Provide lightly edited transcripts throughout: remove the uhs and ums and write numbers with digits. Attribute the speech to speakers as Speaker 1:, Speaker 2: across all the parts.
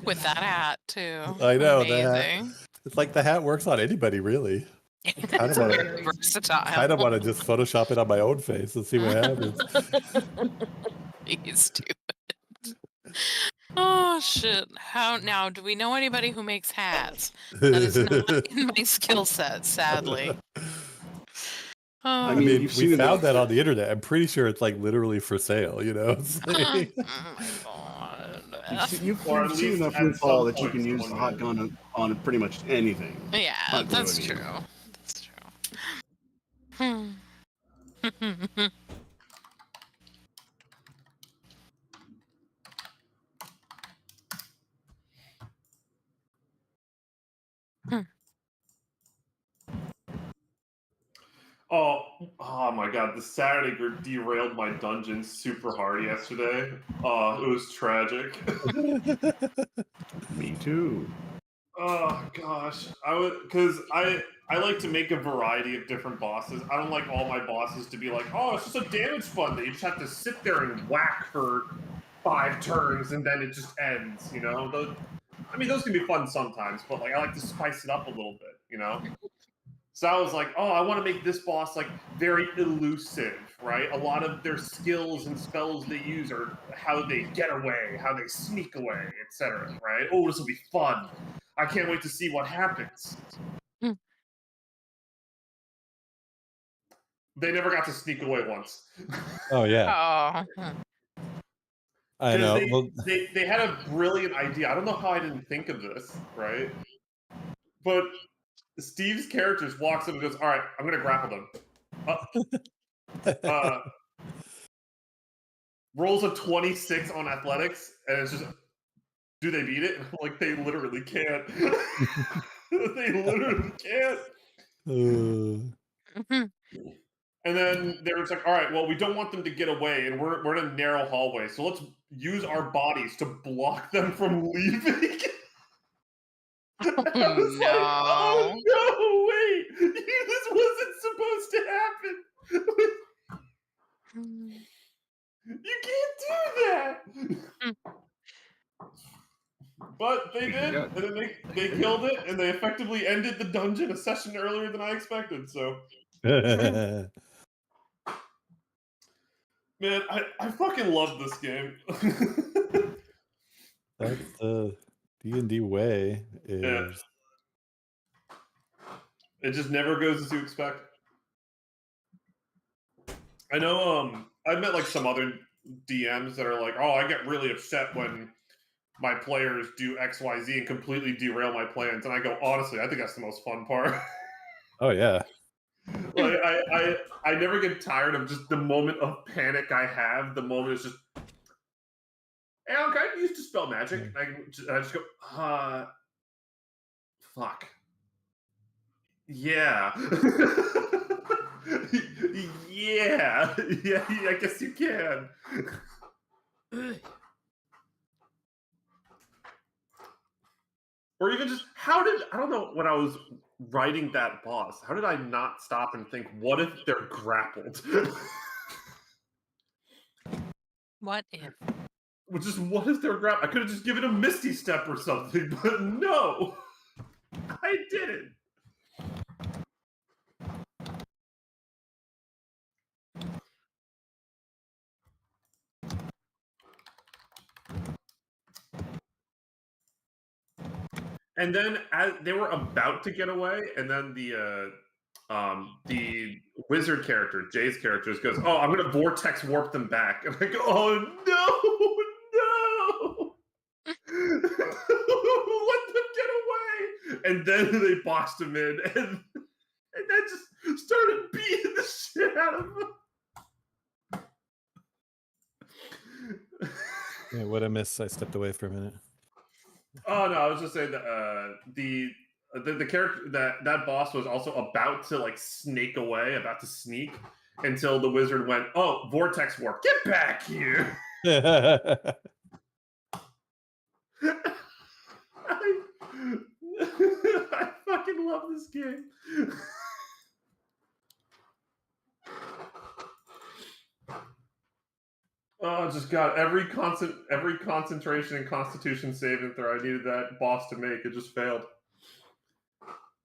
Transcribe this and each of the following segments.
Speaker 1: With that hat too.
Speaker 2: I know that.
Speaker 1: Amazing.
Speaker 2: It's like the hat works on anybody, really.
Speaker 1: It's very versatile.
Speaker 2: Kind of want to just Photoshop it on my own face and see what happens.
Speaker 1: Please do it. Oh shit! How now? Do we know anybody who makes hats? That is not in my skill set, sadly.
Speaker 2: I mean, we found that on the internet. I'm pretty sure it's like literally for sale. You know.
Speaker 1: Oh my god!
Speaker 3: You've seen enough RuPaul that you can use the hot gun on pretty much anything.
Speaker 1: Yeah, that's true. That's true.
Speaker 4: Oh my god, the Saturday group derailed my dungeon super hard yesterday. It was tragic.
Speaker 3: Me too.
Speaker 4: Oh gosh, I like to make a variety of different bosses. I don't like all my bosses to be like, oh, it's just a damage button that you just have to sit there and whack for 5 turns and then it just ends, you know? Those can be fun sometimes, but like I like to spice it up a little bit, you know? So I was like, oh, I want to make this boss like very elusive, right? A lot of their skills and spells they use are how they get away, how they sneak away, etc. Right? Oh, this will be fun. I can't wait to see what happens. They never got to sneak away once.
Speaker 2: Oh yeah.
Speaker 1: Oh.
Speaker 2: I know.
Speaker 4: They had a brilliant idea. I don't know how I didn't think of this, right? But Steve's character just walks up and goes, all right, I'm going to grapple them. Rolls a 26 on athletics, and it's just, do they beat it? Like, they literally can't. They literally can't. And then they were just like, all right, well, we don't want them to get away, and we're in a narrow hallway, so let's use our bodies to block them from leaving. I was like, oh no, wait, this wasn't supposed to happen. You can't do that. But they did, and then they killed it, and they effectively ended the dungeon a session earlier than I expected, so. Man, I fucking love this game.
Speaker 2: That's the D&D way.
Speaker 4: Yeah. It just never goes as you expect. I know I've met like some other DMs that are like, oh, I get really upset when my players do XYZ and completely derail my plans. And I go, honestly, I think that's the most fun part.
Speaker 2: Oh yeah.
Speaker 4: Like I never get tired of just the moment of panic I have. The moment is just, hey, okay, I used to spell magic. I just go, fuck. Yeah. Yeah, I guess you can. Or even just, I don't know, when I was writing that boss, how did I not stop and think, what if they're grappled?
Speaker 1: What if?
Speaker 4: What if they're grappled? I could have just given a Misty Step or something, but no! I didn't! And then as they were about to get away, and then the wizard character, Jay's character, goes, "Oh, I'm gonna vortex warp them back," and I go, "Oh no, let them get away!" And then they boxed him in, and then just started beating the shit out of him.
Speaker 2: Yeah, what I missed, I stepped away for a minute.
Speaker 4: Oh no, I was just saying that the character that boss was also about to like snake away, about to sneak, until the wizard went, "Oh, vortex warp, get back here!" I fucking love this game. Oh, just got every concentration and constitution saving throw I needed that boss to make. It just failed.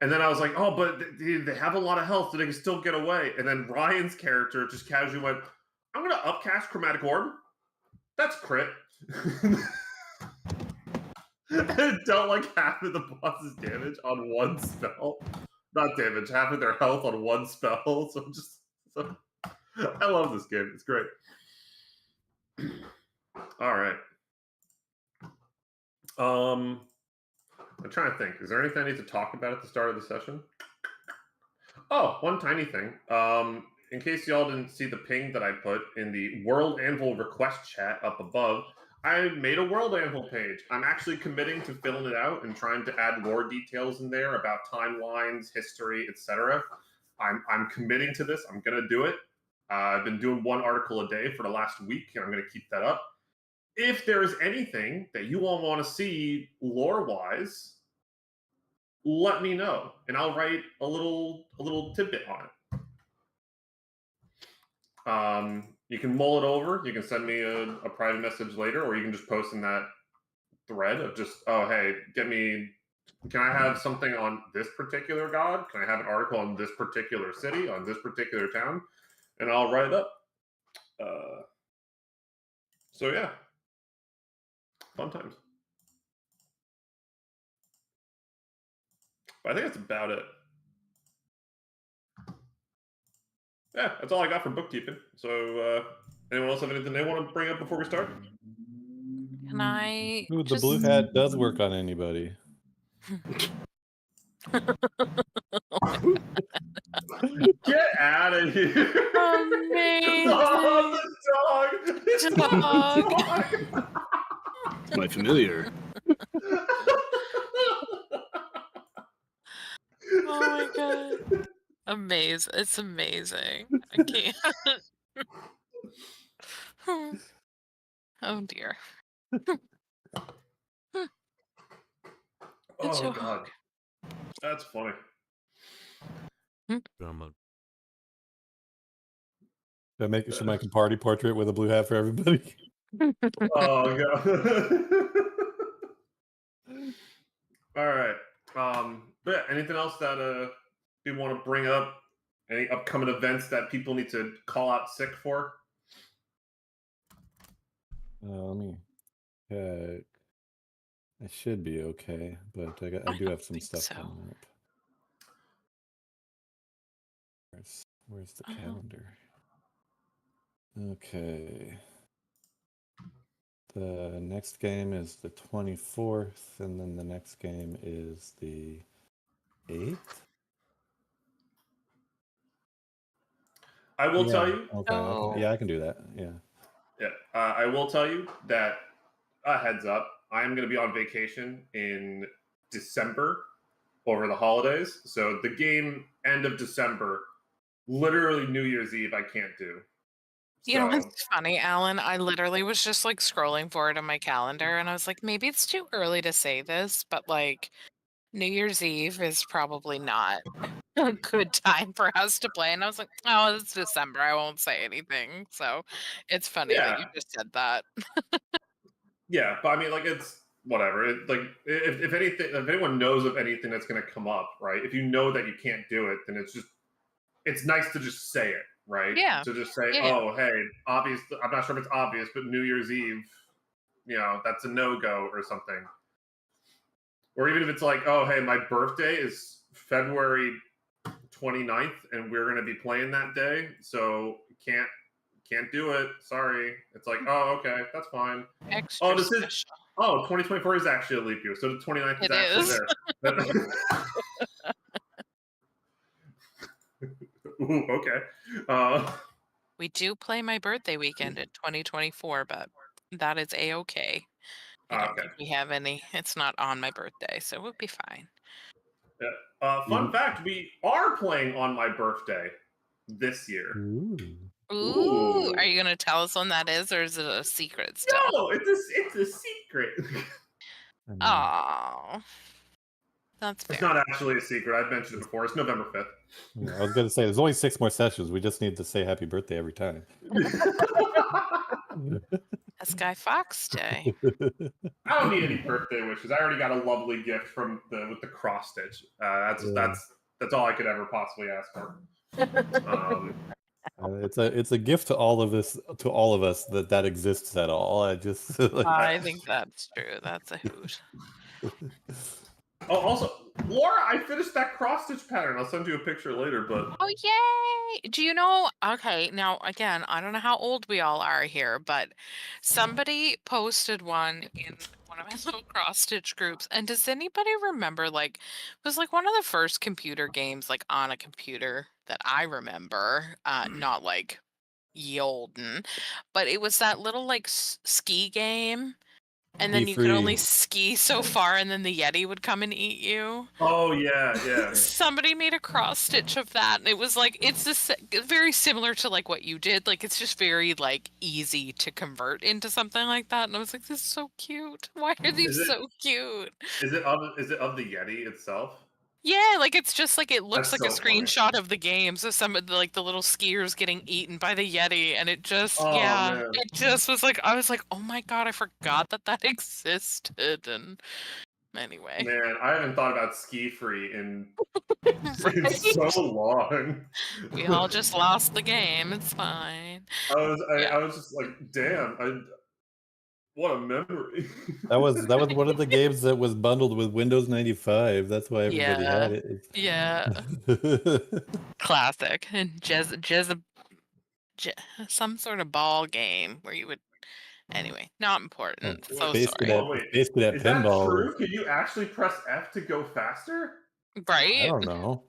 Speaker 4: And then I was like, oh, but they have a lot of health, so they can still get away. And then Ryan's character just casually went, I'm going to upcast Chromatic Orb. That's crit. It dealt like half of the boss's damage on one spell. Not damage, half of their health on one spell. So I love this game. It's great. All right. I'm trying to think. Is there anything I need to talk about at the start of the session? Oh, one tiny thing. In case y'all didn't see the ping that I put in the World Anvil request chat up above, I made a World Anvil page. I'm actually committing to filling it out and trying to add more details in there about timelines, history, etc. I'm committing to this. I'm going to do it. I've been doing one article a day for the last week, and I'm going to keep that up. If there's anything that you all want to see lore-wise, let me know, and I'll write a little tidbit on it. You can mull it over. You can send me a private message later, or you can just post in that thread of just, oh, hey, can I have something on this particular god? Can I have an article on this particular city, on this particular town? And I'll write it up. So yeah, fun times. But I think that's about it. Yeah, that's all I got for bookkeeping. So anyone else have anything they want to bring up before we start?
Speaker 1: Can I?
Speaker 2: Ooh, the blue hat does work on anybody.
Speaker 4: Get out of here!
Speaker 1: Amazing.
Speaker 4: Oh, the dog!
Speaker 3: It's my familiar.
Speaker 1: Oh my god. Amazing. It's amazing. I can't. Oh dear. It's
Speaker 4: Oh
Speaker 1: a
Speaker 4: god, that's funny.
Speaker 2: Should I make a party portrait with a blue hat for everybody?
Speaker 4: Oh god. All right. But yeah, anything else that you want to bring up? Any upcoming events that people need to call out sick for?
Speaker 2: Let me check. I should be okay, but I do have some stuff coming up. Where's the calendar? Okay. The next game is the 24th, and then the next game is the 8th.
Speaker 4: I will tell you.
Speaker 2: Okay. Yeah, I can do that. Yeah.
Speaker 4: Yeah. I will tell you that, heads up, I am going to be on vacation in December over the holidays. So the game end of December, literally New Year's Eve, I can't do.
Speaker 1: You know what's funny, Alan? I literally was just like scrolling forward on my calendar and I was like, maybe it's too early to say this, but like New Year's Eve is probably not a good time for us to play. And I was like, oh, it's December. I won't say anything. So it's funny that you just said that.
Speaker 4: Yeah, but I mean, like, it's whatever. If anything, if anyone knows of anything that's going to come up, right? If you know that you can't do it, then it's nice to just say it, right?
Speaker 1: Yeah.
Speaker 4: To just say, oh, hey, obvious. I'm not sure if it's obvious, but New Year's Eve, that's a no-go or something. Or even if it's like, oh, hey, my birthday is February 29th, and we're going to be playing that day, so can't do it. Sorry. It's like, oh, okay, that's fine.
Speaker 1: Extra
Speaker 4: this
Speaker 1: special.
Speaker 4: is 2024 is actually a leap year, so the 29th is actually there. Ooh, okay.
Speaker 1: We do play my birthday weekend in 2024, but that is a-okay. I don't think we have any. It's not on my birthday, so we'll be fine.
Speaker 4: Yeah. Fun fact: we are playing on my birthday this year.
Speaker 1: Ooh. Are you gonna tell us when that is, or is it a secret still?
Speaker 4: No, it's a secret.
Speaker 1: Oh, that's fair.
Speaker 4: It's not actually a secret. I've mentioned it before. It's November 5th.
Speaker 2: Yeah, I was going to say, there's only 6 more sessions. We just need to say happy birthday every time.
Speaker 1: It's Guy Fawkes Day.
Speaker 4: I don't need any birthday wishes. I already got a lovely gift from with the cross stitch. That's all I could ever possibly ask for.
Speaker 2: It's a gift to all of us that exists at all. I just
Speaker 1: I think that's true. That's a hoot.
Speaker 4: Oh, also, Laura, I finished that cross stitch pattern. I'll send you a picture later. But
Speaker 1: Oh, yay! Do you know? Okay, now again, I don't know how old we all are here, but somebody posted one in one of my little cross stitch groups. And does anybody remember? Like, it was like one of the first computer games, like on a computer that I remember. Not like ye olden, but it was that little like ski game. And
Speaker 2: Be
Speaker 1: then you could only
Speaker 2: free.
Speaker 1: ski so far, and then the Yeti would come and eat you.
Speaker 4: oh yeah.
Speaker 1: Somebody made a cross stitch of that, and it was like it's very similar to like what you did. Like it's just very like easy to convert into something like that. And I was like, this is so cute. Why are these
Speaker 4: Is it
Speaker 1: so cute?
Speaker 4: is it of the Yeti itself?
Speaker 1: Yeah, like it's just like it looks
Speaker 4: That's
Speaker 1: like a
Speaker 4: so funny.
Speaker 1: screenshot of the game. So some of the like the little skiers getting eaten by the Yeti, and it just
Speaker 4: Oh man.
Speaker 1: it just was like I was like, oh my god, I forgot that existed. And anyway,
Speaker 4: Man, I haven't thought about ski free in
Speaker 1: right?
Speaker 4: so long.
Speaker 1: We all just lost the game. It's fine. Yeah.
Speaker 4: I was just like, damn, what a memory.
Speaker 2: That was one of the games that was bundled with Windows 95. That's why everybody
Speaker 1: Yeah.
Speaker 2: had it.
Speaker 1: Yeah. Classic. And some sort of ball game where you would anyway, not important. So
Speaker 2: Basically
Speaker 1: sorry.
Speaker 2: basically that
Speaker 4: Is that
Speaker 2: pinball.
Speaker 4: true? Can you actually press F to go faster?
Speaker 2: I
Speaker 1: Right?
Speaker 2: don't know.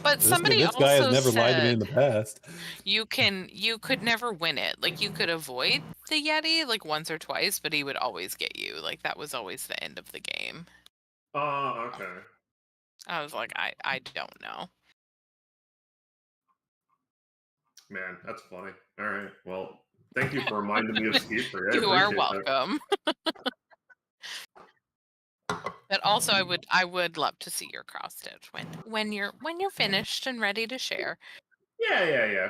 Speaker 1: But somebody
Speaker 2: This guy has
Speaker 1: also
Speaker 2: never lied to me in
Speaker 1: said
Speaker 2: the past.
Speaker 1: you could never win it. Like you could avoid the Yeti like once or twice, but he would always get you. Like that was always the end of the game.
Speaker 4: Oh, okay.
Speaker 1: I was like, I don't know.
Speaker 4: Man, that's funny. All right. Well, thank you for reminding me of ski free. I
Speaker 1: You are
Speaker 4: appreciate that.
Speaker 1: welcome. But also I would love to see your cross stitch when you're finished and ready to share.
Speaker 4: Yeah.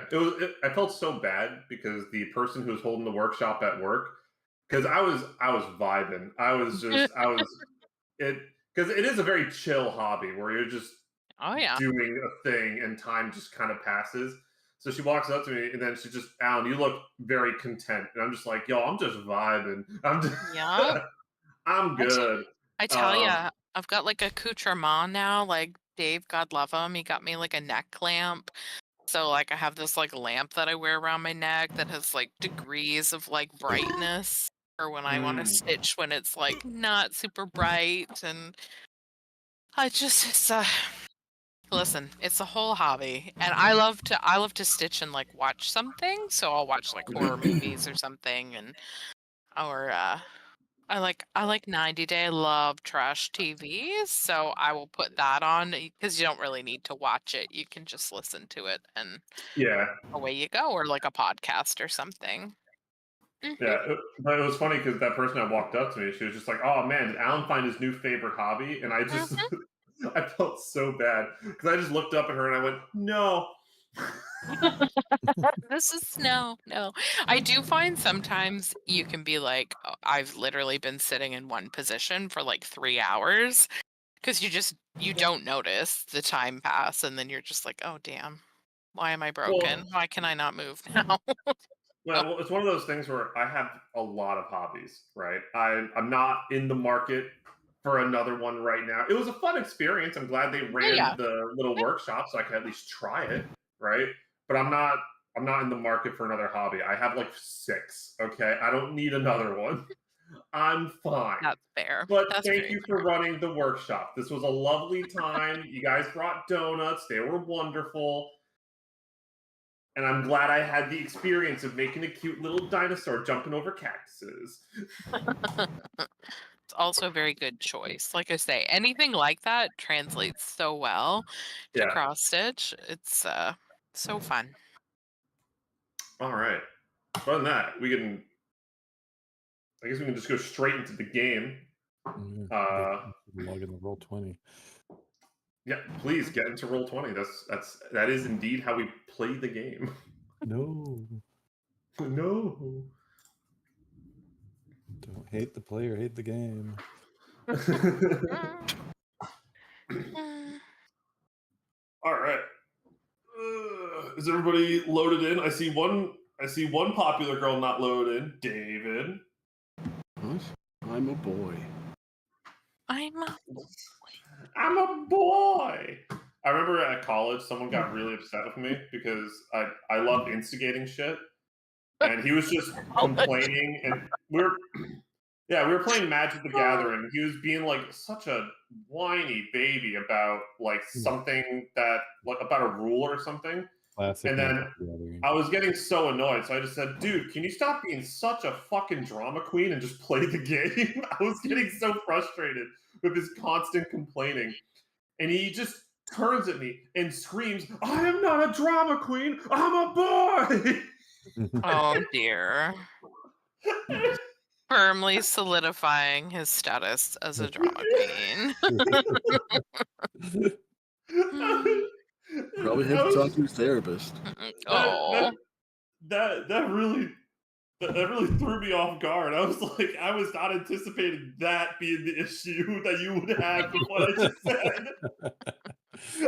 Speaker 4: I felt so bad because the person who was holding the workshop at work, because I was vibing. I was it because it is a very chill hobby where you're just
Speaker 1: Oh yeah.
Speaker 4: doing a thing and time just kind of passes. So she walks up to me and then she just, Alan, you look very content. And I'm just like, yo, I'm just vibing.
Speaker 1: Yep.
Speaker 4: I'm good.
Speaker 1: I tell ya, I've got like accoutrement now. Like Dave, God love him, he got me like a neck lamp. So like I have this like lamp that I wear around my neck that has like degrees of like brightness for when I want to stitch when it's like not super bright. And I just listen, it's a whole hobby, and I love to stitch and like watch something. So I'll watch like horror movies or something, or I like 90 Day. I love trash TV, so I will put that on because you don't really need to watch it. You can just listen to it and
Speaker 4: Yeah.
Speaker 1: away you go, or like a podcast or something.
Speaker 4: Yeah, but it was funny because that person that walked up to me, she was just like, "Oh man, did Alan find his new favorite hobby?" And I just, I felt so bad because I just looked up at her and I went, "No."
Speaker 1: This is no. I do find sometimes you can be like, "Oh, I've literally been sitting in one position for like 3 hours because you don't notice the time pass, and then you're just like, oh damn, why am I broken?
Speaker 4: Well,
Speaker 1: Why can I not move now?
Speaker 4: well, it's one of those things where I have a lot of hobbies, right? I'm not in the market for another one right now. It was a fun experience. I'm glad they ran
Speaker 1: Yeah.
Speaker 4: the little workshop so I could at least try it, right? But I'm not in the market for another hobby. I have like 6, okay? I don't need another one. I'm fine.
Speaker 1: That's fair.
Speaker 4: But
Speaker 1: That's
Speaker 4: thank
Speaker 1: very
Speaker 4: you for
Speaker 1: fair.
Speaker 4: running the workshop. This was a lovely time. You guys brought donuts. They were wonderful. And I'm glad I had the experience of making a cute little dinosaur jumping over cactuses.
Speaker 1: It's also a very good choice. Like I say, anything like that translates so well to
Speaker 4: Yeah.
Speaker 1: cross stitch. It's so fun.
Speaker 4: All right. Other than that, I guess we can just go straight into the game.
Speaker 2: Log in the Roll20.
Speaker 4: Yeah, please get into Roll20. That is indeed how we play the game.
Speaker 2: No.
Speaker 4: No.
Speaker 2: Don't hate the player, hate the game.
Speaker 4: All right. Is everybody loaded in? I see one popular girl not loaded in. David.
Speaker 3: What? I'm a boy.
Speaker 1: I'm
Speaker 4: a boy. I remember at college, someone got really upset with me because I love instigating shit, and he was just complaining, and we were playing Magic the Gathering. He was being like such a whiny baby about like something that like about a rule or something.
Speaker 2: Classic.
Speaker 4: And then I was getting so annoyed, so I just said, "Dude, can you stop being such a fucking drama queen and just play the game?" I was getting so frustrated with his constant complaining. And he just turns at me and screams, "I am not a drama queen, I'm a boy!"
Speaker 1: Oh dear. Firmly solidifying his status as a drama queen.
Speaker 3: Probably have to talk to his therapist.
Speaker 1: Oh.
Speaker 4: That really threw me off guard. I was like, I was not anticipating that being the issue that you would have with what I just said.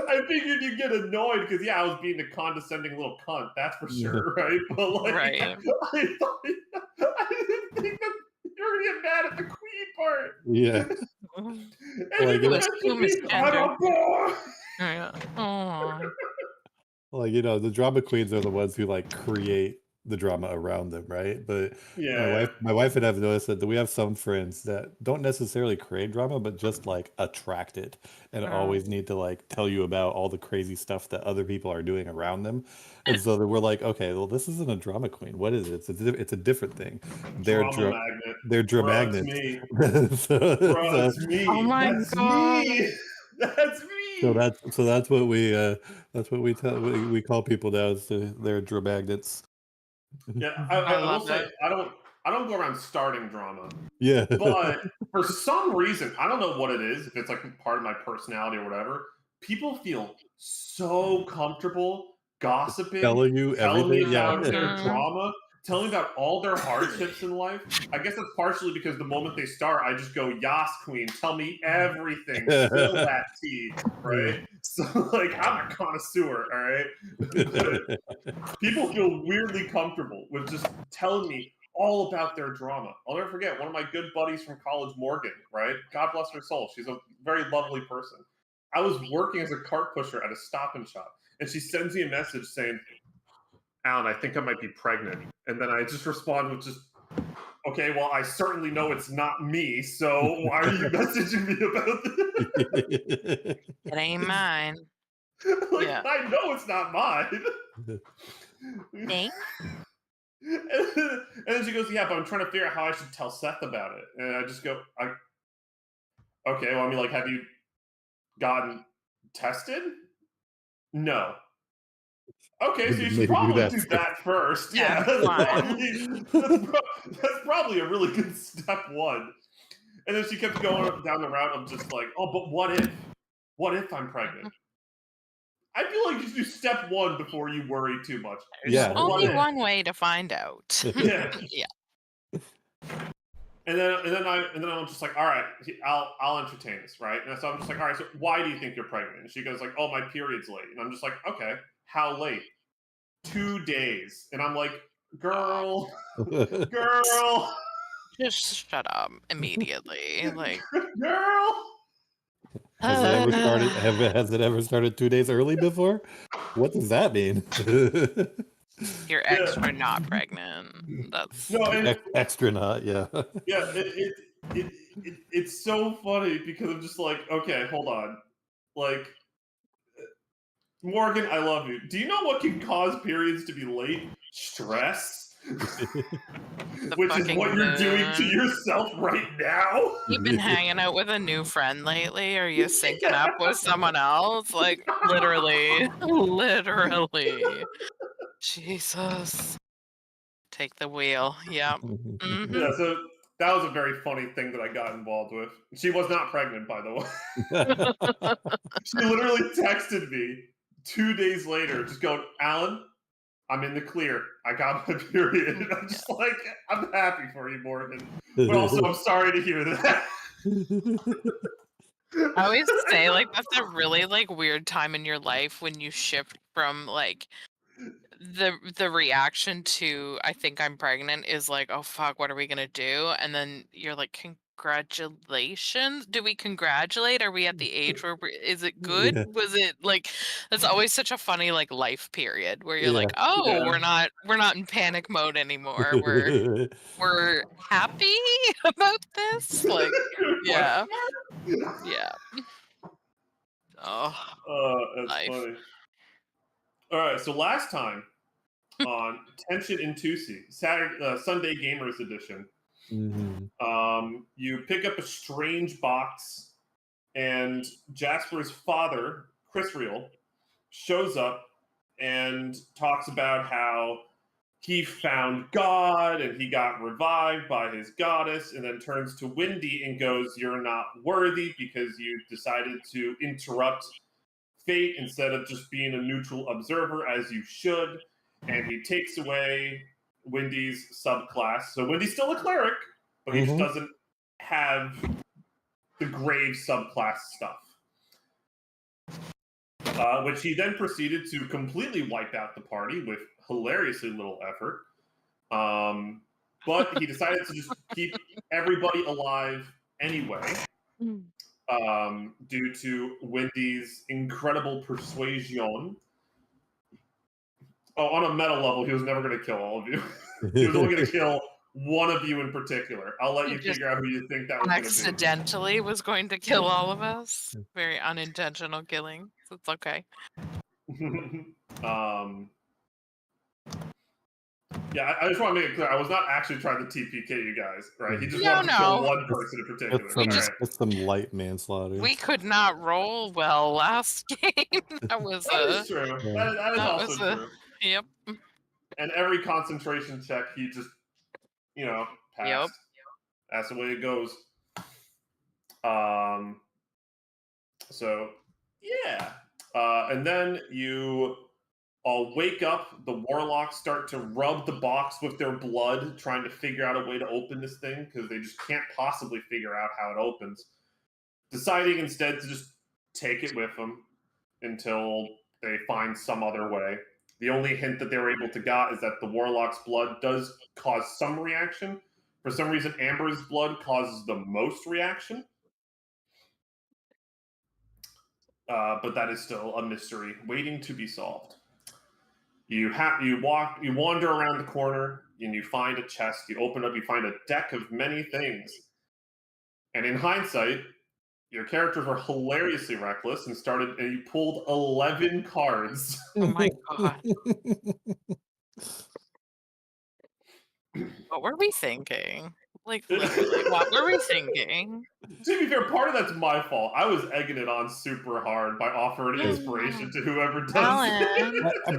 Speaker 4: I figured you'd get annoyed because I was being a condescending little cunt, that's for sure, right? But like,
Speaker 1: Right.
Speaker 4: I didn't think that you were gonna get mad at the queen part.
Speaker 2: Yeah.
Speaker 4: And
Speaker 2: Like,
Speaker 4: then
Speaker 1: assume his
Speaker 4: I'm a boy.
Speaker 1: Yeah. Oh.
Speaker 2: Like, the drama queens are the ones who like create the drama around them, right? But my wife and I have noticed that we have some friends that don't necessarily create drama, but just like attract it and always need to like tell you about all the crazy stuff that other people are doing around them. And so then we're like, okay, well, this isn't a drama queen. What is it? It's a different thing.
Speaker 4: Drama magnet.
Speaker 2: They're dramagnets.
Speaker 4: Me.
Speaker 2: so,
Speaker 4: It's me.
Speaker 1: Oh my
Speaker 4: That's
Speaker 1: God.
Speaker 4: me. That's me.
Speaker 2: So that's what we call people now. Is they're dramagnets.
Speaker 4: Yeah, I will
Speaker 1: love
Speaker 4: say
Speaker 1: it.
Speaker 4: I don't go around starting drama.
Speaker 2: Yeah.
Speaker 4: But for some reason, I don't know what it is, if it's like part of my personality or whatever, people feel so comfortable gossiping,
Speaker 2: telling you
Speaker 4: telling me
Speaker 2: everything.
Speaker 4: about
Speaker 2: Yeah.
Speaker 4: their drama, telling me about all their hardships in life. I guess that's partially because the moment they start, I just go, "Yas, queen, tell me everything, spill that tea," right? So like, I'm a connoisseur, all right? But people feel weirdly comfortable with just telling me all about their drama. I'll never forget one of my good buddies from college, Morgan, right? God bless her soul. She's a very lovely person. I was working as a cart pusher at a Stop and Shop, and she sends me a message saying, "Alan, I think I might be pregnant." And then I just respond with just, "Okay, well, I certainly know it's not me, so why are you messaging me about this?"
Speaker 1: It ain't mine.
Speaker 4: Like,
Speaker 1: Yeah.
Speaker 4: I know it's not mine.
Speaker 1: Thanks.
Speaker 4: And then she goes, "Yeah, but I'm trying to figure out how I should tell Seth about it." And I just go, "Okay, well, I mean, like, have you gotten tested?" "No." "Okay, so you should
Speaker 2: Maybe
Speaker 4: probably
Speaker 2: that's
Speaker 4: do that first."
Speaker 1: Yeah,
Speaker 4: That's probably a really good step one. And then she kept going down the route of just like, "Oh, but what if? What if I'm pregnant?" I feel like you should do step one before you worry too much.
Speaker 1: There's
Speaker 2: Yeah.
Speaker 1: only
Speaker 4: What if?
Speaker 1: one way to find out.
Speaker 4: Yeah.
Speaker 1: Yeah.
Speaker 4: And then I'm just like, all right, I'll entertain this, right? And so I'm just like, all right, so why do you think you're pregnant? And she goes like, "Oh, my period's late." And I'm just like, okay, how late? 2 days. And I'm like, girl,
Speaker 1: Just shut up immediately. Like,
Speaker 4: girl.
Speaker 2: Has it ever started 2 days early before? What does that mean?
Speaker 1: you're extra not pregnant. That's
Speaker 4: No, and
Speaker 2: Extra not, yeah.
Speaker 4: yeah, it's so funny because I'm just like, okay, hold on, like, Morgan, I love you. Do you know what can cause periods to be late? Stress. Which is what you're doing to yourself right now.
Speaker 1: You've been hanging out with a new friend lately? Are you syncing up with someone else? Like, literally. Jesus. Take the wheel. Yep. Mhm.
Speaker 4: Yeah, so that was a very funny thing that I got involved with. She was not pregnant, by the way. She literally texted me 2 days later, just going, "Alan, I'm in the clear. I got my period." And I'm just like, I'm happy for you, Morgan. But also, I'm sorry to hear that.
Speaker 1: I always say, like, that's a really, like, weird time in your life when you shift from, like, the reaction to, "I think I'm pregnant," is like, "Oh, fuck, what are we gonna do?" And then you're like, "Congratulations? Do we congratulate? Are we at the age where is it good?
Speaker 2: Yeah.
Speaker 1: Was it like" that's always such a funny, like, life period where you're
Speaker 2: Yeah.
Speaker 1: like, "Oh,
Speaker 4: Yeah.
Speaker 1: we're not in panic mode anymore. We're happy about this?" Like, yeah.
Speaker 4: Question mark?
Speaker 1: Yeah. Oh,
Speaker 4: That's
Speaker 1: life.
Speaker 4: funny. All right, so last time on Tension in Tousee, Sunday Gamers Edition,
Speaker 2: Mhm.
Speaker 4: you pick up a strange box, and Jasper's father, Chris Reel, shows up and talks about how he found God and he got revived by his goddess, and then turns to Wendy and goes, "You're not worthy because you decided to interrupt fate instead of just being a neutral observer as you should." And he takes away Wendy's subclass. So Wendy's still a cleric, but he just
Speaker 2: Mhm.
Speaker 4: doesn't have the grave subclass stuff. Which he then proceeded to completely wipe out the party with hilariously little effort. But he decided to just keep everybody alive anyway, due to Wendy's incredible persuasion. Oh, on a meta level, he was never going to kill all of you. He was only going to kill one of you in particular. I'll let
Speaker 1: He
Speaker 4: you
Speaker 1: just
Speaker 4: figure out who you think that was going to be.
Speaker 1: accidentally was going to kill all of us. Very unintentional killing. So it's okay.
Speaker 4: Yeah, I just want to make it clear. I was not actually trying to TPK you guys, right? He just
Speaker 1: No,
Speaker 4: wanted to kill
Speaker 1: no.
Speaker 4: one person in particular.
Speaker 2: That's
Speaker 1: We
Speaker 2: some
Speaker 4: All
Speaker 1: just
Speaker 4: right.
Speaker 2: that's some light manslaughter.
Speaker 1: we could not roll well last game. That was
Speaker 4: That
Speaker 1: a
Speaker 4: is true.
Speaker 2: Yeah.
Speaker 4: That is
Speaker 1: that
Speaker 4: also
Speaker 1: was a
Speaker 4: true.
Speaker 1: yep.
Speaker 4: And every concentration check, he just,
Speaker 1: Yep.
Speaker 4: passed. That's the way it goes. Um, so, yeah. And then you all wake up. The warlocks start to rub the box with their blood, trying to figure out a way to open this thing because they just can't possibly figure out how it opens. Deciding instead to just take it with them until they find some other way. The only hint that they were able to get is that the warlock's blood does cause some reaction. For some reason, Amber's blood causes the most reaction. But that is still a mystery waiting to be solved. You wander around the corner, and you find a chest. You open up, you find a deck of many things. And in hindsight, your characters were hilariously reckless and you pulled 11 cards.
Speaker 1: Oh my god. What were we thinking? Like literally, what were we thinking?
Speaker 4: To be fair, part of that's my fault. I was egging it on super hard by offering inspiration to whoever does
Speaker 1: Alan,
Speaker 4: it.
Speaker 1: do we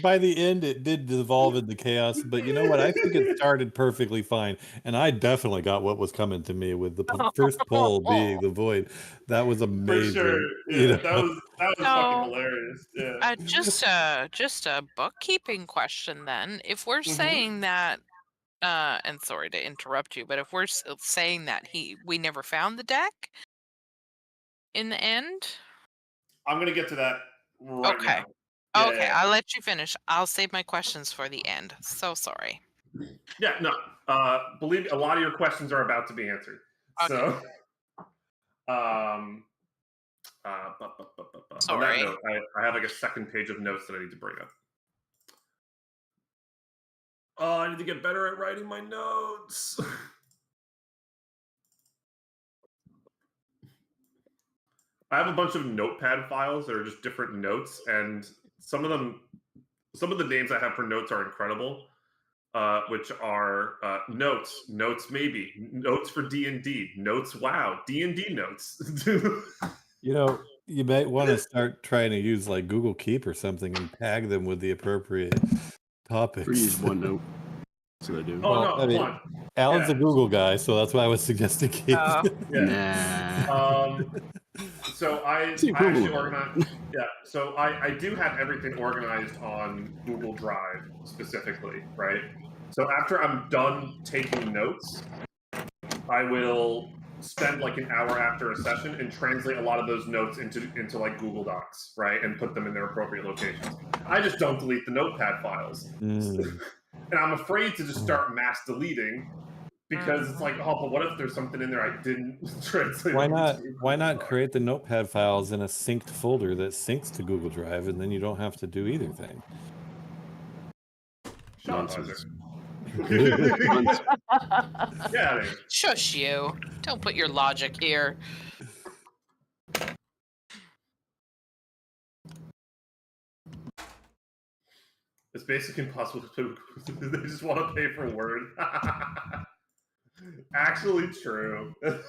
Speaker 2: By the end, it did devolve into chaos. But you know what? I think it started perfectly fine, and I definitely got what was coming to me with the first poll being the void. That was
Speaker 4: For sure.
Speaker 2: amazing.
Speaker 4: Yeah, that was fucking
Speaker 1: so
Speaker 4: hilarious. Yeah.
Speaker 1: just a bookkeeping question then. If we're saying that and sorry to interrupt you, but if we're saying that we never found the deck in the end?
Speaker 4: I'm gonna get to that right
Speaker 1: Okay.
Speaker 4: now. Yeah,
Speaker 1: Okay,
Speaker 4: yeah,
Speaker 1: I'll let you finish. I'll save my questions for the end. So sorry.
Speaker 4: yeah. No, believe me, a lot of your questions are about to be answered.
Speaker 1: Okay.
Speaker 4: So, um, on that
Speaker 1: Sorry.
Speaker 4: note, I have like a second page of notes that I need to bring up. Oh, I need to get better at writing my notes. I have a bunch of notepad files that are just different notes, and some of the names I have for notes are incredible, which are notes maybe, notes for D&D, notes wow, D&D notes.
Speaker 2: You know, you might want to start trying to use like Google Keep or something and tag them with the appropriate topics.
Speaker 3: Or use OneNote. That's what I do.
Speaker 4: Oh
Speaker 2: Well,
Speaker 4: no,
Speaker 2: I mean,
Speaker 4: come on.
Speaker 2: Alan's
Speaker 4: Yeah.
Speaker 2: a Google guy, so that's why I was suggesting Keep.
Speaker 4: Yeah.
Speaker 3: Nah.
Speaker 4: So I
Speaker 3: See,
Speaker 4: actually
Speaker 3: Google.
Speaker 4: organized. Yeah. So I do have everything organized on Google Drive specifically, right? So after I'm done taking notes, I will spend like an hour after a session and translate a lot of those notes into like Google Docs, right, and put them in their appropriate locations. I just don't delete the notepad files, and I'm afraid to just start mass deleting because it's like, oh, but what if there's something in there I didn't translate?
Speaker 2: Why not create the notepad files in a synced folder that syncs to Google Drive, and then you don't have to do either thing?
Speaker 3: Nonsense.
Speaker 4: Yeah.
Speaker 1: Shush you. Don't put your logic here.
Speaker 4: It's basically impossible to they just want to pay for Word. Actually true. If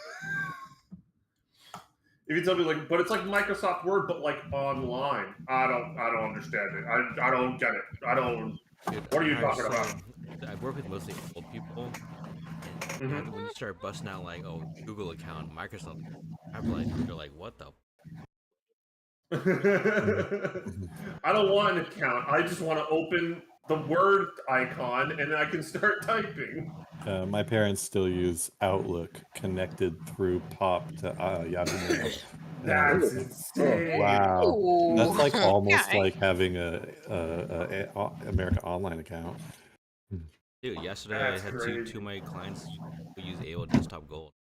Speaker 4: you tell me like, but it's like Microsoft Word, but like online. I don't understand it. I don't get it. I don't.
Speaker 5: Dude,
Speaker 4: what are you talking about?
Speaker 5: I work with mostly old people. And when you start busting out like, oh, Google account, Microsoft, they're like, what the?
Speaker 4: I don't want an account. I just want to open the Word icon and I can start typing.
Speaker 2: My parents still use Outlook connected through POP to Yahoo Mail.
Speaker 4: That's insane.
Speaker 2: Wow, that's like almost
Speaker 1: Yeah,
Speaker 2: like having a America Online account.
Speaker 5: Dude, yesterday
Speaker 4: That's
Speaker 5: I had
Speaker 4: crazy.
Speaker 5: two of my clients who use AOL Desktop Gold.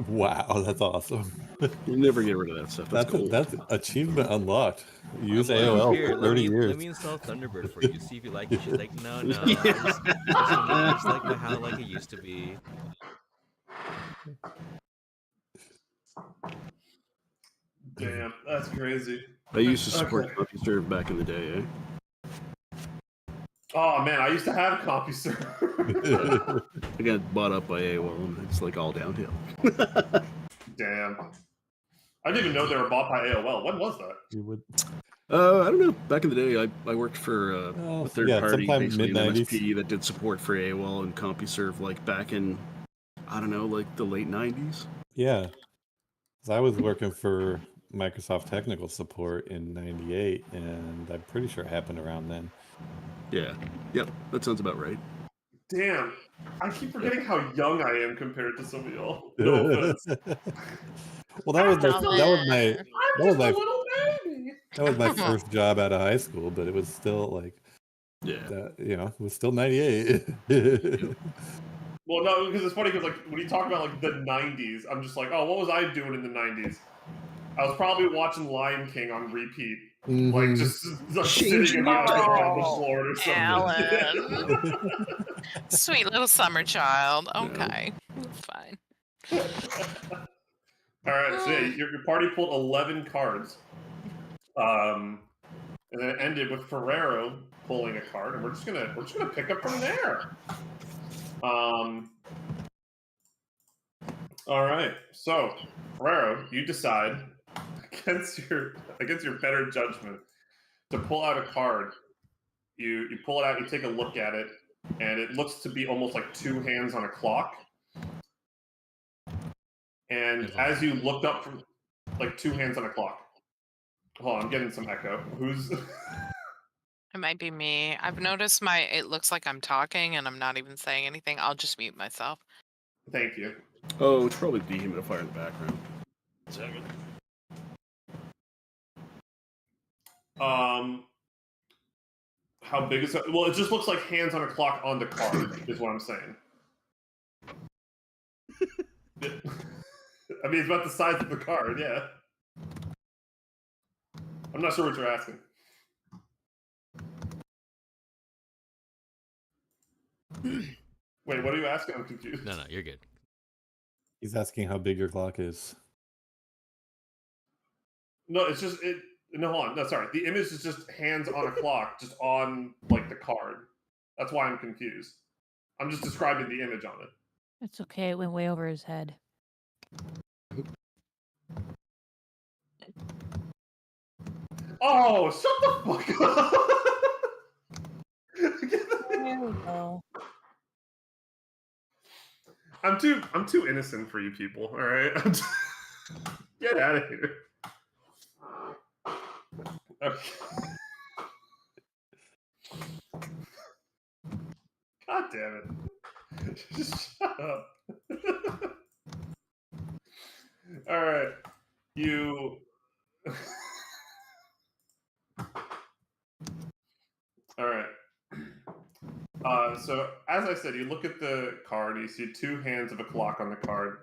Speaker 2: Wow, that's awesome.
Speaker 3: You never get rid of that stuff. That's cool.
Speaker 2: That's achievement unlocked. Use
Speaker 5: I'm like,
Speaker 2: AOL
Speaker 5: here,
Speaker 2: for 30 years.
Speaker 5: Let me install Thunderbird for you. See if you like it. She's like, no. I just like my how like it used to be.
Speaker 4: Damn, that's crazy.
Speaker 3: I used to support CompuServe back in the day, eh?
Speaker 4: Oh man, I used to have CompuServe.
Speaker 3: I got bought up by AOL, and it's like all downhill.
Speaker 4: Damn. I didn't even know they were bought by AOL. When was that?
Speaker 2: You would.
Speaker 3: I don't know. Back in the day, I worked for a third party,
Speaker 2: sometime
Speaker 3: basically an
Speaker 2: mid-90s.
Speaker 3: MSP that did support for AOL and CompuServe, like back in, I don't know, like the late 90s.
Speaker 2: Yeah, 'cause I was working for Microsoft Technical Support in '98, and I'm pretty sure it happened around then.
Speaker 3: Yeah. Yep. That sounds about right.
Speaker 4: Damn. I keep forgetting how young I am compared to some of y'all. No offense.
Speaker 2: Well, that was
Speaker 1: I'm
Speaker 4: just a little baby.
Speaker 2: that was my first job out of high school, but it was still like,
Speaker 3: Yeah.
Speaker 2: it was still '98.
Speaker 4: Well, no, because it's funny because like when you talk about like the '90s, I'm just like, oh, what was I doing in the '90s? I was probably watching Lion King on repeat, like just like, sitting in the floor or something.
Speaker 1: Alan. Sweet little summer child. Okay, fine.
Speaker 4: All right, so yeah, your party pulled 11 cards, and then it ended with Ferrero pulling a card, and we're just gonna pick up from there. All right, so Ferrero, you decide against your better judgment to pull out a card. You pull it out, you take a look at it, and it looks to be almost like two hands on a clock. And as you looked up from like two hands on a clock. Hold on, I'm getting some echo. Who's
Speaker 1: It might be me. I've noticed it looks like I'm talking and I'm not even saying anything. I'll just mute myself.
Speaker 4: Thank you.
Speaker 3: Oh, it's probably the dehumidifier in the background. 1 second.
Speaker 4: How big is it? Well, it just looks like hands on a clock on the card, is what I'm saying. I mean, it's about the size of the card, yeah. I'm not sure what you're asking. Wait, what are you asking? I'm confused.
Speaker 5: No, you're good.
Speaker 2: He's asking how big your clock is.
Speaker 4: No, it's just it. No, hold on. No, sorry. The image is just hands on a clock, just on like the card. That's why I'm confused. I'm just describing the image on it.
Speaker 6: It's okay. It went way over his head.
Speaker 4: Oh, shut the fuck up!
Speaker 6: There we go.
Speaker 4: I'm too innocent for you people. All right, get out of here. Okay. God damn it! Just shut up. All right, you. All right. So as I said, you look at the card, you see two hands of a clock on the card,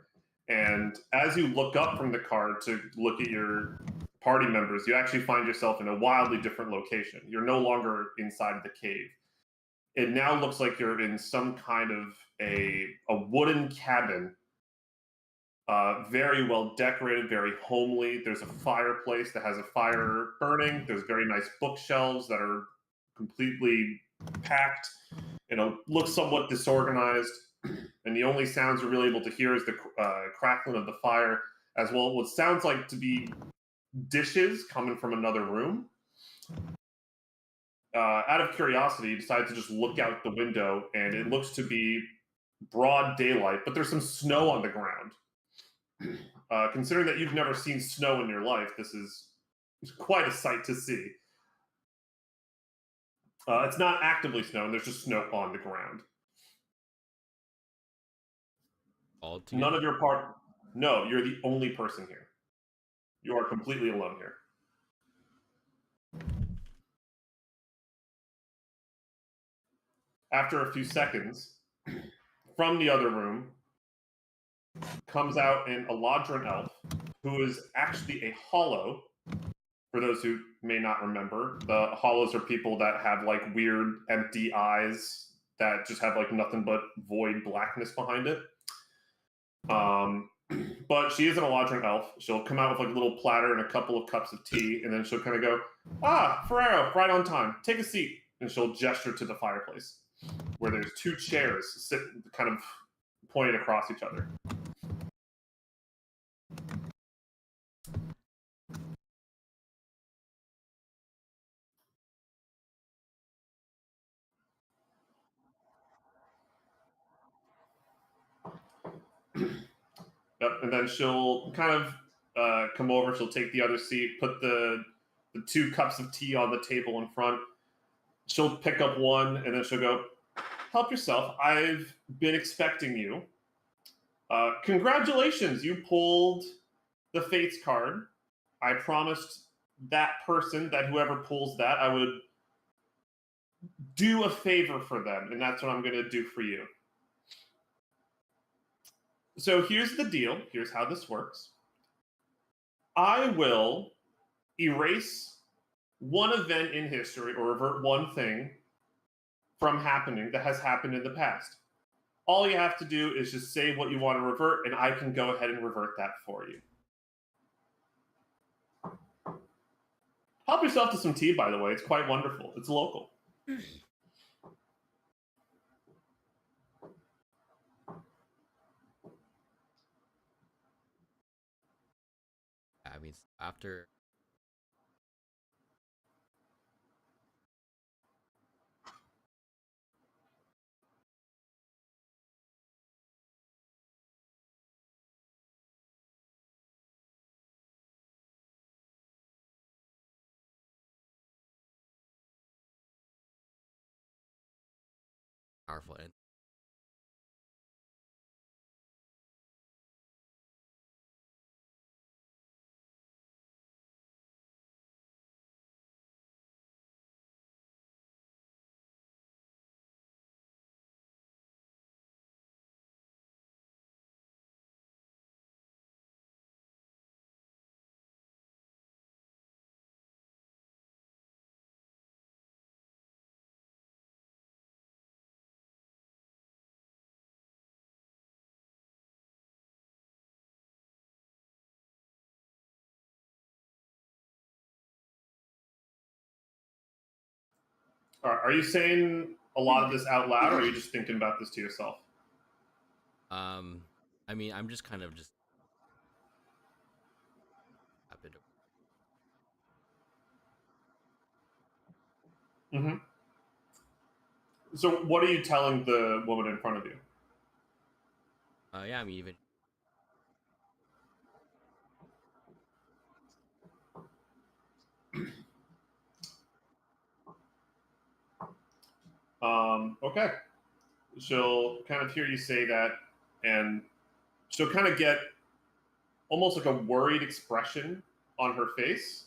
Speaker 4: and as you look up from the card to look at your party members, you actually find yourself in a wildly different location. You're no longer inside of the cave. It now looks like you're in some kind of a wooden cabin, very well decorated, very homely. There's a fireplace that has a fire burning. There's very nice bookshelves that are completely packed. Looks somewhat disorganized, and the only sounds you're really able to hear is the crackling of the fire, as well as what sounds like to be dishes coming from another room. Out of curiosity, you decide to just look out the window, and it looks to be broad daylight, but there's some snow on the ground. Considering that you've never seen snow in your life, this is quite a sight to see. It's not actively snowing, there's just snow on the ground.
Speaker 5: All together?
Speaker 4: None of your part. No, you're the only person here. You are completely alone here. After a few seconds, from the other room comes out an Eladrin elf, who is actually a hollow. For those who may not remember, the hollows are people that have like weird empty eyes that just have like nothing but void blackness behind it. But she is an Eladrin elf. She'll come out with like a little platter and a couple of cups of tea, and then she'll kind of go, Ferrero, right on time. Take a seat. And she'll gesture to the fireplace, where there's two chairs sitting kind of pointed across each other. Yep, and then she'll kind of come over. She'll take the other seat, put the 2 cups of tea on the table in front. She'll pick up one, and then she'll go, help yourself. I've been expecting you. Congratulations, you pulled the Fates card. I promised that person that whoever pulls that, I would do a favor for them, and that's what I'm going to do for you. So here's the deal. Here's how this works. I will erase one event in history or revert one thing from happening that has happened in the past. All you have to do is just say what you want to revert, and I can go ahead and revert that for you. Help yourself to some tea, by the way. It's quite wonderful. It's local.
Speaker 5: I mean, after powerful end.
Speaker 4: Are you saying a lot of this out loud, or are you just thinking about this to yourself?
Speaker 5: I mean, I'm just kind of just happy to.
Speaker 4: Mm-hmm. So what are you telling the woman in front of you?
Speaker 5: Yeah, I mean, even
Speaker 4: Okay. She'll kind of hear you say that, and she'll kind of get almost like a worried expression on her face,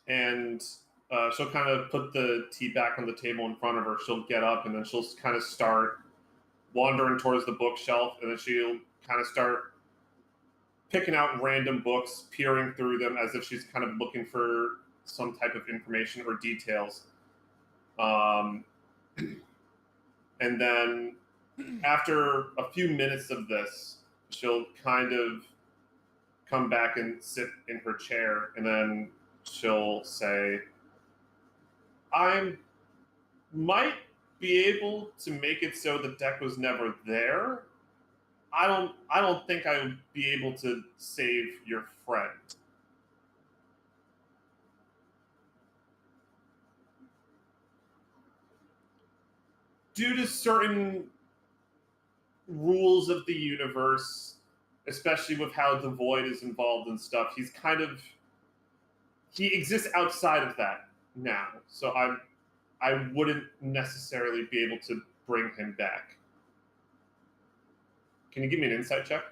Speaker 4: and she'll kind of put the tea back on the table in front of her. She'll get up, and then she'll kind of start wandering towards the bookshelf, and then she'll kind of start picking out random books, peering through them as if she's kind of looking for some type of information or details. And then after a few minutes of this, she'll kind of come back and sit in her chair, and then she'll say, I might be able to make it so the deck was never there. I don't think I would be able to save your friend. Due to certain rules of the universe, especially with how the void is involved and stuff, he exists outside of that now. So I wouldn't necessarily be able to bring him back. Can you give me an insight check?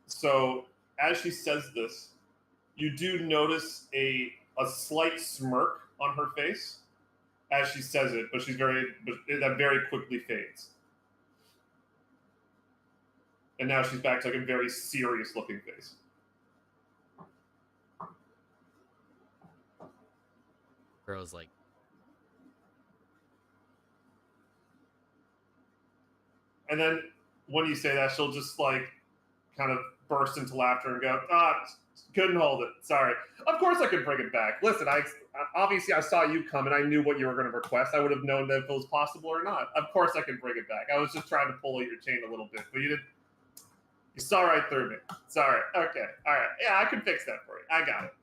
Speaker 4: So as she says this, you do notice a slight smirk on her face as she says it, but that very quickly fades. And now she's back to like a very serious looking face.
Speaker 5: Girl's like,
Speaker 4: and then when you say that, she'll just like kind of burst into laughter and go, couldn't hold it. Sorry. Of course I could bring it back. Listen, obviously I saw you come and I knew what you were going to request. I would have known if it was possible or not. Of course I could bring it back. I was just trying to pull your chain a little bit, but you saw right through me. Sorry. Okay. All right. Yeah, I can fix that for you. I got it.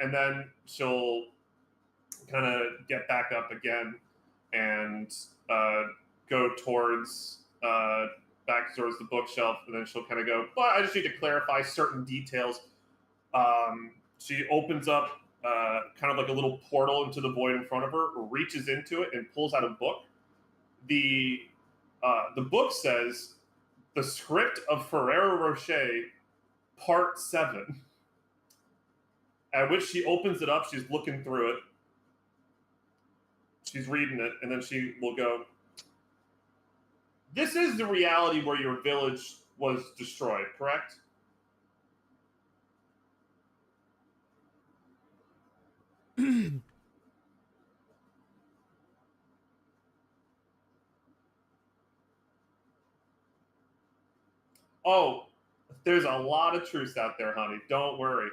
Speaker 4: And then she'll kind of get back up again and go towards back towards the bookshelf, and then she'll kind of go, but I just need to clarify certain details. She opens up kind of like a little portal into the void in front of her, reaches into it, and pulls out a book. The book says The Script of Ferrero Rocher, Part 7. At which she opens it up, she's looking through it, she's reading it, and then she will go, this is the reality where your village was destroyed, correct? Oh, there's a lot of truths out there, honey. Don't worry.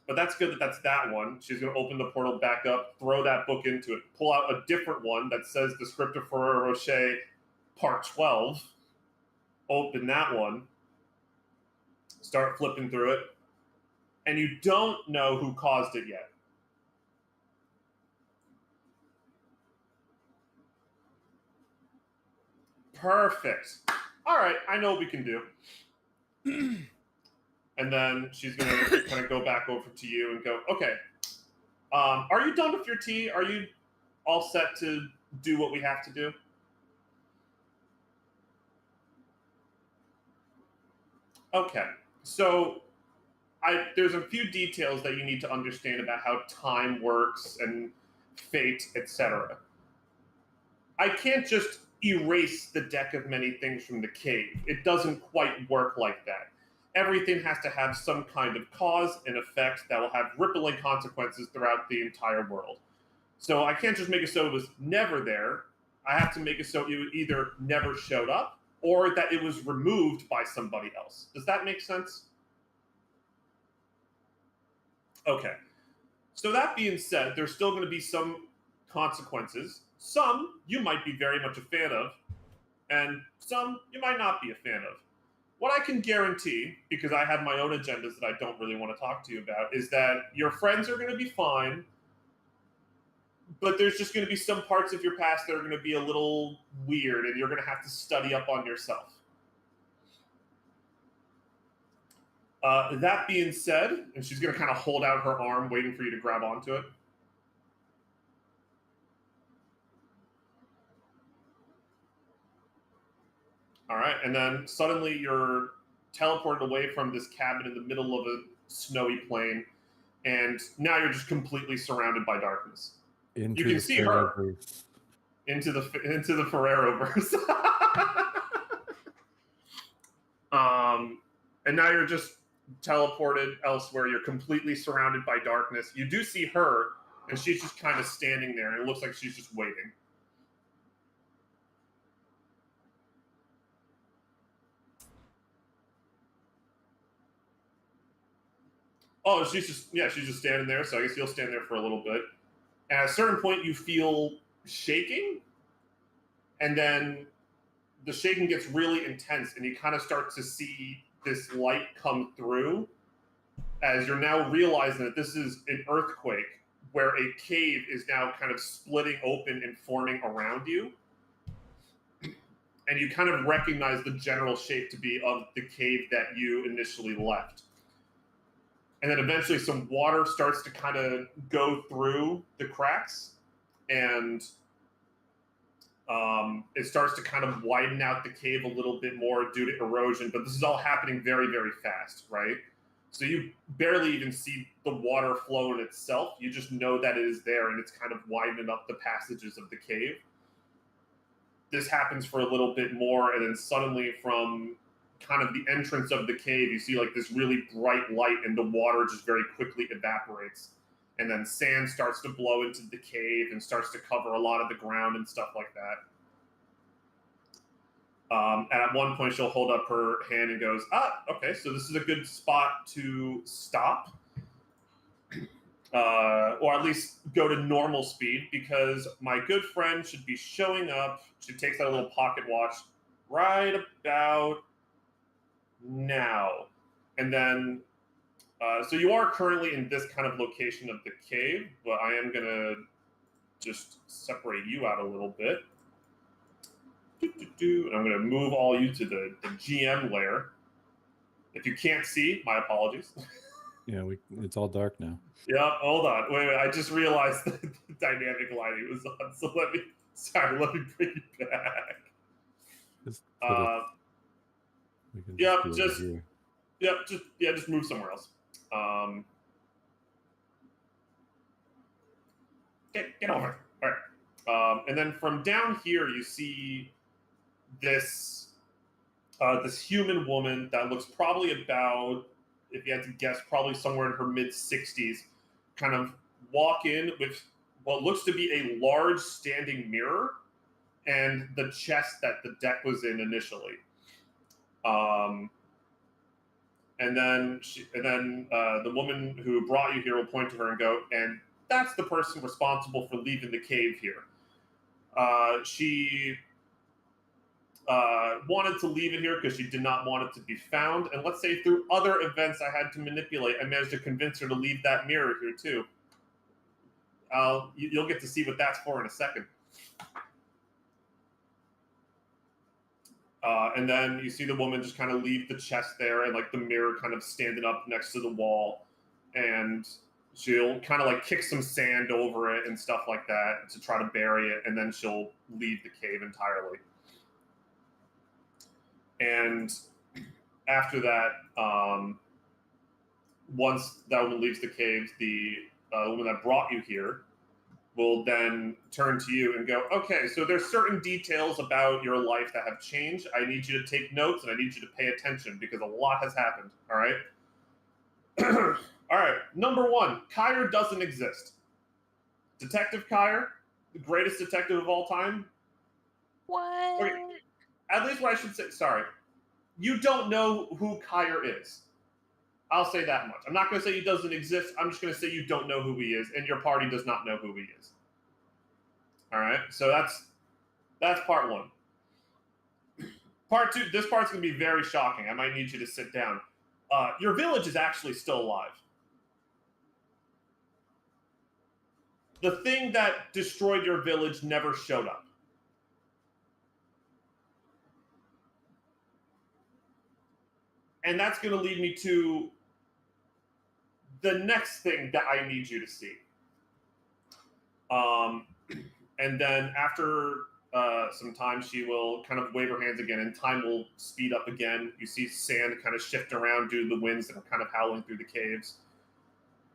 Speaker 4: But that's good that's that one. She's going to open the portal back up, throw that book into it, pull out a different one that says The Script of Ferrero Rocher, Part 12. Open that one. Start flipping through it. And you don't know who caused it yet. Perfect. All right, I know what we can do. And then she's going to kind of go back over to you and go, okay, are you done with your tea? Are you all set to do what we have to do? Okay, so there's a few details that you need to understand about how time works and fate, etc. I can't just erase the deck of many things from the cave. It doesn't quite work like that. Everything has to have some kind of cause and effect that will have rippling consequences throughout the entire world. So I can't just make it so it was never there. I have to make it so it either never showed up or that it was removed by somebody else. Does that make sense? Okay. So that being said, there's still going to be some consequences. Some you might be very much a fan of, and some you might not be a fan of. What I can guarantee, because I have my own agendas that I don't really want to talk to you about, is that your friends are going to be fine, but there's just going to be some parts of your past that are going to be a little weird, and you're going to have to study up on yourself. That being said, and she's going to kind of hold out her arm, waiting for you to grab onto it. All right, and then suddenly you're teleported away from this cabin in the middle of a snowy plain, and now you're just completely surrounded by darkness. You can see her into the Ferrero-verse. And now you're just teleported elsewhere. You're completely surrounded by darkness. You do see her, and she's just kind of standing there, and it looks like she's just waiting. Oh, she's just standing there, so I guess you'll stand there for a little bit. And at a certain point, you feel shaking, and then the shaking gets really intense, and you kind of start to see this light come through as you're now realizing that this is an earthquake where a cave is now kind of splitting open and forming around you. And you kind of recognize the general shape to be of the cave that you initially left. And then eventually some water starts to kind of go through the cracks, and it starts to kind of widen out the cave a little bit more due to erosion, but this is all happening very, very fast, right? So you barely even see the water flow in itself. You just know that it is there, and it's kind of widening up the passages of the cave. This happens for a little bit more, and then suddenly from kind of the entrance of the cave, you see like this really bright light, and the water just very quickly evaporates. And then sand starts to blow into the cave and starts to cover a lot of the ground and stuff like that. And at one point, she'll hold up her hand and goes, okay, so this is a good spot to stop. Or at least go to normal speed, because my good friend should be showing up. She takes out a little pocket watch right about now. And then, so you are currently in this kind of location of the cave, but I am going to just separate you out a little bit. And I'm going to move all you to the GM layer. If you can't see, my apologies.
Speaker 2: Yeah, it's all dark now.
Speaker 4: Yeah, hold on. Wait, I just realized that the dynamic lighting was on, so let me bring it back.
Speaker 2: Just
Speaker 4: just move somewhere else. Get over. All right. And then from down here, you see this human woman that looks probably about, if you had to guess, probably somewhere in her mid-60s, kind of walk in with what looks to be a large standing mirror and the chest that the deck was in initially. And then the woman who brought you here will point to her and go, and that's the person responsible for leaving the cave here. She wanted to leave it here because she did not want it to be found. And let's say through other events I had to manipulate, I managed to convince her to leave that mirror here too. You'll get to see what that's for in a second. And then you see the woman just kind of leave the chest there, and like the mirror kind of standing up next to the wall. And she'll kind of like kick some sand over it and stuff like that to try to bury it. And then she'll leave the cave entirely. And after that, once that woman leaves the cave, the woman that brought you here will then turn to you and go, okay, so there's certain details about your life that have changed. I need you to take notes, and I need you to pay attention because a lot has happened, all right? All right, number one, Kyre doesn't exist. Detective Kyre, the greatest detective of all time.
Speaker 6: What?
Speaker 4: Okay, at least what I should say, sorry. You don't know who Kyre is. I'll say that much. I'm not going to say he doesn't exist. I'm just going to say you don't know who he is, and your party does not know who he is. All right? So that's part one. Part two, this part's going to be very shocking. I might need you to sit down. Your village is actually still alive. The thing that destroyed your village never showed up. And that's going to lead me to the next thing that I need you to see. And then after some time, she will kind of wave her hands again, and time will speed up again. You see sand kind of shift around due to the winds that are kind of howling through the caves.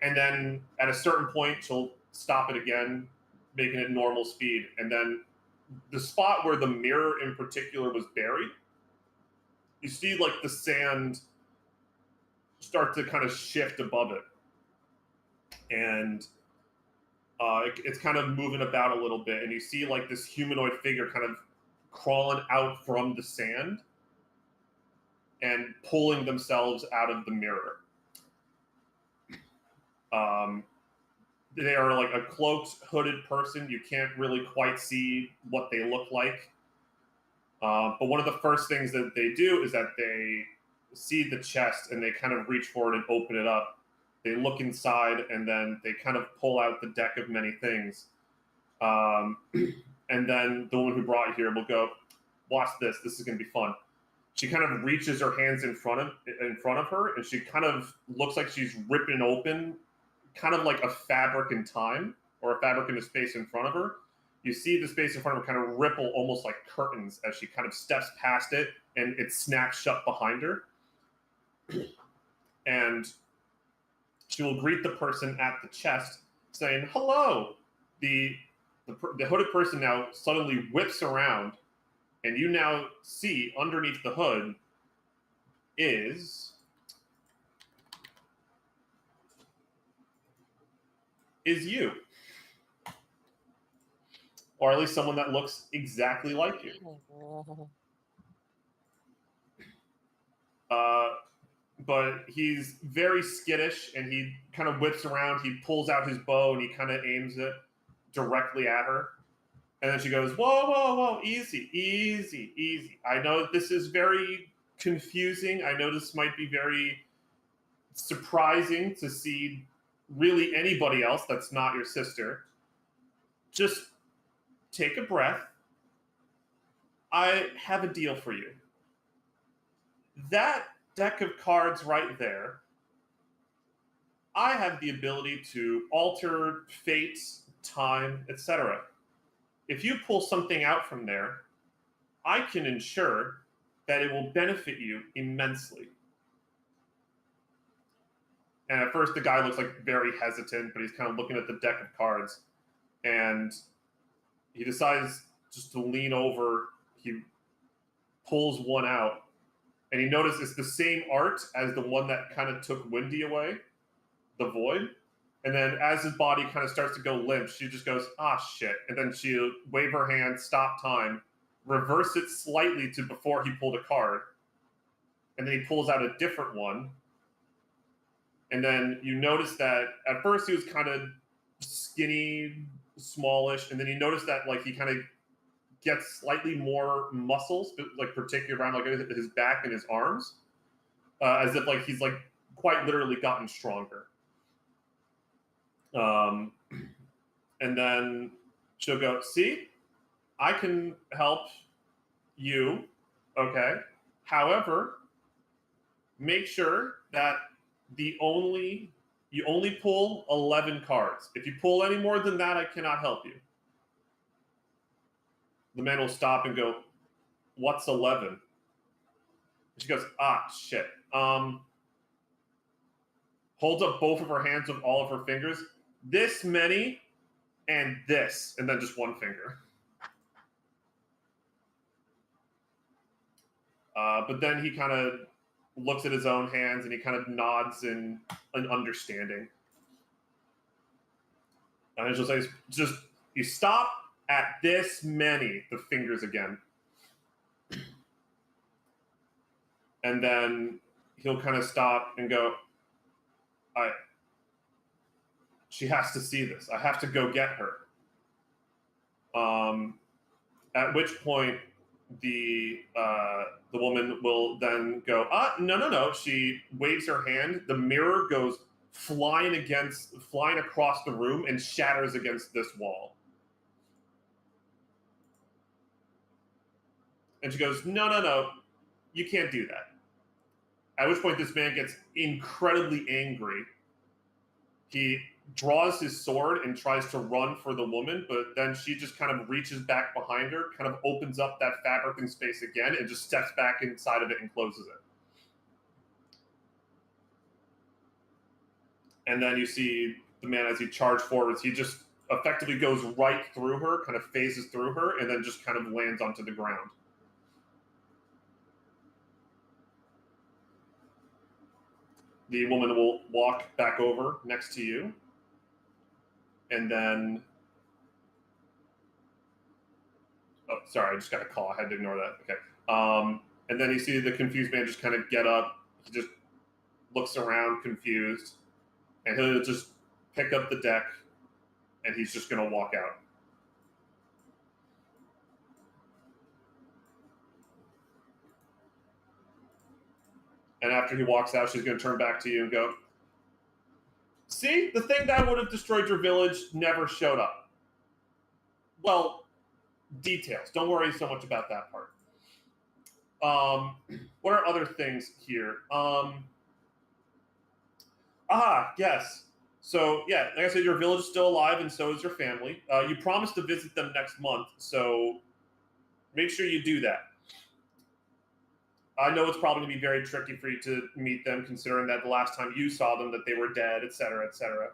Speaker 4: And then at a certain point, she'll stop it again, making it normal speed. And then the spot where the mirror in particular was buried, you see like the sand start to kind of shift above it. And it's kind of moving about a little bit, and you see like this humanoid figure kind of crawling out from the sand and pulling themselves out of the mirror. They are like a cloaked, hooded person. You can't really quite see what they look like. But one of the first things that they do is that they see the chest and they kind of reach forward and open it up. They look inside, and then they kind of pull out the deck of many things. And then the woman who brought you here will go, watch this. This is going to be fun. She kind of reaches her hands in front of her, and she kind of looks like she's ripping open kind of like a fabric in time, or a fabric in a space in front of her. You see the space in front of her kind of ripple almost like curtains as she kind of steps past it, and it snaps shut behind her. And she will greet the person at the chest, saying, hello. The hooded person now suddenly whips around, and you now see underneath the hood is you. Or at least someone that looks exactly like you. But he's very skittish, and he kind of whips around. He pulls out his bow, and he kind of aims it directly at her. And then she goes, whoa, whoa, whoa, easy, easy, easy. I know this is very confusing. I know this might be very surprising to see really anybody else that's not your sister. Just take a breath. I have a deal for you. That deck of cards right there, I have the ability to alter fate, time, etc. If you pull something out from there, I can ensure that it will benefit you immensely. And at first the guy looks like very hesitant, but he's kind of looking at the deck of cards. And he decides just to lean over. He pulls one out. And he notices it's the same art as the one that kind of took Windy away, the Void. And then as his body kind of starts to go limp, she just goes, ah, shit. And then she'll wave her hand, stop time, reverse it slightly to before he pulled a card. And then he pulls out a different one. And then you notice that at first he was kind of skinny, smallish. And then you notice that like he kind of gets slightly more muscles, like particularly around like his back and his arms, as if like he's like quite literally gotten stronger. And then she'll go, see, I can help you, okay? However, make sure that you only pull 11 cards. If you pull any more than that, I cannot help you. The man will stop and go, what's 11? She goes, ah, shit. Holds up both of her hands with all of her fingers. This many and this, and then just one finger. But then he kind of looks at his own hands and he kind of nods in an understanding. And it's just you stop at this many, the fingers again. And then he'll kind of stop and go, she has to see this. I have to go get her. At which point the woman will then go, no. She waves her hand. The mirror goes flying across the room and shatters against this wall. And she goes, no. You can't do that. At which point this man gets incredibly angry. He draws his sword and tries to run for the woman, but then she just kind of reaches back behind her, kind of opens up that fabric in space again, and just steps back inside of it and closes it. And then you see the man as he charges forwards, he just effectively goes right through her, kind of phases through her, and then just kind of lands onto the ground. The woman will walk back over next to you, and then... Oh, sorry, I just got a call. I had to ignore that. Okay. And then you see the confused man just kind of get up. He just looks around confused, and he'll just pick up the deck, and he's just going to walk out. And after he walks out, she's going to turn back to you and go, see, the thing that would have destroyed your village never showed up. Well, details. Don't worry so much about that part. What are other things here? Yes. So, yeah, like I said, your village is still alive, and so is your family. You promised to visit them next month, so make sure you do that. I know it's probably going to be very tricky for you to meet them, considering that the last time you saw them, that they were dead, et cetera, et cetera.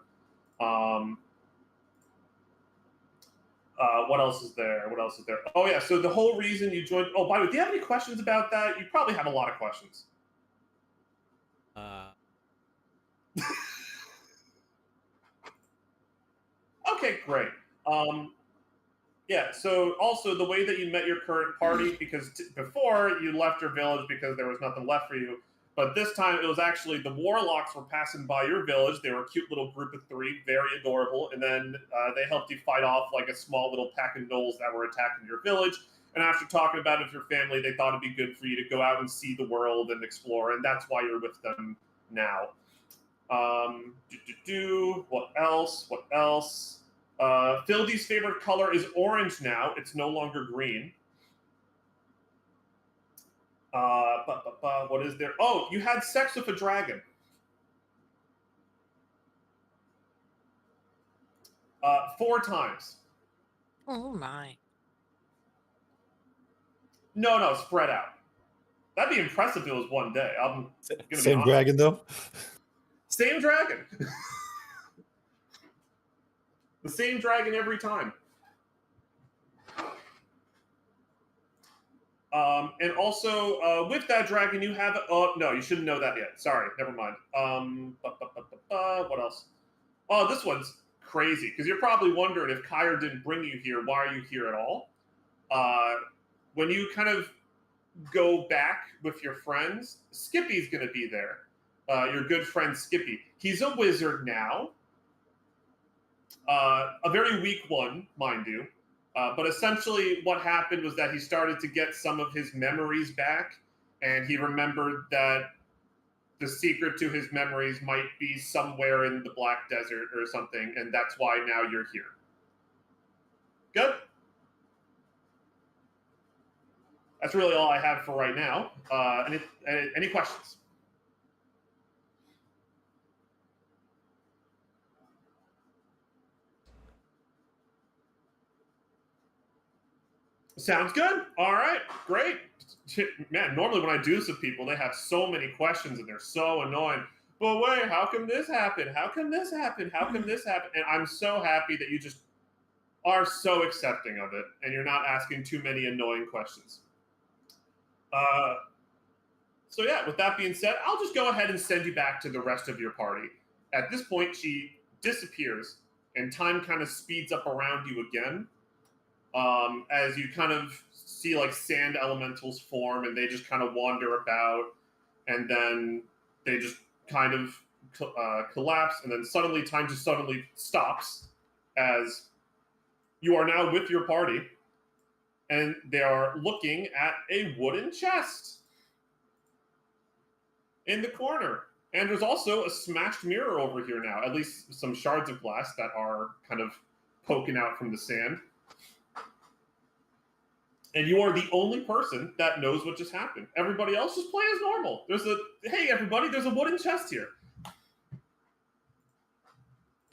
Speaker 4: What else is there? What else is there? Oh, yeah, so the whole reason you joined... Oh, by the way, do you have any questions about that? You probably have a lot of questions. Okay, great. Yeah, so also the way that you met your current party, because before you left your village because there was nothing left for you, but this time it was actually the warlocks were passing by your village. They were a cute little group of 3, very adorable, and then they helped you fight off like a small little pack of gnolls that were attacking your village. And after talking about it with your family, they thought it'd be good for you to go out and see the world and explore, and that's why you're with them now. What else? What else? Fildy's favorite color is orange now. It's no longer green. What is there? Oh, you had sex with a dragon. 4 times.
Speaker 1: Oh my.
Speaker 4: No, spread out. That'd be impressive if it was one day. I'm gonna
Speaker 2: Same
Speaker 4: be
Speaker 2: dragon, though?
Speaker 4: Same dragon. The same dragon every time. And also, with that dragon, you have... Oh, no, you shouldn't know that yet. Sorry, never mind. What else? Oh, this one's crazy, because you're probably wondering if Kyre didn't bring you here, why are you here at all? When you kind of go back with your friends, Skippy's going to be there. Your good friend Skippy. He's a wizard now. A very weak one, mind you. But essentially what happened was that he started to get some of his memories back, and he remembered that the secret to his memories might be somewhere in the Black Desert or something, and that's why now you're here. Good? That's really all I have for right now. Any questions? Sounds good. All right, great. Man, normally when I do this with people, they have so many questions and they're so annoying. But wait, how come this happened? How come this happened? How come this happened? And I'm so happy that you just are so accepting of it and you're not asking too many annoying questions. So yeah, with that being said, I'll just go ahead and send you back to the rest of your party. At this point, she disappears and time kind of speeds up around you again. As you kind of see like sand elementals form and they just kind of wander about, and then they just kind of collapse, and then suddenly time just suddenly stops as you are now with your party, and they are looking at a wooden chest in the corner. And there's also a smashed mirror over here now, at least some shards of glass that are kind of poking out from the sand. And you are the only person that knows what just happened. Everybody else just play as normal. Hey everybody, there's a wooden chest here.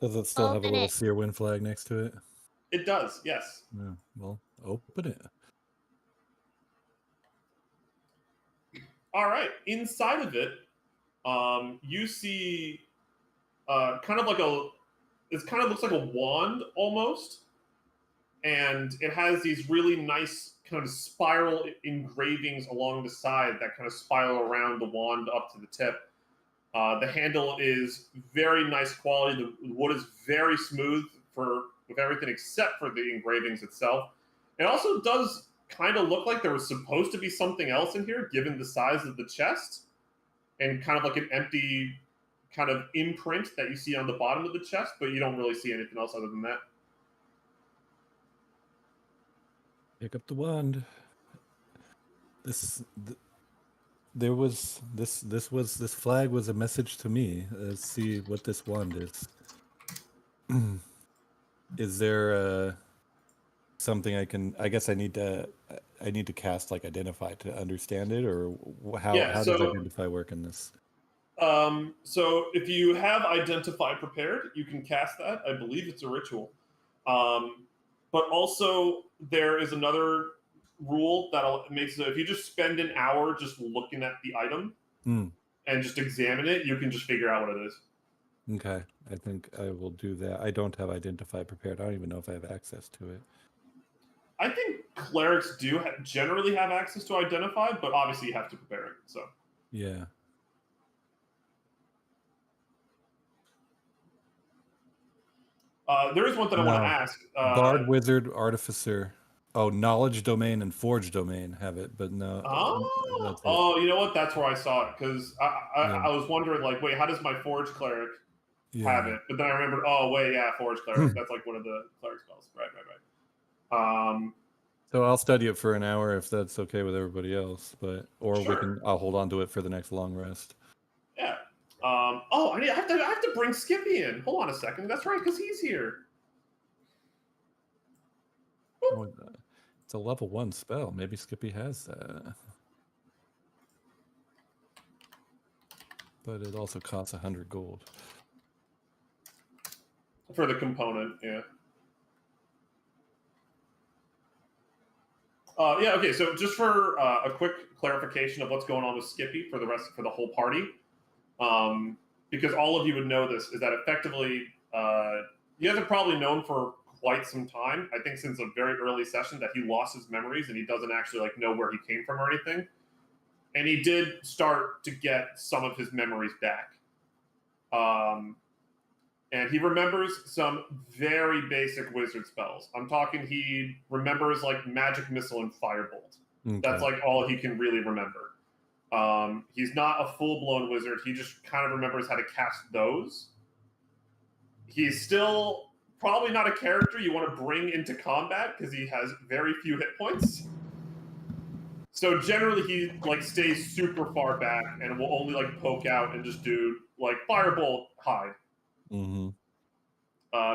Speaker 2: Does it still have a
Speaker 6: Open
Speaker 2: little
Speaker 6: it.
Speaker 2: sear wind flag next to it?
Speaker 4: It does, yes.
Speaker 2: Yeah, well, open it.
Speaker 4: All right, inside of it, you see kind of like it kind of looks like a wand almost, and it has these really nice kind of spiral engravings along the side that kind of spiral around the wand up to the tip. The handle is very nice quality. The wood is very smooth with everything except for the engravings itself. It also does kind of look like there was supposed to be something else in here, given the size of the chest, and kind of like an empty kind of imprint that you see on the bottom of the chest, but you don't really see anything else other than that.
Speaker 2: Pick up the wand. This flag was a message to me. Let's see what this wand is. Is there something I guess I need to cast like identify to understand it, or how
Speaker 4: Yeah,
Speaker 2: does identify work in this?
Speaker 4: So if you have identify prepared, you can cast that. I believe it's a ritual. But also there is another rule that makes it if you just spend an hour just looking at the item and just examine it, you can just figure out what it is.
Speaker 2: Okay, I think I will do that. I don't have identify prepared. I don't even know if I have access to it.
Speaker 4: I think clerics do generally have access to identify, but obviously you have to prepare it. So
Speaker 2: yeah.
Speaker 4: there is one thing I want to ask.
Speaker 2: Bard, wizard, artificer. Oh, knowledge domain and forge domain have it, but no.
Speaker 4: You know what? That's where I saw it because I was wondering, like, wait, how does my forge cleric have it? But then I remembered, oh wait, yeah, forge cleric. That's like one of the cleric spells. Right.
Speaker 2: So I'll study it for an hour if that's okay with everybody else, sure. I'll hold on to it for the next long rest.
Speaker 4: Yeah. I have to bring Skippy in. Hold on a second. That's right, because he's here.
Speaker 2: Oh, it's a level 1 spell. Maybe Skippy has that. But it also costs 100 gold.
Speaker 4: For the component, yeah. Okay, so just for a quick clarification of what's going on with Skippy for the whole party, because all of you would know this, is that effectively, you guys have probably known for quite some time, I think since a very early session, that he lost his memories and he doesn't actually like know where he came from or anything. And he did start to get some of his memories back. And he remembers some very basic wizard spells. I'm talking he remembers like magic missile and firebolt. Okay. That's like all he can really remember. He's not a full-blown wizard. He just kind of remembers how to cast those. He's still probably not a character you want to bring into combat because he has very few hit points. So generally he like stays super far back and will only like poke out and just do like firebolt, hide.
Speaker 2: Mm-hmm.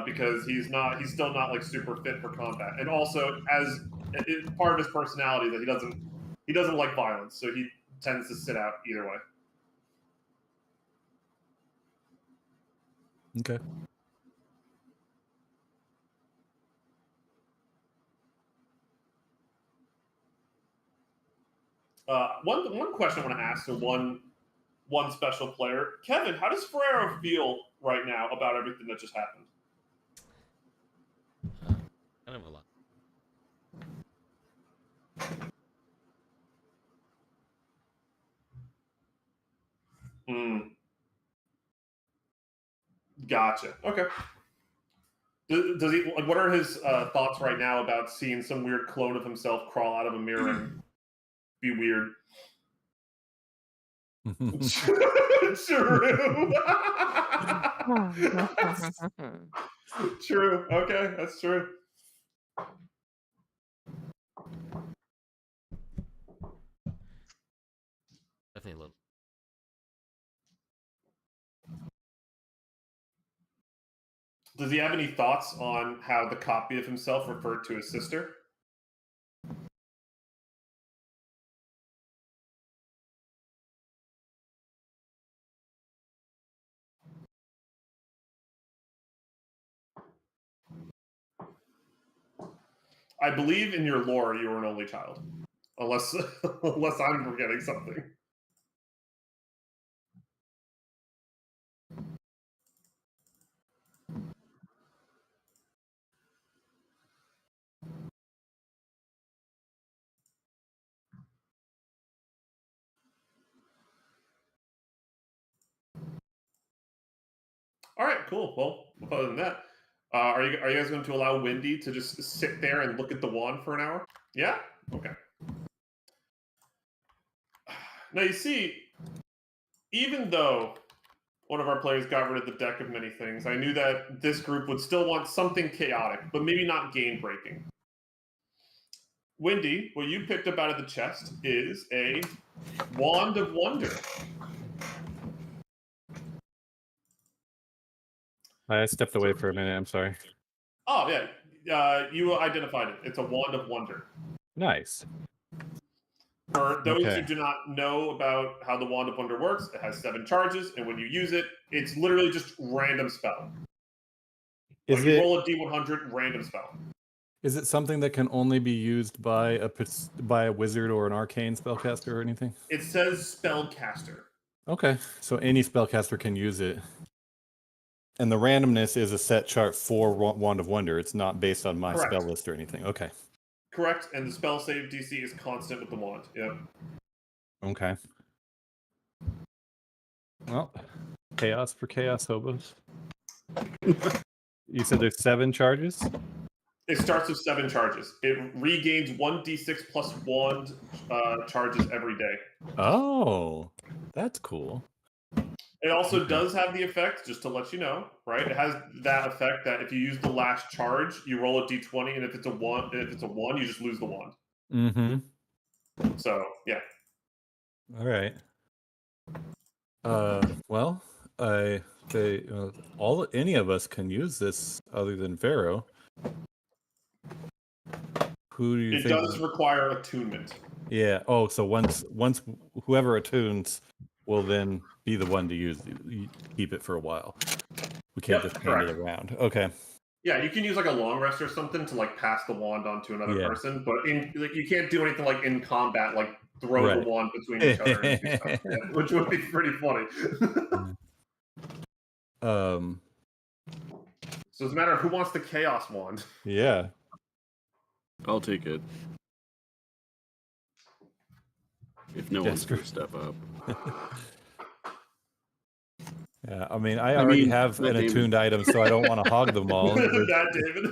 Speaker 4: Because he's still not like super fit for combat, and also as part of his personality that he doesn't like violence, so he tends to sit out either way.
Speaker 2: Okay.
Speaker 4: One question I want to ask to one special player, Kevin, how does Ferrero feel right now about everything that just happened?
Speaker 5: Kind of a lot.
Speaker 4: Gotcha. Okay. Does he like? What are his thoughts right now about seeing some weird clone of himself crawl out of a mirror and be weird? True. True. Okay, that's true.
Speaker 5: Definitely a little.
Speaker 4: Does he have any thoughts on how the copy of himself referred to his sister? I believe in your lore you were an only child, unless unless I'm forgetting something. All right, cool. Well, other than that, are you guys going to allow Wendy to just sit there and look at the wand for an hour? Yeah. Okay. Now you see, even though one of our players got rid of the deck of many things, I knew that this group would still want something chaotic, but maybe not game breaking. Wendy, what you picked up out of the chest is a Wand of Wonder.
Speaker 2: I stepped away for a minute. I'm sorry.
Speaker 4: Oh, yeah. You identified it. It's a Wand of Wonder.
Speaker 2: Nice.
Speaker 4: For those
Speaker 2: Okay.
Speaker 4: who do not know about how the Wand of Wonder works, it has 7 charges, and when you use it, it's literally just random spell.
Speaker 2: Is
Speaker 4: you
Speaker 2: it
Speaker 4: roll a d100, random spell.
Speaker 2: Is it something that can only be used by a wizard or an arcane spellcaster or anything?
Speaker 4: It says spellcaster.
Speaker 2: Okay, so any spellcaster can use it. And the randomness is a set chart for Wand of Wonder. It's not based on my
Speaker 4: Correct.
Speaker 2: spell list or anything. Okay.
Speaker 4: Correct, and the spell save DC is constant with the wand. Yep.
Speaker 2: Okay. Well, chaos for chaos hobos. You said there's 7 charges?
Speaker 4: It starts with 7 charges. It regains 1d6 plus wand charges every day.
Speaker 2: Oh, that's cool.
Speaker 4: It also does have the effect, just to let you know, right? It has that effect that if you use the last charge, you roll a d20, and if it's a 1, you just lose the wand.
Speaker 2: Mm-hmm.
Speaker 4: So yeah.
Speaker 2: All right. Well, any of us can use this other than Pharaoh. Who do you think?
Speaker 4: It does require attunement.
Speaker 2: Yeah. Oh, so once whoever attunes will then be the one to keep it for a while. We can't just hand it around. Okay.
Speaker 4: Yeah, you can use like a long rest or something to like pass the wand on to another person, but you can't do anything like in combat, like throw the wand between each other, and do stuff, which would be pretty funny. So it's a matter of who wants the chaos wand.
Speaker 2: Yeah.
Speaker 3: I'll take it. If no one's going to step up.
Speaker 2: Yeah, I mean, I already have an attuned item, so I don't want to hog them all.
Speaker 4: Isn't that David?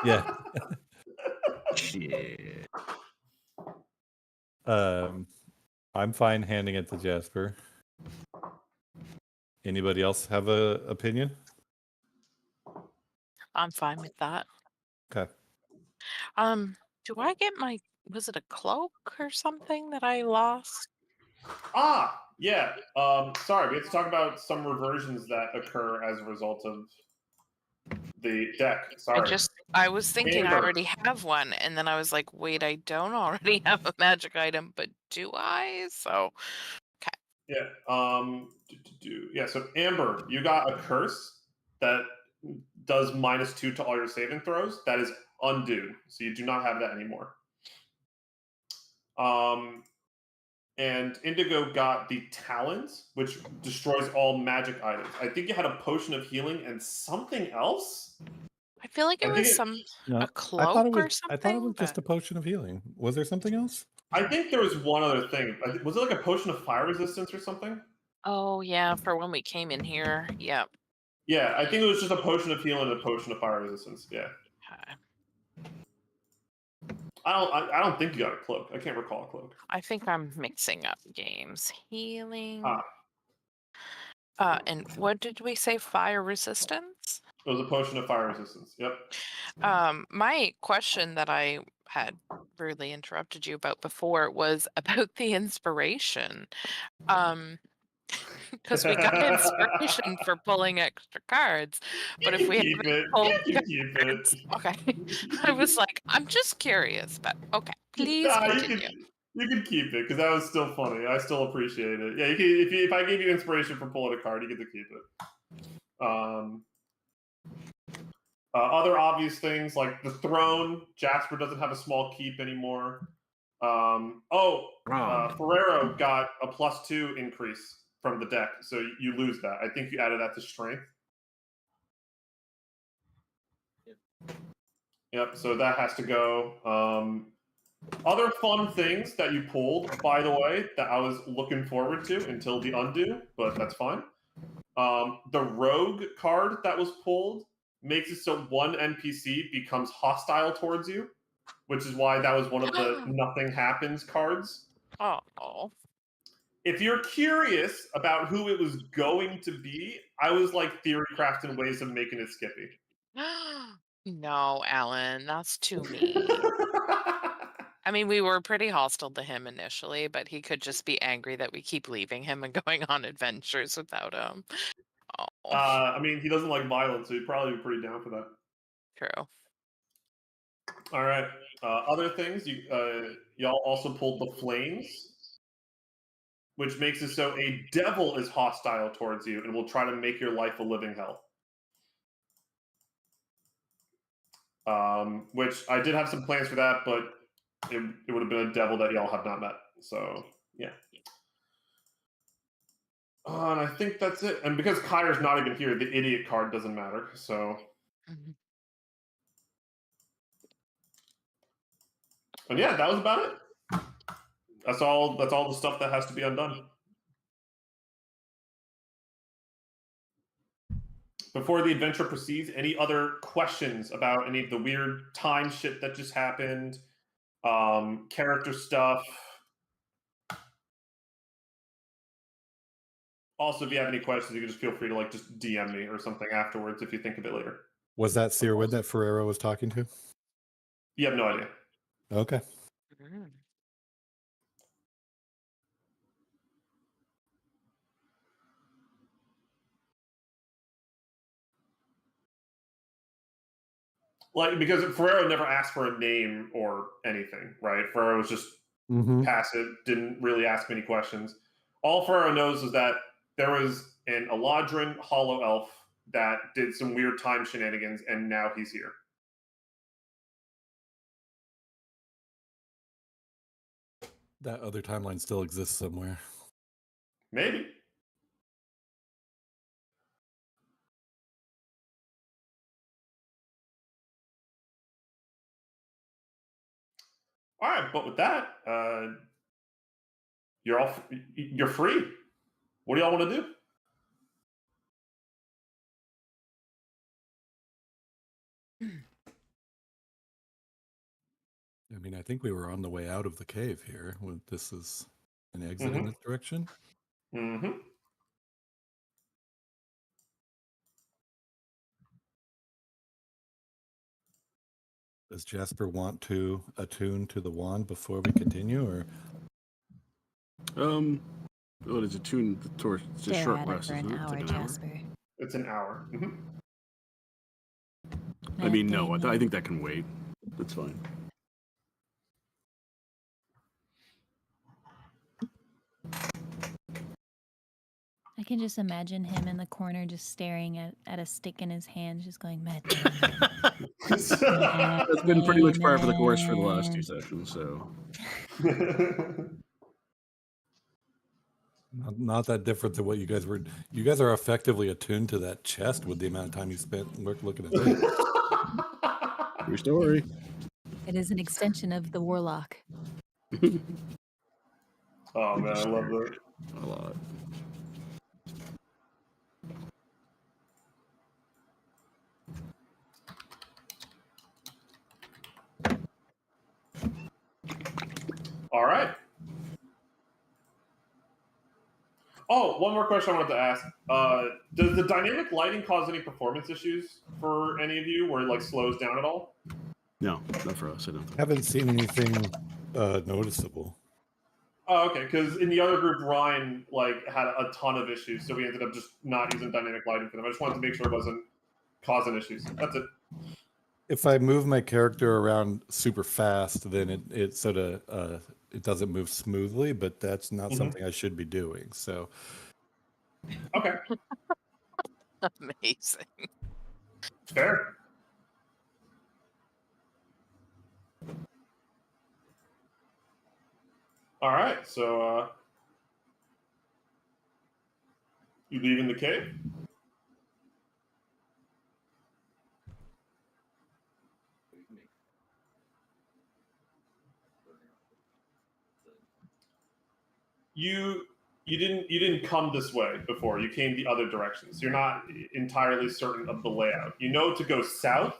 Speaker 2: Yeah.
Speaker 3: Shit.
Speaker 2: I'm fine handing it to Jasper. Anybody else have a opinion?
Speaker 1: I'm fine with that.
Speaker 2: Okay.
Speaker 1: Do I get was it a cloak or something that I lost?
Speaker 4: Yeah. Sorry, we have to talk about some reversions that occur as a result of the deck. Sorry.
Speaker 1: I was thinking I already have one, and then I was like, wait, I don't already have a magic item, but do I? So, okay.
Speaker 4: Yeah. Yeah. So Amber, you got a curse that does -2 to all your saving throws. That is undo, so you do not have that anymore. And Indigo got the Talons, which destroys all magic items. I think you had a potion of healing and something else.
Speaker 1: I feel like it was a cloak or something.
Speaker 2: I thought it was just a potion of healing. Was there something else?
Speaker 4: I think there was one other thing. Was it like a potion of fire resistance or something?
Speaker 1: Oh yeah, for when we came in here. Yep.
Speaker 4: Yeah, I think it was just a potion of healing and a potion of fire resistance. Yeah.
Speaker 1: Okay.
Speaker 4: I don't think you got a cloak. I can't recall a cloak.
Speaker 1: I think I'm mixing up games. Healing. And what did we say? Fire resistance?
Speaker 4: It was a potion of fire resistance. Yep.
Speaker 1: My question that I had rudely interrupted you about before was about the inspiration. Because we got inspiration for pulling extra cards, but if we haven't pulled cards, okay. I was like, I'm just curious, but okay, please continue.
Speaker 4: You can keep it because that was still funny. I still appreciate it. Yeah, if I gave you inspiration for pulling a card, you get to keep it. Other obvious things like the throne. Jasper doesn't have a small keep anymore. Ferrero got a +2 increase from the deck, so you lose that. I think you added that to strength. Yep, so that has to go. Other fun things that you pulled, by the way, that I was looking forward to until the undo, but that's fine. The rogue card that was pulled makes it so one NPC becomes hostile towards you, which is why that was one of the nothing happens cards.
Speaker 1: Oh.
Speaker 4: If you're curious about who it was going to be, I was like theory crafting ways of making it Skippy.
Speaker 1: No, Alan, that's too mean. I mean, we were pretty hostile to him initially, but he could just be angry that we keep leaving him and going on adventures without him. Oh,
Speaker 4: I mean, he doesn't like violence, so he'd probably be pretty down for that.
Speaker 1: true.
Speaker 4: All right. Other things, y'all also pulled the flames, which makes it so a devil is hostile towards you and will try to make your life a living hell. Which I did have some plans for that, but it would have been a devil that y'all have not met. So, yeah. And I think that's it. And because Kyra's not even here, the idiot card doesn't matter. So, and yeah, that was about it. That's all the stuff that has to be undone. Before the adventure proceeds, any other questions about any of the weird time shit that just happened? Character stuff? Also, if you have any questions, you can just feel free to just DM me or something afterwards if you think of it later.
Speaker 2: Was that Searwyn that Ferrero was talking to?
Speaker 4: You have no idea.
Speaker 2: Okay.
Speaker 4: Because Ferrero never asked for a name or anything, right? Ferrero was just passive, didn't really ask many questions. All Ferrero knows is that there was an Eladrin hollow elf that did some weird time shenanigans, and now he's here.
Speaker 2: That other timeline still exists somewhere.
Speaker 4: Maybe. All right, but with that, you're free. What do y'all want to do?
Speaker 2: I mean, I think we were on the way out of the cave here. This is an exit in this direction.
Speaker 4: Mm-hmm.
Speaker 2: Does Jasper want to attune to the wand before we continue, or?
Speaker 3: What is attune towards a short rest?
Speaker 6: For an hour, Jasper.
Speaker 4: It's an hour.
Speaker 3: I mean, no, I think that can wait. That's fine.
Speaker 6: I can just imagine him in the corner just staring at a stick in his hand, just going, mad.
Speaker 3: That's been pretty much par for the course for the last 2 sessions, so.
Speaker 2: Not that different than what you guys were. You guys are effectively attuned to that chest with the amount of time you spent looking at it.
Speaker 3: Your story.
Speaker 6: It is an extension of the warlock.
Speaker 4: Oh man, I love that.
Speaker 3: A lot.
Speaker 4: All right. Oh, one more question I wanted to ask. Does the dynamic lighting cause any performance issues for any of you where it slows down at all?
Speaker 3: No, not for us, I don't think.
Speaker 2: Haven't seen anything noticeable.
Speaker 4: Oh, okay, because in the other group, Ryan had a ton of issues, so we ended up just not using dynamic lighting for them. I just wanted to make sure it wasn't causing issues. That's it.
Speaker 2: If I move my character around super fast, then it sort of it doesn't move smoothly, but that's not something I should be doing. So,
Speaker 4: okay,
Speaker 1: Amazing.
Speaker 4: fair. All right, so you leaving the cave? You didn't come this way before. You came the other direction, so you're not entirely certain of the layout. You know to go south.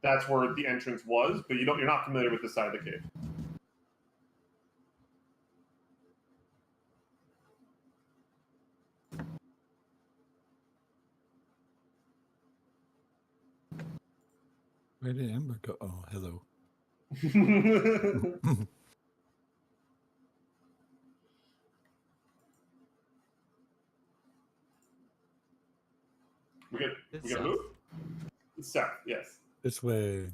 Speaker 4: That's where the entrance was, but you're not familiar with the side of the cave.
Speaker 2: Where did Amber go? Oh, hello.
Speaker 4: we got
Speaker 5: It's
Speaker 4: we got to
Speaker 5: south.
Speaker 4: move. It's south, yes.
Speaker 2: This way.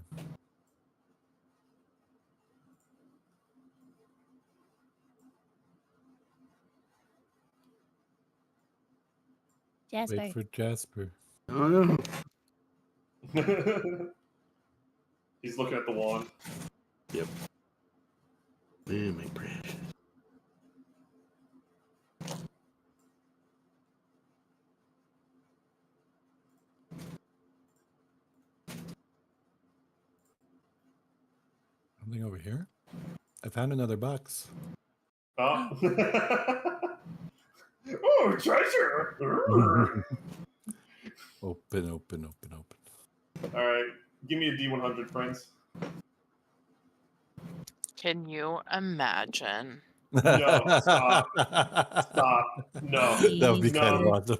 Speaker 6: Jasper.
Speaker 2: Wait for Jasper.
Speaker 3: Oh no.
Speaker 4: He's looking at the wand.
Speaker 3: Yep. Man, my precious.
Speaker 2: Something over here? I found another box.
Speaker 4: Oh. Oh, treasure!
Speaker 2: Open.
Speaker 4: All right, give me a D100, friends.
Speaker 1: Can you imagine?
Speaker 4: No, stop. Stop. No.
Speaker 2: That would be
Speaker 4: No.
Speaker 2: kind of awesome.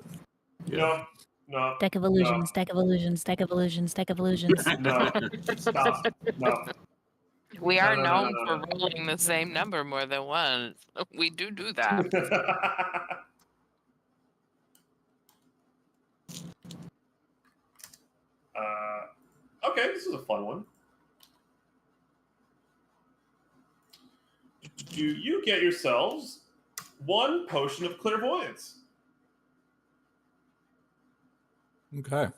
Speaker 4: No. No.
Speaker 6: Deck of illusions, deck of illusions, deck of illusions, deck of illusions.
Speaker 4: No. Stop. No.
Speaker 1: We are
Speaker 4: No.
Speaker 1: known for rolling the same number more than once. We do that.
Speaker 4: Okay, this is a fun one. Do you get yourselves 1 potion of clairvoyance?
Speaker 2: Okay.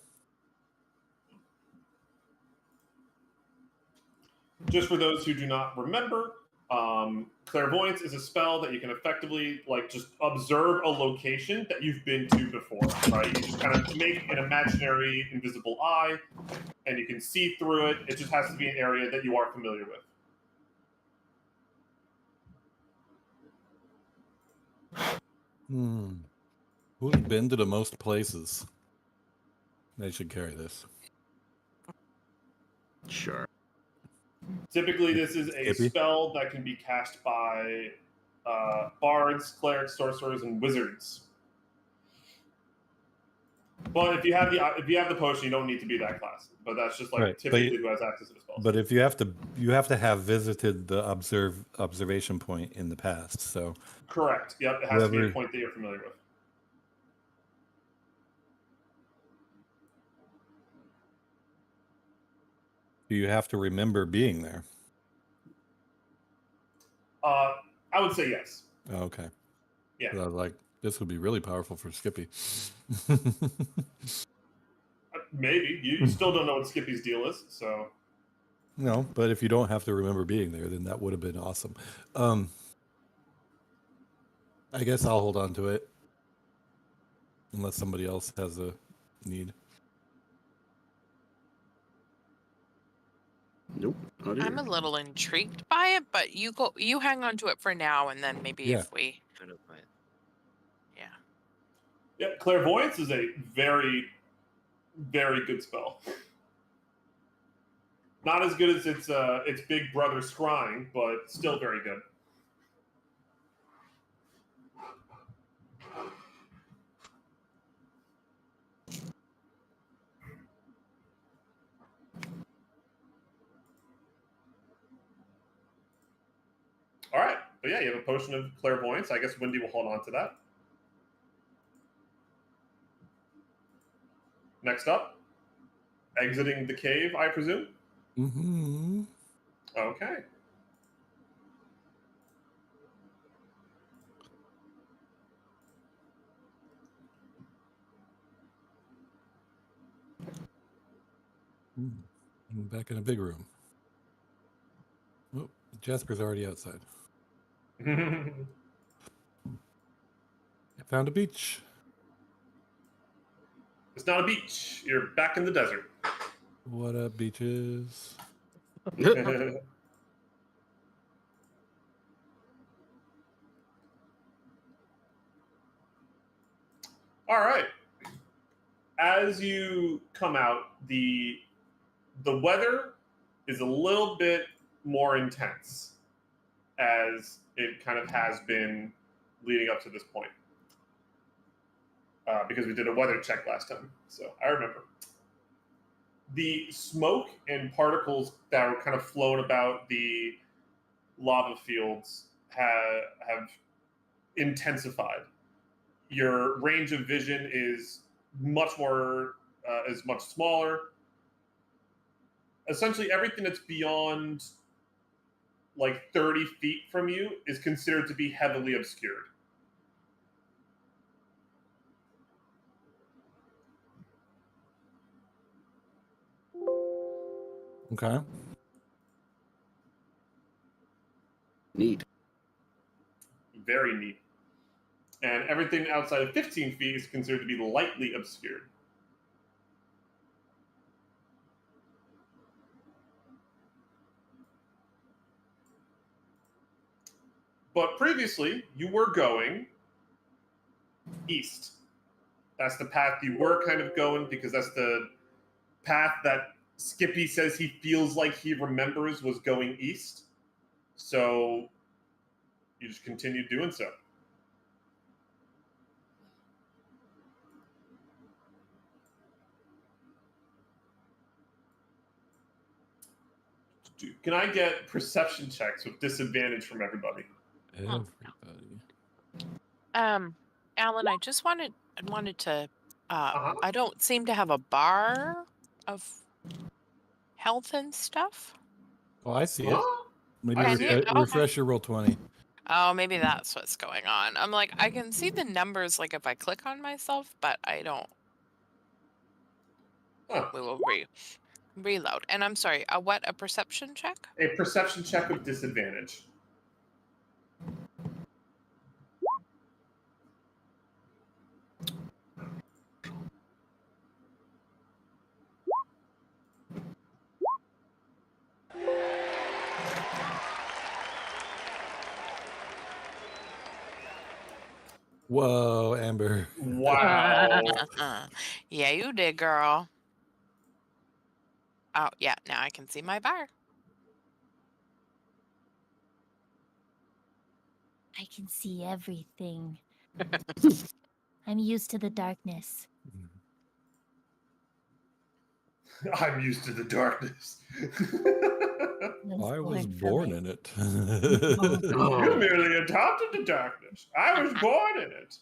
Speaker 4: Just for those who do not remember, clairvoyance is a spell that you can effectively just observe a location that you've been to before, right? You just kind of make an imaginary invisible eye, and you can see through it. It just has to be an area that you are familiar with.
Speaker 2: Who's been to the most places? They should carry this.
Speaker 3: Sure.
Speaker 4: Typically, this is a
Speaker 2: Skippy?
Speaker 4: spell that can be cast by bards, clerics, sorcerers, and wizards. But if you have the potion, you don't need to be that class. But that's just
Speaker 2: Right,
Speaker 4: typically who has access to the spells.
Speaker 2: But if you have to have visited the observation point in the past. So
Speaker 4: Correct. Yep, it has to be a point that you're familiar with.
Speaker 2: Do you have to remember being there?
Speaker 4: I would say yes.
Speaker 2: Oh, okay.
Speaker 4: Yeah.
Speaker 2: I was like, this would be really powerful for Skippy.
Speaker 4: Maybe. You still don't know what Skippy's deal is, so.
Speaker 2: No, but if you don't have to remember being there, then that would have been awesome. I guess I'll hold on to it. Unless somebody else has a need.
Speaker 3: Nope. Not here.
Speaker 1: I'm a little intrigued by it, but you hang on to it for now, and then maybe if we. Yeah.
Speaker 4: Yeah, clairvoyance is a very, very good spell. Not as good as its big brother scrying, but still very good. All right, but yeah, you have a potion of clairvoyance. I guess Wendy will hold on to that. Next up, exiting the cave, I presume.
Speaker 2: Mm-hmm.
Speaker 4: Okay.
Speaker 2: Back in a big room. Oh, Jasper's already outside. I found a beach.
Speaker 4: It's not a beach. You're back in the desert.
Speaker 2: What up, beaches?
Speaker 4: All right. As you come out, the weather is a little bit more intense as it kind of has been leading up to this point. Because we did a weather check last time, so I remember. The smoke and particles that are kind of flown about the lava fields have intensified. Your range of vision is much smaller. Essentially, everything that's beyond like 30 feet from you is considered to be heavily obscured.
Speaker 2: Okay.
Speaker 3: Neat.
Speaker 4: Very neat. And everything outside of 15 feet is considered to be lightly obscured. But previously, you were going east. That's the path you were kind of going because that's the path that Skippy says he feels like he remembers was going east. So you just continue doing so. Can I get perception checks with disadvantage from everybody?
Speaker 2: Everybody.
Speaker 1: Alan, I just wanted to I don't seem to have a bar of health and stuff.
Speaker 2: Oh, I see it. Maybe
Speaker 1: Can you?
Speaker 2: refresh your roll 20.
Speaker 1: Oh, maybe that's what's going on. I'm like, I can see the numbers like if I click on myself, but I don't. We will reload. And I'm sorry, a perception check?
Speaker 4: A perception check with disadvantage.
Speaker 2: Whoa, Amber.
Speaker 4: Wow.
Speaker 1: Yeah, you did, girl. Oh, yeah, now I can see my bar.
Speaker 6: I can see everything. I'm used to the darkness.
Speaker 4: I'm used to the darkness.
Speaker 2: I was born in it.
Speaker 4: You merely adopted the darkness. I was born in it.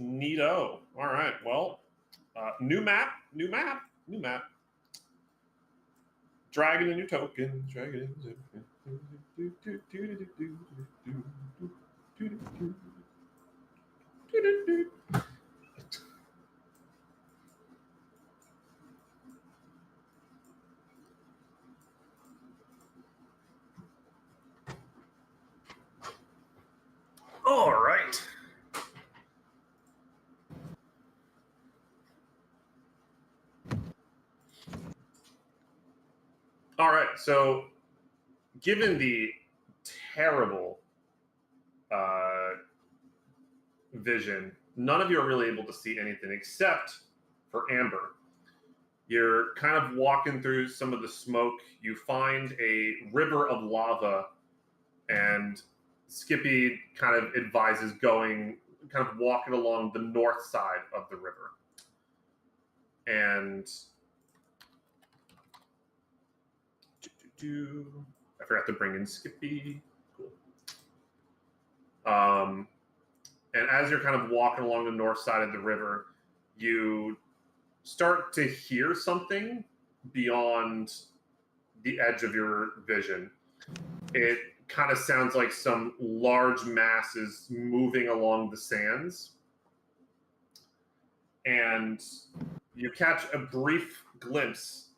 Speaker 4: Neato. All right. Well, new map. Dragon in your token. Dragon in All right. All right. So, given the terrible vision, none of you are really able to see anything except for Amber. You're kind of walking through some of the smoke. You find a river of lava, and Skippy kind of advises going, kind of walking along the north side of the river. And I forgot to bring in Skippy. Cool. And as you're kind of walking along the north side of the river, you start to hear something beyond the edge of your vision. It kind of sounds like some large masses moving along the sands. and you catch a brief glimpse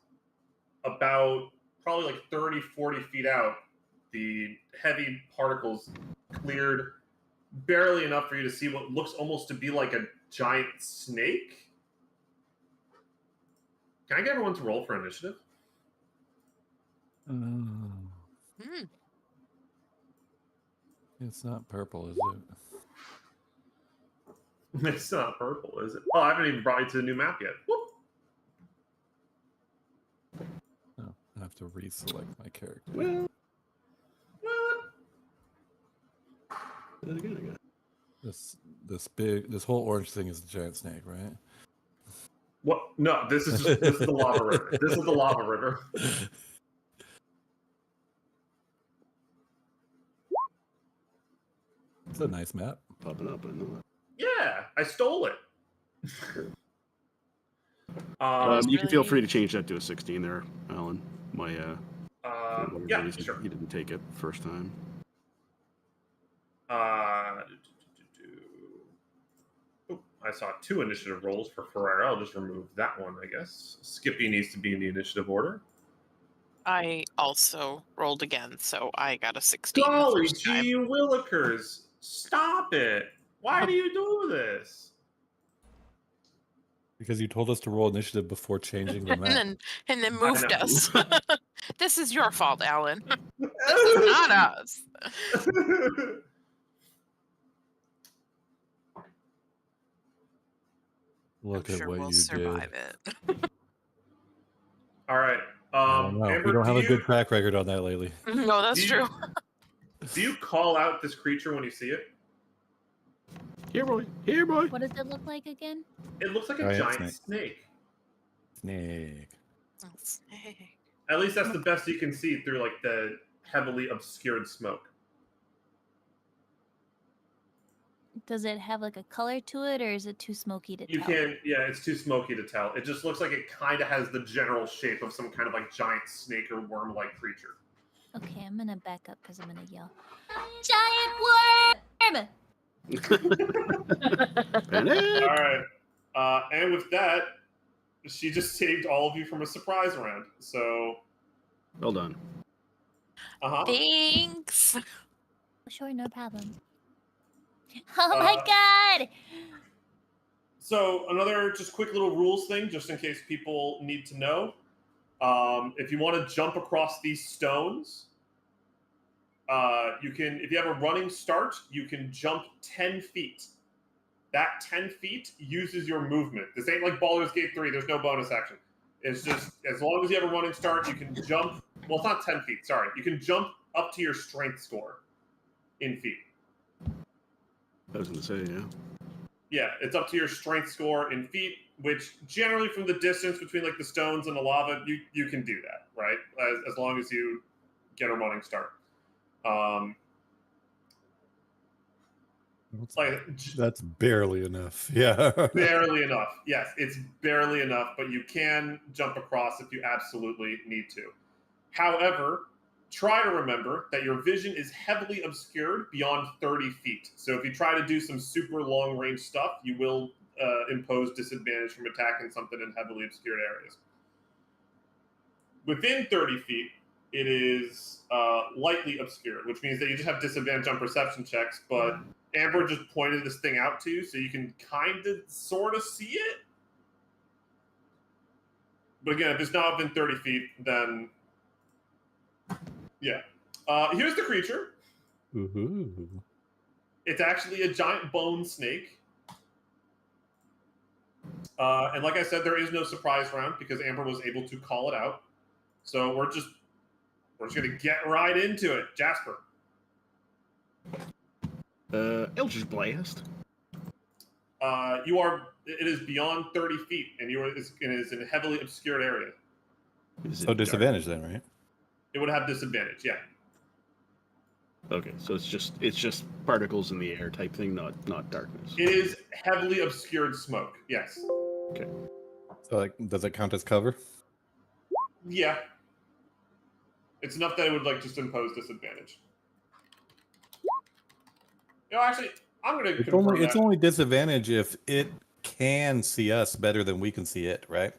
Speaker 4: about probably like 30, 40 feet out. The heavy particles cleared barely enough for you to see what looks almost to be like a giant snake. Can I get everyone to roll for initiative?
Speaker 2: It's not purple, is it?
Speaker 4: It's not purple, is it? Oh, I haven't even brought you to the new map yet. Whoop.
Speaker 2: No, I have to reselect my character.
Speaker 3: Well,
Speaker 2: This whole orange thing is a giant snake, right?
Speaker 4: What? No, this is the lava river. This is the lava river.
Speaker 2: It's a nice map.
Speaker 3: popping up, I know that.
Speaker 4: Yeah, I stole it.
Speaker 3: You can feel free to change that to a 16 there, Alan. My
Speaker 4: yeah,
Speaker 3: reason
Speaker 4: sure.
Speaker 3: he didn't take it first time.
Speaker 4: Oh, I saw 2 initiative rolls for Ferrara. I'll just remove that one, I guess. Skippy needs to be in the initiative order.
Speaker 1: I also rolled again, so I got a 16 the
Speaker 4: Golly
Speaker 1: first time.
Speaker 4: gee willikers. Stop it. Why do you do this?
Speaker 2: Because you told us to roll initiative before changing the map.
Speaker 1: and then moved
Speaker 4: know.
Speaker 1: us. This is your fault, Alan. This is not us.
Speaker 2: Look
Speaker 1: I'm
Speaker 2: at
Speaker 1: sure
Speaker 2: what
Speaker 1: we'll
Speaker 2: you
Speaker 1: survive
Speaker 2: did.
Speaker 1: it.
Speaker 4: All right.
Speaker 2: We
Speaker 4: Amber,
Speaker 2: don't have a good track record on that lately.
Speaker 1: No, that's true.
Speaker 4: Do you call out this creature when you see it?
Speaker 3: Here, boy. Here, boy.
Speaker 6: What does it look like again?
Speaker 4: It looks like a
Speaker 2: Giant
Speaker 4: giant snake.
Speaker 2: Snake.
Speaker 1: Oh, snake.
Speaker 4: At least that's the best you can see through like the heavily obscured smoke.
Speaker 6: Does it have like a color to it, or is it too smoky to
Speaker 4: You
Speaker 6: tell?
Speaker 4: can't, yeah, it's too smoky to tell. It just looks like it kind of has the general shape of some kind of like giant snake or worm-like creature.
Speaker 6: Okay, I'm gonna back up because I'm gonna yell. Giant worm!
Speaker 4: All right. And with that, she just saved all of you from a surprise round. So,
Speaker 3: Well done.
Speaker 1: Thanks.
Speaker 6: Sure, no problem. Oh my god!
Speaker 4: So another just quick little rules thing, just in case people need to know. If you want to jump across these stones, you can. If you have a running start, you can jump 10 feet. That 10 feet uses your movement. This ain't like Baldur's Gate 3. There's no bonus action. It's just as long as you have a running start, you can jump. Well, it's not 10 feet. Sorry, you can jump up to your strength score in feet.
Speaker 3: I was going to say, yeah.
Speaker 4: Yeah, it's up to your strength score in feet, which generally from the distance between like the stones and the lava, you can do that, right? As long as you get a running start.
Speaker 2: That's barely enough. Yeah.
Speaker 4: Barely enough. Yes, it's barely enough, but you can jump across if you absolutely need to. However, try to remember that your vision is heavily obscured beyond 30 feet. So if you try to do some super long range stuff, you will impose disadvantage from attacking something in heavily obscured areas. Within 30 feet, it is lightly obscured, which means that you just have disadvantage on perception checks, but Amber just pointed this thing out to you, so you can kind of sort of see it. But again, if it's not within 30 feet, then yeah. Here's the creature.
Speaker 2: Ooh.
Speaker 4: It's actually a giant bone snake. And like I said, there is no surprise round because Amber was able to call it out. So we're just gonna get right into it. Jasper.
Speaker 3: Eldritch Blast.
Speaker 4: It is beyond 30 feet, and it is in a heavily obscured area.
Speaker 2: So disadvantage then, right?
Speaker 4: It would have disadvantage, yeah.
Speaker 3: Okay, so it's just particles in the air type thing, not darkness.
Speaker 4: It is heavily obscured smoke, yes.
Speaker 3: Okay.
Speaker 2: So like, does it count as cover?
Speaker 4: Yeah. It's enough that it would like just impose disadvantage. Actually, I'm gonna confirm
Speaker 2: It's only disadvantage if it can see us better than we can see it, right?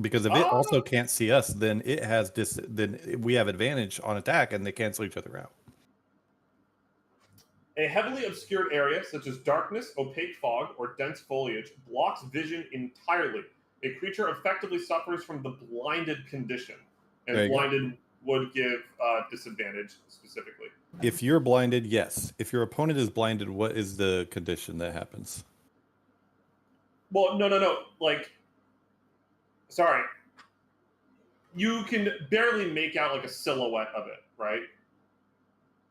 Speaker 2: Because if it
Speaker 4: Oh,
Speaker 2: also can't see us, then it has then we have advantage on attack, and they cancel each other out.
Speaker 4: a heavily obscured area, such as darkness, opaque fog, or dense foliage, blocks vision entirely. A creature effectively suffers from the blinded condition, and
Speaker 2: There you go.
Speaker 4: blinded would give disadvantage specifically.
Speaker 2: If you're blinded, yes. If your opponent is blinded, what is the condition that happens?
Speaker 4: Well, no. Like, sorry. You can barely make out like a silhouette of it, right?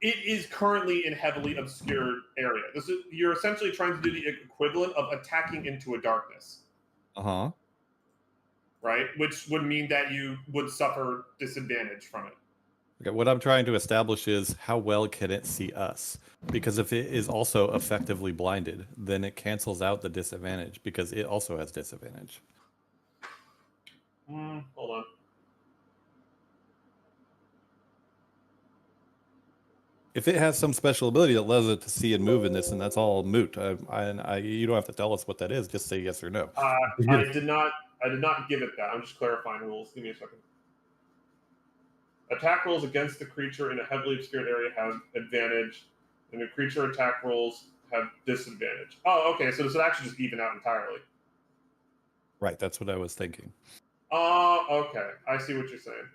Speaker 4: It is currently in heavily obscured area. You're essentially trying to do the equivalent of attacking into a darkness, right? Which would mean that you would suffer disadvantage from it.
Speaker 2: Okay, what I'm trying to establish is how well can it see us? Because if it is also effectively blinded, then it cancels out the disadvantage because it also has disadvantage.
Speaker 4: Hold on.
Speaker 2: If it has some special ability that allows it to see and move in this, and that's all moot. You don't have to tell us what that is. Just say yes or no.
Speaker 4: I did not give it that. I'm just clarifying rules. Give me a second. Attack rolls against the creature in a heavily obscured area have advantage, and the creature attack rolls have disadvantage. Oh, okay. So does it actually just even out entirely?
Speaker 2: Right. That's what I was thinking.
Speaker 4: Okay. I see what you're saying.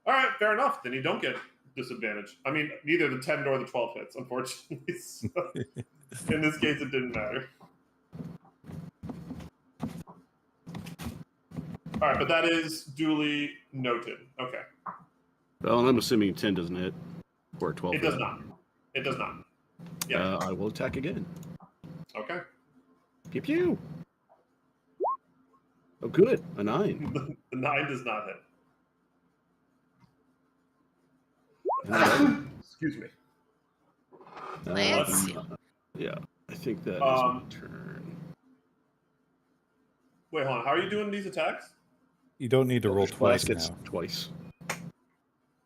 Speaker 4: All right, fair enough. Then you don't get disadvantage. I mean, neither the 10 nor the 12 hits, unfortunately. So in this case, it didn't matter. All right, but that is duly noted. Okay.
Speaker 3: Well, I'm assuming 10 doesn't hit. Or 12.
Speaker 4: It does not. It does not. Yeah.
Speaker 3: I will attack again.
Speaker 4: Okay.
Speaker 3: Pew pew. Oh, good. A 9.
Speaker 4: The 9 does not hit. Excuse me.
Speaker 1: Let's see.
Speaker 3: Yeah, I think that is my turn.
Speaker 4: Wait, hold on. How are you doing these attacks?
Speaker 2: You don't need to roll twice now.
Speaker 3: Twice.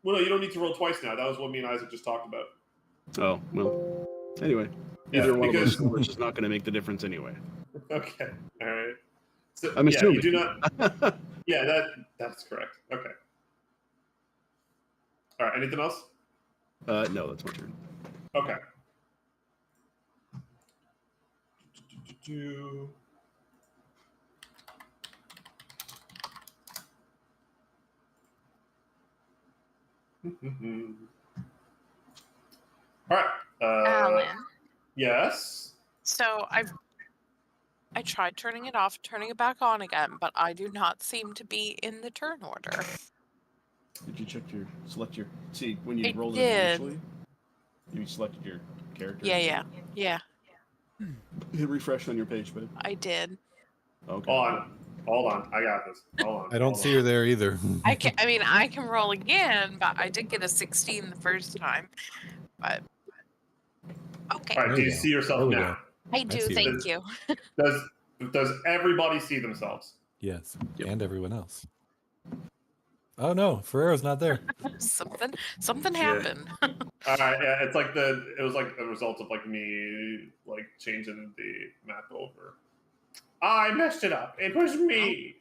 Speaker 4: Well, no, you don't need to roll twice now. That was what me and Isaac just talked about.
Speaker 3: Oh, well. Anyway,
Speaker 4: Yeah,
Speaker 3: either one of those
Speaker 4: because-
Speaker 3: scores is not going to make the difference anyway.
Speaker 4: Okay. All right. So,
Speaker 3: I'm
Speaker 4: yeah,
Speaker 3: assuming.
Speaker 4: you do not. Yeah, that's correct. Okay. All right. Anything else?
Speaker 3: No, that's my turn.
Speaker 4: Okay. All right.
Speaker 1: Alan.
Speaker 4: Yes.
Speaker 1: So I tried turning it off, turning it back on again, but I do not seem to be in the turn order.
Speaker 3: Did you select your, see, when you
Speaker 1: I
Speaker 3: rolled it
Speaker 1: did.
Speaker 3: initially, you selected your character?
Speaker 1: Yeah.
Speaker 3: Hit refresh on your page, babe.
Speaker 1: I did.
Speaker 3: Okay.
Speaker 4: Hold on. I got this. Hold on.
Speaker 2: I don't see her there either.
Speaker 1: I can roll again, but I did get a 16 the first time. But okay.
Speaker 4: All right. Do you see yourself
Speaker 2: There we
Speaker 4: now?
Speaker 1: I do,
Speaker 2: see
Speaker 1: thank you.
Speaker 4: Does everybody see themselves?
Speaker 2: Yes,
Speaker 3: Yep.
Speaker 2: and everyone else. Oh no, Ferrero's not there.
Speaker 1: Something happened.
Speaker 4: All right. Yeah, it's like it was like a result of like me like changing the map over. I messed it up. It was me.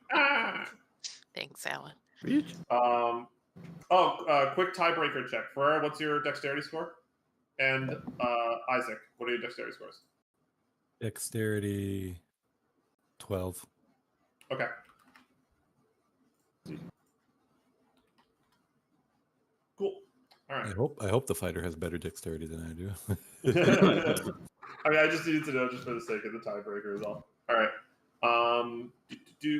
Speaker 1: Thanks, Alan.
Speaker 4: Quick tiebreaker check. Ferrero, what's your dexterity score? And Isaac, what are your dexterity scores?
Speaker 2: Dexterity 12.
Speaker 4: Okay. Cool. All right.
Speaker 2: I hope the fighter has better dexterity than I do.
Speaker 4: I mean, I just needed to know just for the sake of the tiebreaker is all. All right.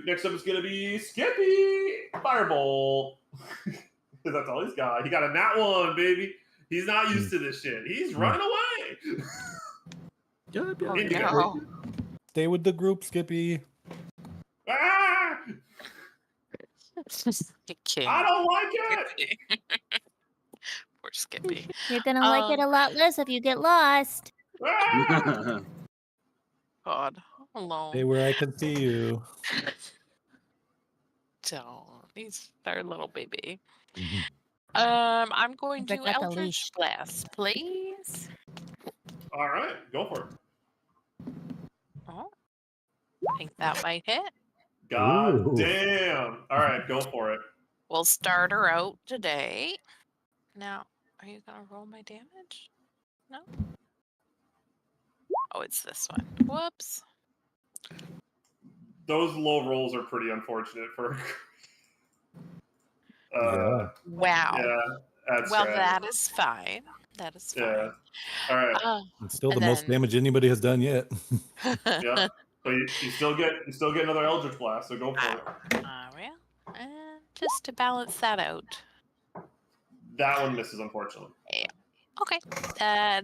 Speaker 4: Next up is going to be Skippy Firebolt. That's all he's got. He got a nat 1, baby. He's not used to this shit. He's running away.
Speaker 1: No.
Speaker 2: Stay with the group, Skippy.
Speaker 4: Ah!
Speaker 1: You kid.
Speaker 4: I don't like it.
Speaker 1: Poor Skippy.
Speaker 6: You're gonna like it a lot less if you get lost.
Speaker 4: Ah!
Speaker 1: God, alone.
Speaker 2: Stay where I can see you.
Speaker 1: Don't. He's our little baby.
Speaker 2: Mhm.
Speaker 1: I'm going to
Speaker 6: Forgot the
Speaker 1: Eldritch
Speaker 6: leash.
Speaker 1: Blast, please.
Speaker 4: All right, go for it.
Speaker 1: Oh. think that might hit.
Speaker 4: God
Speaker 2: Ooh.
Speaker 4: damn. All right, go for it.
Speaker 1: We'll start her out today. Now, are you going to roll my damage? No? Oh, it's this one. Whoops.
Speaker 4: Those low rolls are pretty unfortunate for.
Speaker 2: Yeah.
Speaker 1: Wow.
Speaker 4: Yeah, that's
Speaker 1: Well,
Speaker 4: right.
Speaker 1: that is fine. That is fine.
Speaker 4: Yeah. All right.
Speaker 2: It's still the
Speaker 1: And
Speaker 2: most
Speaker 1: then-
Speaker 2: damage anybody has done yet.
Speaker 4: Yeah. But you still get another Eldritch Blast, so go for it.
Speaker 1: Well, and just to balance that out.
Speaker 4: That one misses, unfortunately.
Speaker 1: Yeah. Okay.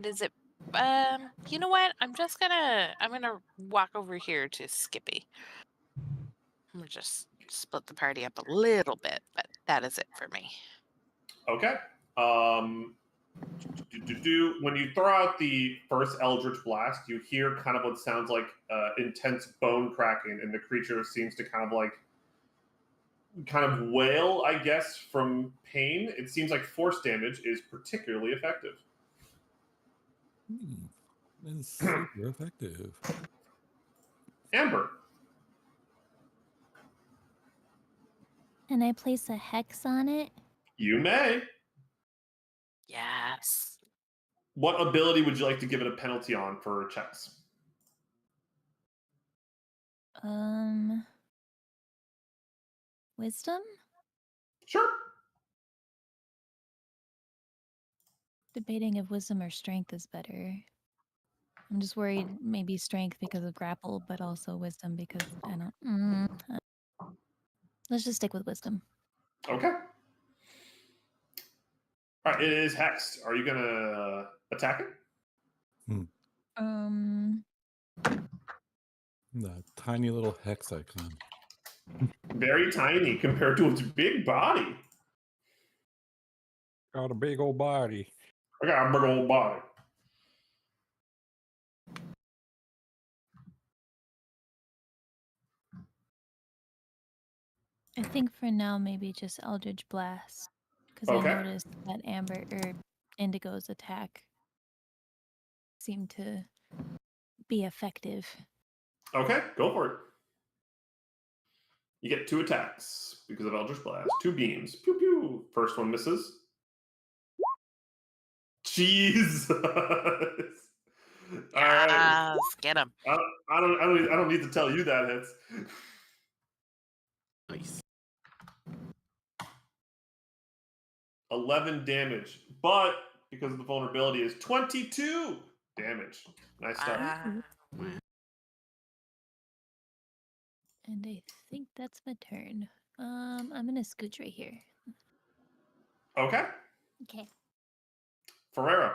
Speaker 1: Is it? You know what? I'm gonna walk over here to Skippy. We'll just split the party up a little bit, but that is it for me.
Speaker 4: Okay. When you throw out the first Eldritch Blast, you hear kind of what sounds like intense bone cracking, and the creature seems to kind of wail, I guess, from pain. It seems like force damage is particularly effective.
Speaker 2: It's super effective.
Speaker 4: Amber.
Speaker 6: Can I place a hex on it?
Speaker 4: You may.
Speaker 1: Yes.
Speaker 4: What ability would you like to give it a penalty on for checks?
Speaker 6: Wisdom?
Speaker 4: Sure.
Speaker 6: Debating if wisdom or strength is better. I'm just worried maybe strength because of grapple, but also wisdom because I don't. Let's just stick with wisdom.
Speaker 4: Okay. All right, it is hexed. Are you gonna attack it?
Speaker 2: The tiny little hex icon.
Speaker 4: Very tiny compared to its big body.
Speaker 2: Got a big old body.
Speaker 4: I got a big old body.
Speaker 6: I think for now maybe just Eldritch Blast because
Speaker 4: Okay.
Speaker 6: I noticed that Amber or Indigo's attack seemed to be effective.
Speaker 4: Okay, go for it. You get 2 attacks because of Eldritch Blast. 2 beams. Pew pew. First one misses. Jesus. All right.
Speaker 1: Yes, get him.
Speaker 4: I don't need to tell you that hits.
Speaker 3: Nice.
Speaker 4: 11 damage, but because of the vulnerability is 22 damage. Nice stuff.
Speaker 6: And I think that's my turn. I'm gonna scooch right here.
Speaker 4: Okay.
Speaker 6: Okay.
Speaker 4: Ferrero.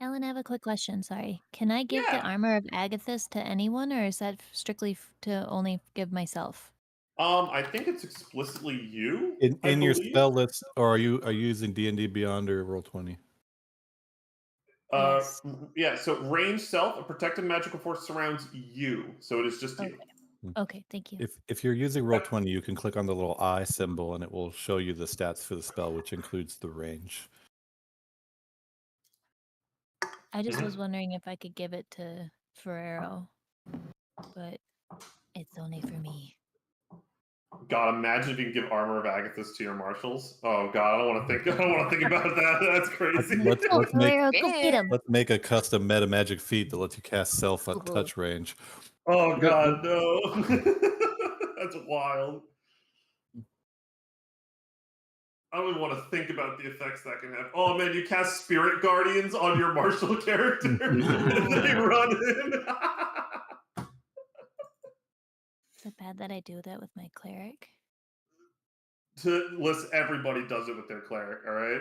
Speaker 6: Ellen, I have a quick question. Sorry. Can I give the
Speaker 4: Yeah.
Speaker 6: armor of Agathis to anyone, or is that strictly to only give myself?
Speaker 4: I think it's explicitly you.
Speaker 2: In your
Speaker 4: believe.
Speaker 2: spell list, or are you using D&D Beyond or Roll20?
Speaker 6: Yes.
Speaker 4: Yeah. So range self, a protective magical force surrounds you. So it is just you.
Speaker 6: Okay, thank you.
Speaker 2: If you're using Roll20, you can click on the little eye symbol and it will show you the stats for the spell, which includes the range.
Speaker 6: I just was wondering if I could give it to Ferrero, but it's only for me.
Speaker 4: God, imagine if you can give armor of Agathis to your marshals. Oh God, I don't want to think. I don't want to think about that. That's crazy.
Speaker 2: Let's
Speaker 6: Ferrero, go get him.
Speaker 2: Let's make a custom meta magic feat that lets you cast self at touch range.
Speaker 4: Oh God, no. That's wild. I don't even want to think about the effects that can have. Oh man, you cast Spirit Guardians on your martial character and they run in.
Speaker 6: Is it bad that I do that with my cleric?
Speaker 4: Listen, everybody does it with their cleric, all right?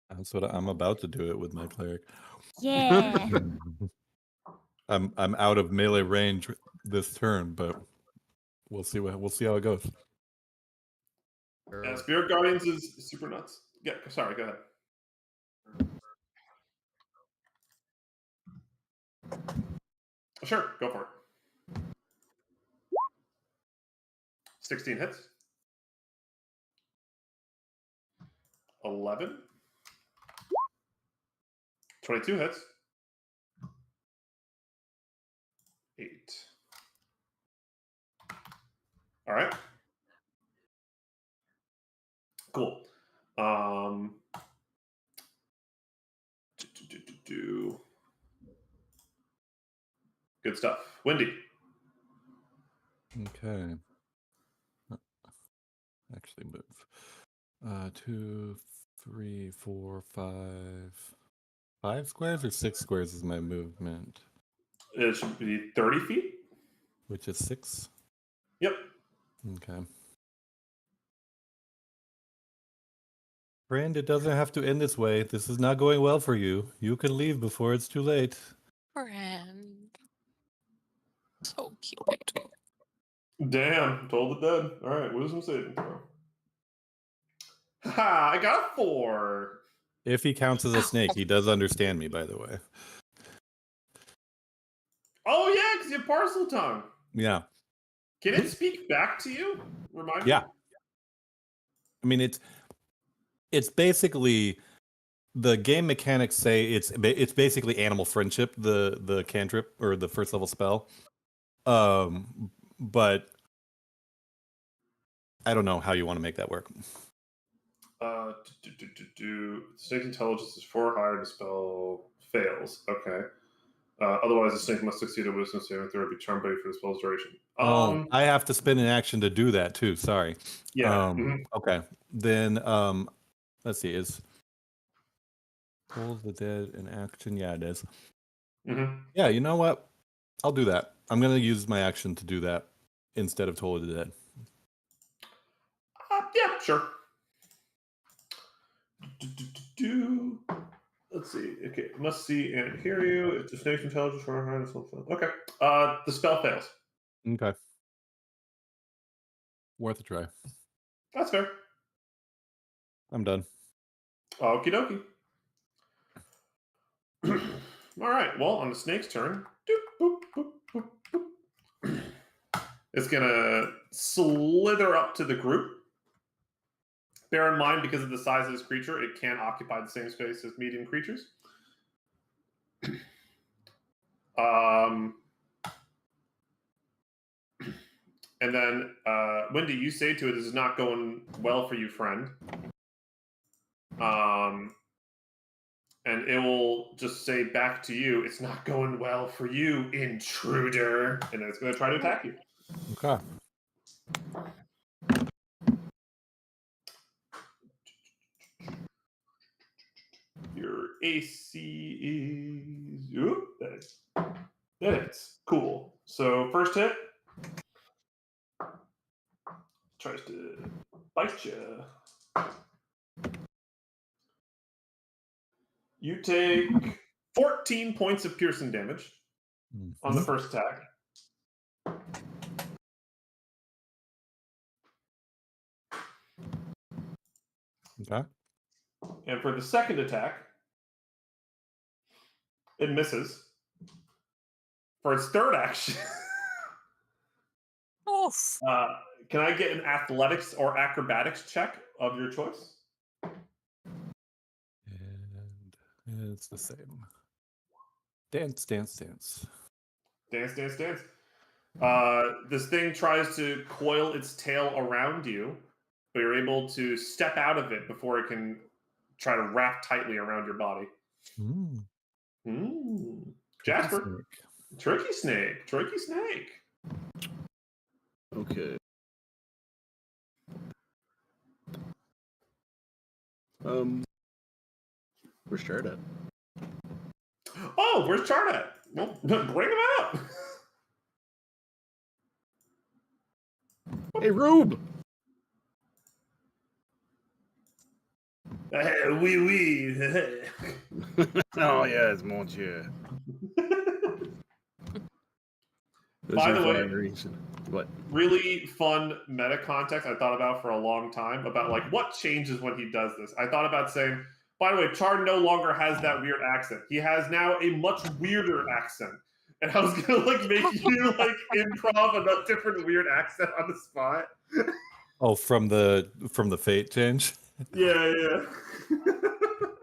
Speaker 2: That's what I'm about to do it with my cleric.
Speaker 6: Yeah.
Speaker 2: I'm out of melee range this turn, but we'll see how it goes.
Speaker 4: Yeah, Spirit Guardians is super nuts. Yeah, sorry, go ahead. Sure, go for it. 16 hits. 11. 22 hits. 8. All right. Cool. Good stuff. Wendy.
Speaker 2: Okay. Actually move. 2, 3, 4, 5. 5 squares or 6 squares is my movement?
Speaker 4: It should be 30 feet.
Speaker 2: Which is 6?
Speaker 4: Yep.
Speaker 2: Okay. Friend, it doesn't have to end this way. This is not going well for you. You can leave before it's too late.
Speaker 1: Friend. So cute.
Speaker 4: Damn, told the dead. All right, wisdom saving throw. Ha! I got a 4.
Speaker 2: If he counts as a snake, he does understand me, by the way.
Speaker 4: Oh yeah, because you have parcel tongue.
Speaker 2: Yeah.
Speaker 4: Can it speak back to you? Remind me.
Speaker 2: Yeah. I mean, it's basically the game mechanics say it's basically animal friendship, the cantrip or the first level spell. But I don't know how you want to make that work.
Speaker 4: Snake's intelligence is 4 higher. The spell fails. Okay. Otherwise, the snake must succeed a wisdom saving throw to be charmed for the spell's duration.
Speaker 2: I have to spend an action to do that too. Sorry.
Speaker 4: Yeah.
Speaker 2: Okay. Then let's see. Is Toll the Dead in action? Yeah, it is. Yeah, you know what? I'll do that. I'm gonna use my action to do that instead of Toll the Dead.
Speaker 4: Yeah, sure. Let's see. Okay, must see and hear you. If the snake's intelligence for higher, okay. The spell fails.
Speaker 2: Okay. Worth a try.
Speaker 4: That's fair.
Speaker 2: I'm done.
Speaker 4: Okie dokie. All right. Well, on the snake's turn, it's gonna slither up to the group. Bear in mind, because of the size of this creature, it can't occupy the same space as medium creatures. And then, Wendy, you say to it, "This is not going well for you, friend." And it will just say back to you, "It's not going well for you, intruder." And then it's going to try to attack you.
Speaker 2: Okay.
Speaker 4: Your AC is... Oop, that hits. Cool. So first hit. Tries to bite you. You take 14 points of piercing damage on the first attack.
Speaker 2: Okay.
Speaker 4: And for the second attack, it misses. For its third action, can I get an athletics or acrobatics check of your choice?
Speaker 2: And it's the same. Dance, dance, dance.
Speaker 4: Dance, dance, dance. This thing tries to coil its tail around you, but you're able to step out of it before it can try to wrap tightly around your body. Jasper. Tricky snake. Tricky snake.
Speaker 3: Okay. Where's Chard at?
Speaker 4: Oh, where's Chard at? Well, bring him out.
Speaker 3: Hey, Rube!
Speaker 4: Oui.
Speaker 3: Oh, yes, monsieur.
Speaker 4: By the way,
Speaker 3: what?
Speaker 4: Really fun meta context I thought about for a long time about like what changes when he does this. I thought about saying, by the way, Chard no longer has that weird accent. He has now a much weirder accent. And I was gonna like make you like improv a different weird accent on the spot.
Speaker 2: Oh, from the fate change?
Speaker 4: Yeah.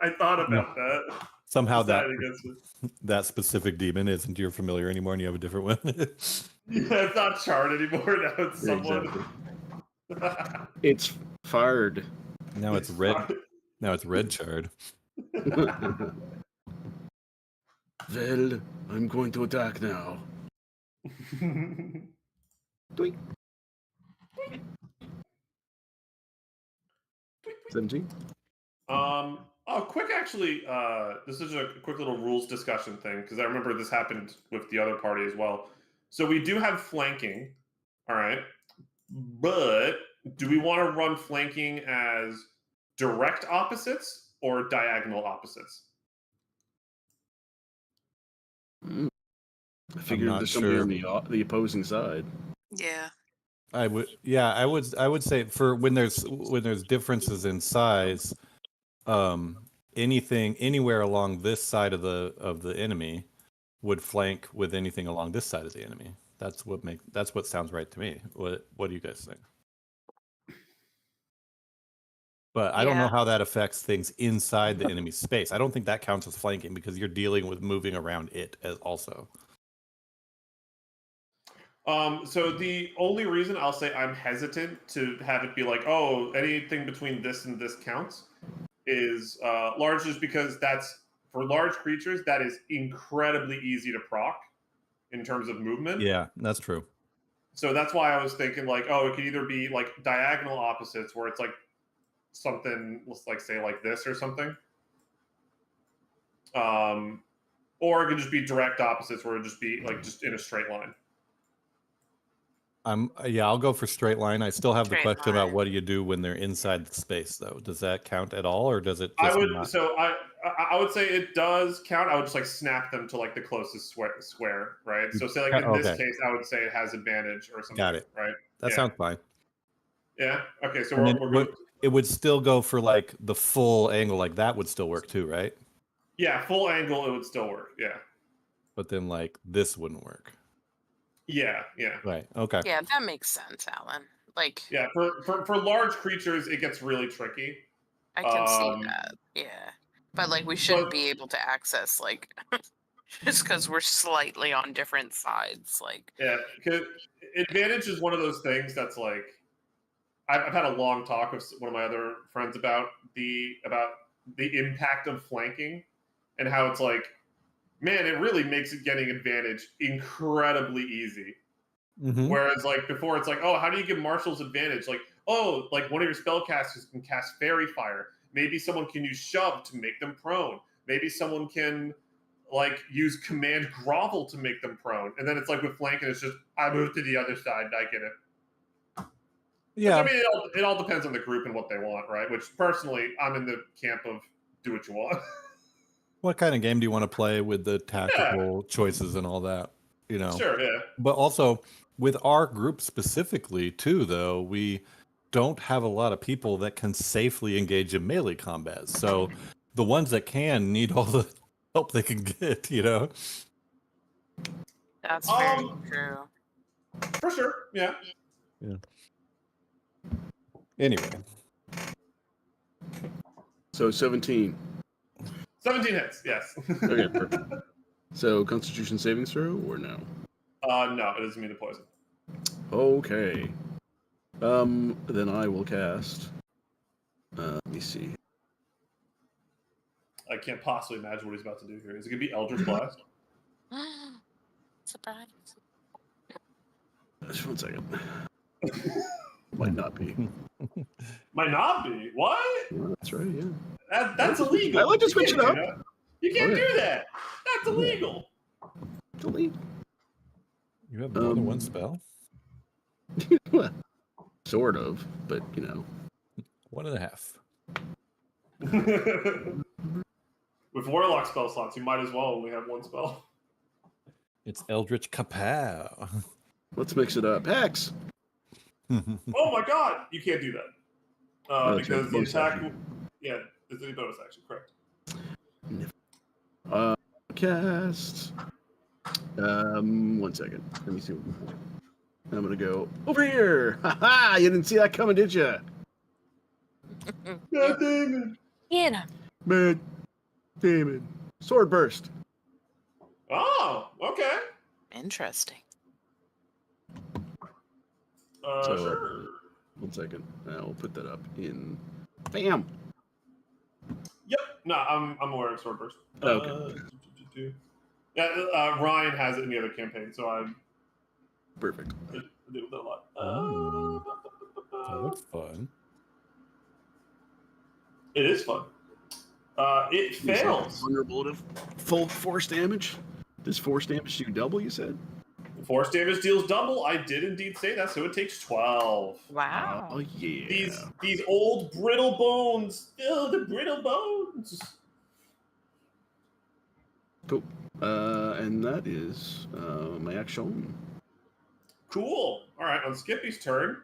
Speaker 4: I thought about that.
Speaker 2: Somehow
Speaker 4: decided against it.
Speaker 2: that specific demon isn't your familiar anymore, and you have a different one.
Speaker 4: Yeah, it's not Chard anymore. Now it's someone.
Speaker 3: Exactly. It's fired.
Speaker 2: Now it's red. Now it's red Chard.
Speaker 3: Well, I'm going to attack now. Doink. 17.
Speaker 4: Quick actually, this is a quick little rules discussion thing, because I remember this happened with the other party as well. So we do have flanking, all right, but do we want to run flanking as direct opposites or diagonal opposites?
Speaker 3: I figured there's somebody on the opposing side.
Speaker 1: Yeah.
Speaker 2: I would say for when there's differences in size, anything anywhere along this side of the enemy would flank with anything along this side of the enemy. That's what sounds right to me. What do you guys think? But I don't know how that affects things inside the enemy space. I don't think that counts as flanking because you're dealing with moving around it as also.
Speaker 4: So the only reason I'll say I'm hesitant to have it be like, oh, anything between this and this counts is large, just because that's, for large creatures, that is incredibly easy to proc in terms of movement.
Speaker 2: Yeah, that's true.
Speaker 4: So that's why I was thinking like, oh, it could either be like diagonal opposites where it's like something, let's like say like this or something. Or it could just be direct opposites where it would just be like just in a straight line.
Speaker 2: I'll go for straight line. I still have
Speaker 1: Straight
Speaker 2: the question
Speaker 1: line.
Speaker 2: about what do you do when they're inside the space though? Does that count at all, or does it just
Speaker 4: I would say it does count. I would just like snap them to like the closest square, right? So say like in this case, I would say it has advantage or something.
Speaker 2: Got it.
Speaker 4: Right?
Speaker 2: That sounds fine.
Speaker 4: Yeah. Okay. So we're good.
Speaker 2: It would still go for like the full angle, like that would still work too, right?
Speaker 4: Yeah, full angle, it would still work. Yeah.
Speaker 2: But then like this wouldn't work.
Speaker 4: Yeah.
Speaker 2: Right. Okay.
Speaker 1: Yeah, that makes sense, Alan. Like,
Speaker 4: yeah, for large creatures, it gets really tricky.
Speaker 1: I can see that. Yeah, but like we should be able to access like just because we're slightly on different sides. Like,
Speaker 4: yeah, because advantage is one of those things that's like I've had a long talk with one of my other friends about the impact of flanking and how it's like, man, it really makes it getting advantage incredibly easy.
Speaker 2: Mm-hmm.
Speaker 4: Whereas like before, it's like, oh, how do you give marshals advantage? Like, oh, like one of your spellcasters can cast fairy fire. Maybe someone can use shove to make them prone. Maybe someone can like use command grovel to make them prone. And then it's like with flanking, it's just I move to the other side. I get it.
Speaker 2: Yeah.
Speaker 4: Which, I mean, it all depends on the group and what they want, right? Which personally, I'm in the camp of do what you want.
Speaker 2: What kind of game do you want to play with the tactical choices and all that? You know.
Speaker 4: Sure. Yeah.
Speaker 2: But also with our group specifically too, though, we don't have a lot of people that can safely engage in melee combat. So the ones that can need all the help they can get, you know?
Speaker 1: that's very true.
Speaker 4: For sure. Yeah.
Speaker 2: Anyway.
Speaker 3: So 17.
Speaker 4: 17 hits, yes.
Speaker 3: Okay, perfect. So Constitution saving throw or no?
Speaker 4: No, it doesn't mean the poison.
Speaker 3: Okay. Then I will cast. Let me see.
Speaker 4: I can't possibly imagine what he's about to do here. Is it gonna be Eldritch Blast?
Speaker 1: Surprise.
Speaker 3: Just 1 second. Might not be.
Speaker 4: Might not be. What?
Speaker 3: Yeah, that's right. Yeah.
Speaker 4: That's illegal.
Speaker 3: I like to switch it up.
Speaker 4: You can't do that. That's illegal.
Speaker 3: Delete.
Speaker 2: You have more than one spell?
Speaker 3: Well, sort of, but you know.
Speaker 2: 1.5.
Speaker 4: With Warlock spell slots, you might as well only have one spell.
Speaker 2: It's Eldritch Kapow.
Speaker 3: Let's mix it up. Hex!
Speaker 4: Oh my god! You can't do that. Because the attack... Yeah, it's a bonus action, correct.
Speaker 3: Cast. 1 second. Let me see. I'm gonna go over here. Ha ha! You didn't see that coming, did you?
Speaker 4: God damn it!
Speaker 1: Yeah.
Speaker 3: Man, damn it! Sword burst.
Speaker 4: Oh, okay.
Speaker 1: Interesting.
Speaker 4: Sure.
Speaker 3: 1 second. We'll put that up in. Bam.
Speaker 4: Yep. No, I'm aware of Sword Burst.
Speaker 3: Okay.
Speaker 4: Yeah, Ryan has it in the other campaign, so I'm
Speaker 3: Perfect.
Speaker 4: I do that a lot.
Speaker 2: That looks fun.
Speaker 4: It is fun. It fails.
Speaker 3: Vulnerable to full force damage. Does force damage do double? You said.
Speaker 4: Force damage deals double. I did indeed say that, so it takes 12.
Speaker 1: Wow.
Speaker 3: Oh yeah.
Speaker 4: These old brittle bones. Oh, the brittle bones.
Speaker 3: Cool. And that is my action.
Speaker 4: Cool. All right, on Skippy's turn,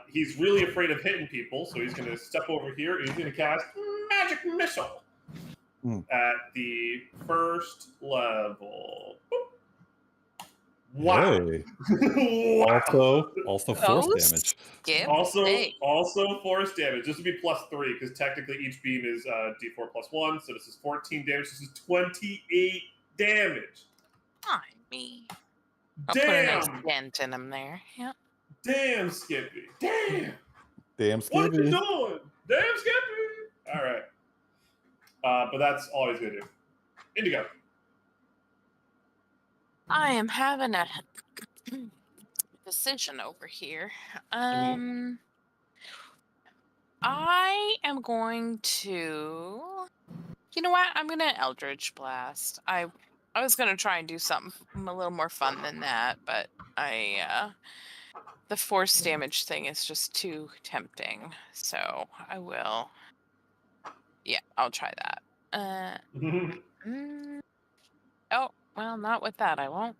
Speaker 4: he's really afraid of hitting people, so he's going to step over here and he's going to cast Magic Missile at the first level. Boop. Wow.
Speaker 2: Hey.
Speaker 4: Wow.
Speaker 2: Also force damage.
Speaker 1: Skip.
Speaker 4: Also force damage. This would be +3 because technically each beam is d4 +1, so this is 14 damage. This is 28 damage.
Speaker 1: I mean, I'll
Speaker 4: Damn.
Speaker 1: put a nice dent in him there. Yep.
Speaker 4: Damn, Skippy. Damn.
Speaker 2: Damn
Speaker 4: What are you
Speaker 2: Skippy.
Speaker 4: doing? Damn, Skippy. All right. But that's all he's going to do. Indigo.
Speaker 1: I am having a decision over here. I am going to. You know what? I'm gonna Eldritch Blast. I was gonna try and do something a little more fun than that, but the force damage thing is just too tempting. So I will. Yeah, I'll try that. Oh well, not with that. I won't.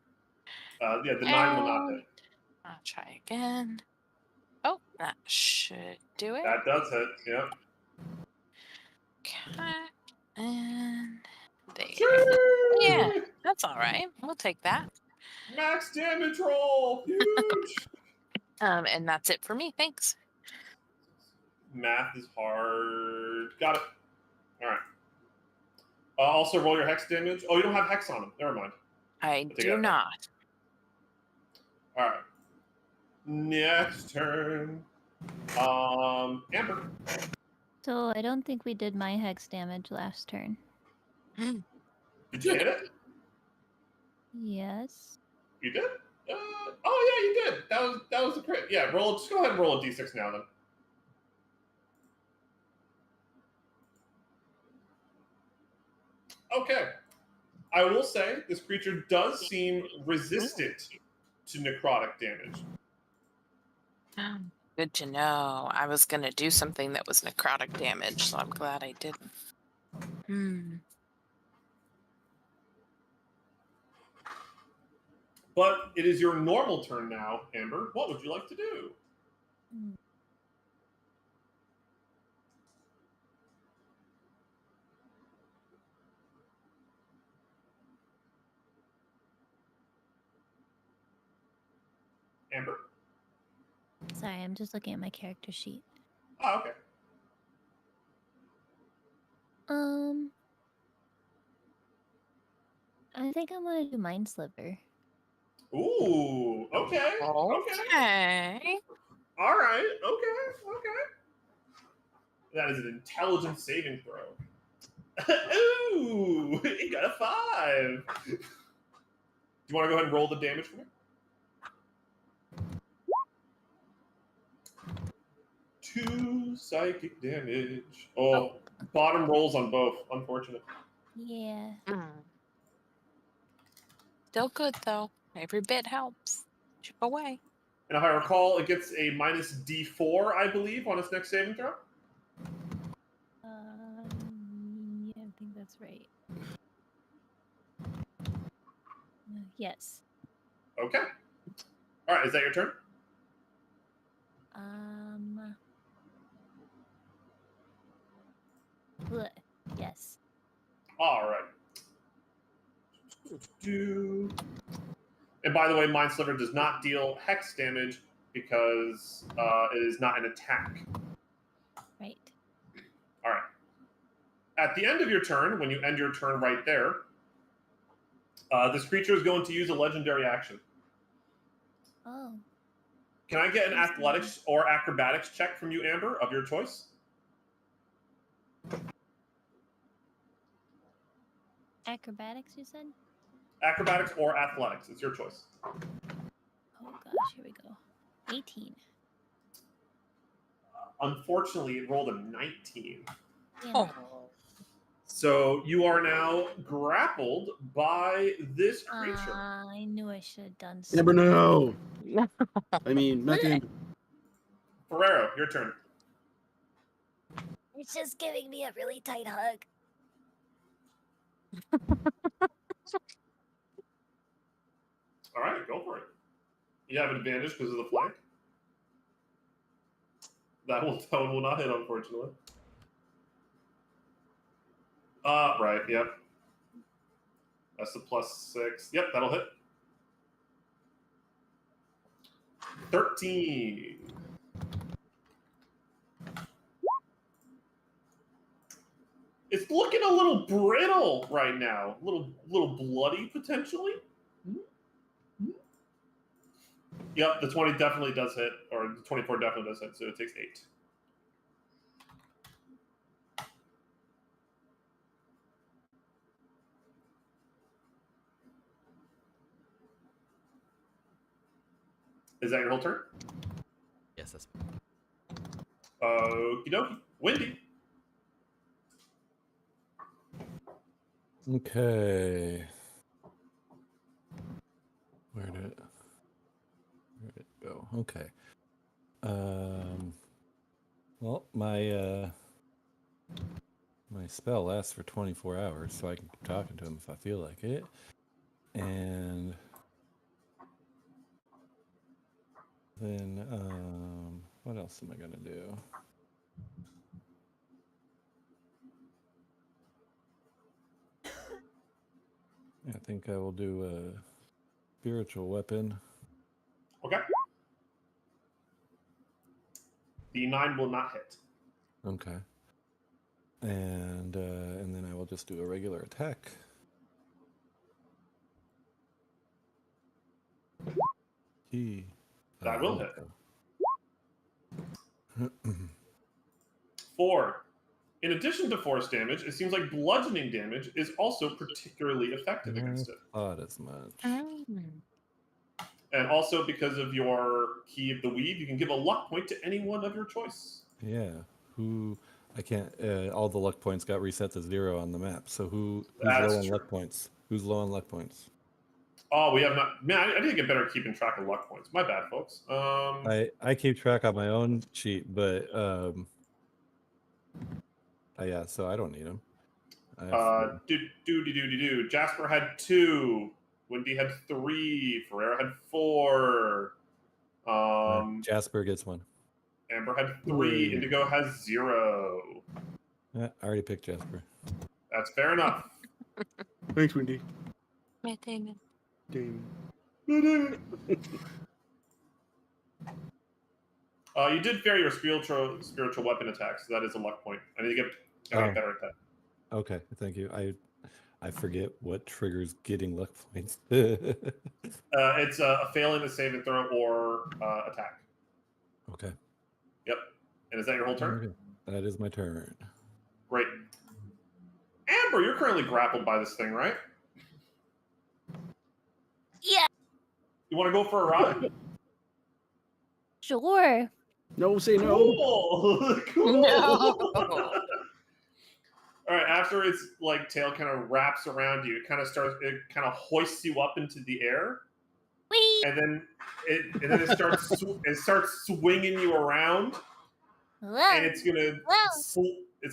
Speaker 4: Yeah, the 9 will not hit.
Speaker 1: I'll try again. Oh, that should do it.
Speaker 4: That does hit. Yep.
Speaker 1: Okay. And there.
Speaker 4: Sure.
Speaker 1: Yeah, that's all right. We'll take that.
Speaker 4: Max damage roll. Huge.
Speaker 1: And that's it for me. Thanks.
Speaker 4: Math is hard. Got it. All right. Also roll your hex damage. Oh, you don't have hex on him. Never mind.
Speaker 1: I do not.
Speaker 4: All right. Next turn. Amber.
Speaker 6: So I don't think we did my hex damage last turn.
Speaker 4: Did you hit it?
Speaker 6: Yes.
Speaker 4: You did? Oh yeah, you did. That was a crit. Yeah, roll. Just go ahead and roll a d6 now then. Okay. I will say this creature does seem resistant to necrotic damage.
Speaker 1: Good to know. I was going to do something that was necrotic damage, so I'm glad I didn't.
Speaker 4: But it is your normal turn now, Amber. What would you like to do? Amber?
Speaker 6: Sorry, I'm just looking at my character sheet.
Speaker 4: Oh, okay.
Speaker 6: I think I'm gonna do Mind Sliver.
Speaker 4: Ooh, okay.
Speaker 1: Okay.
Speaker 4: All right, okay. That is an intelligence saving throw. Ooh, you got a 5. Do you want to go ahead and roll the damage for me? 2 psychic damage. Oh, bottom rolls on both. Unfortunate.
Speaker 6: Yeah.
Speaker 1: Still good, though. Every bit helps. Chip away.
Speaker 4: And if I recall, it gets a minus D4, I believe, on its next saving throw.
Speaker 6: Yeah, I think that's right. Yes.
Speaker 4: Okay. All right, is that your turn?
Speaker 6: Yes.
Speaker 4: All right. And by the way, Mind Sliver does not deal hex damage because it is not an attack.
Speaker 6: Right.
Speaker 4: All right. At the end of your turn, when you end your turn right there, this creature is going to use a legendary action.
Speaker 6: Oh.
Speaker 4: Can I get an
Speaker 6: Nice.
Speaker 4: athletics or acrobatics check from you, Amber, of your choice?
Speaker 6: Acrobatics, you said?
Speaker 4: Acrobatics or athletics. It's your choice.
Speaker 6: Oh gosh, here we go. 18.
Speaker 4: Unfortunately, it rolled a 19.
Speaker 6: Damn
Speaker 1: Oh.
Speaker 6: it.
Speaker 4: So you are now grappled by this creature.
Speaker 6: I knew I should have done
Speaker 3: Never
Speaker 6: something.
Speaker 3: know. I mean, not the
Speaker 4: Ferrero, your turn.
Speaker 6: It's just giving me a really tight hug.
Speaker 4: All right, go for it. You have an advantage because of the flank. That one will not hit, unfortunately. Right, yep. That's the +6. Yep, that'll hit. 13. It's looking a little brittle right now. A little bloody, potentially. Yep, the 20 definitely does hit, or the 24 definitely does hit, so it takes 8. Is that your whole turn?
Speaker 5: Yes, that's.
Speaker 4: Okie dokie. Windy.
Speaker 2: Okay. Where did it go? Okay. Well, my spell lasts for 24 hours, so I can keep talking to him if I feel like it. And then, what else am I gonna do? I think I will do a spiritual weapon.
Speaker 4: Okay. The 9 will not hit.
Speaker 2: Okay. And then I will just do a regular attack.
Speaker 4: That will hit.
Speaker 2: hit.
Speaker 4: 4. In addition to force damage, it seems like bludgeoning damage is also particularly effective against it.
Speaker 2: Thought as much.
Speaker 4: And also, because of your key of the weave, you can give a luck point to anyone of your choice.
Speaker 2: Yeah. Who? I can't. All the luck points got reset to 0 on the map. So who's
Speaker 4: That's
Speaker 2: low on
Speaker 4: true.
Speaker 2: luck points? Who's low on luck points?
Speaker 4: Oh, we have not. Man, I need to get better at keeping track of luck points. My bad, folks.
Speaker 2: I keep track on my own sheet, but yeah. So I don't need them.
Speaker 4: Jasper had 2. Wendy had 3. Ferrer had 4.
Speaker 2: Jasper gets 1.
Speaker 4: Amber had 3. Indigo has 0.
Speaker 2: I already picked Jasper.
Speaker 4: That's fair enough.
Speaker 3: Thanks, Wendy.
Speaker 1: Yeah, Damon.
Speaker 3: Damn.
Speaker 4: You did fail your spiritual weapon attack, so that is a luck point. I need to get better at that.
Speaker 2: Okay, thank you. I forget what triggers getting luck points.
Speaker 4: It's a failing a save and throw or attack.
Speaker 2: Okay.
Speaker 4: Yep. And is that your whole turn?
Speaker 2: Okay. That is my turn.
Speaker 4: Great. Amber, you're currently grappled by this thing, right?
Speaker 6: Yeah.
Speaker 4: You want to go for a ride?
Speaker 6: Sure.
Speaker 3: No, say no.
Speaker 4: Cool. Cool.
Speaker 1: No.
Speaker 4: All right. After its like tail kind of wraps around you, it kind of hoists you up into the air,
Speaker 6: Whee!
Speaker 4: and then it starts swinging you around,
Speaker 6: Whoa.
Speaker 4: and it's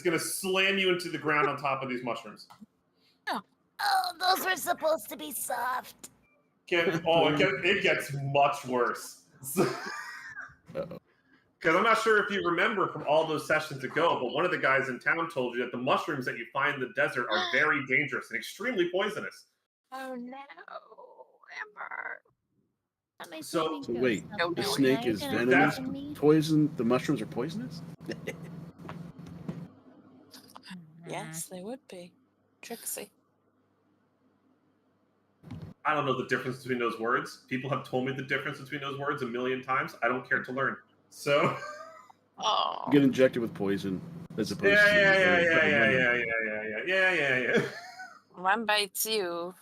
Speaker 4: gonna slam you into the ground on top of these mushrooms.
Speaker 6: Oh, those were supposed to be soft.
Speaker 4: It gets much worse. Because I'm not sure if you remember from all those sessions ago, but one of the guys in town told you that the mushrooms that you find in the desert are very dangerous and extremely poisonous.
Speaker 1: Oh no, Amber.
Speaker 6: That makes
Speaker 4: So-
Speaker 6: me
Speaker 3: So
Speaker 6: think
Speaker 3: wait,
Speaker 6: of
Speaker 3: the
Speaker 6: something.
Speaker 3: snake
Speaker 6: Now you're
Speaker 3: is
Speaker 6: gonna
Speaker 3: venomous?
Speaker 6: poison me?
Speaker 3: Poison? The mushrooms are poisonous?
Speaker 1: Yes, they would be. Trixie.
Speaker 4: I don't know the difference between those words. People have told me the difference between those words a million times. I don't care to learn. So.
Speaker 1: Oh.
Speaker 3: You get injected with poison as opposed to.
Speaker 4: Yeah.
Speaker 1: One bites you,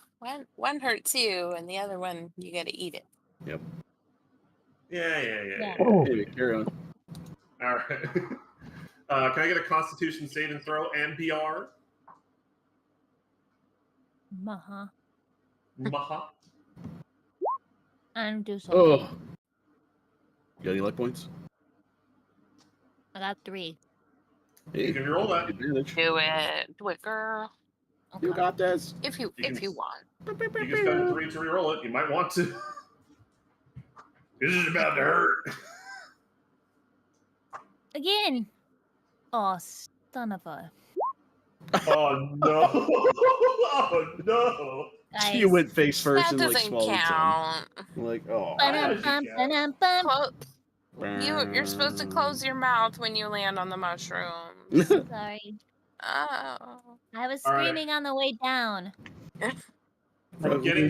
Speaker 1: one hurts you, and the other one you got to eat it.
Speaker 3: Yep.
Speaker 4: Yeah.
Speaker 3: Anyway, carry on.
Speaker 4: All right. Can I get a Constitution save and throw and BR?
Speaker 6: Maha.
Speaker 4: Maha.
Speaker 6: And do something.
Speaker 3: Oh. You got any luck points?
Speaker 6: I got 3.
Speaker 3: Hey,
Speaker 4: You can roll that.
Speaker 3: advantage.
Speaker 1: Do it, girl.
Speaker 3: You got this.
Speaker 1: If you want.
Speaker 4: You can spend 3 to reroll it. You might want to. This is about to hurt.
Speaker 6: Again. Oh, son of a.
Speaker 4: Oh no! Oh no!
Speaker 6: Guys.
Speaker 3: You went face first
Speaker 1: That
Speaker 3: and like
Speaker 1: doesn't
Speaker 3: swallowed
Speaker 1: count.
Speaker 3: some. Like, oh.
Speaker 6: Ba-dum-bum, ba-dum-bum.
Speaker 1: You're supposed to close your mouth when you land on the mushrooms.
Speaker 6: Sorry.
Speaker 1: Oh.
Speaker 6: I was
Speaker 4: All right.
Speaker 6: screaming on the way down.
Speaker 4: From getting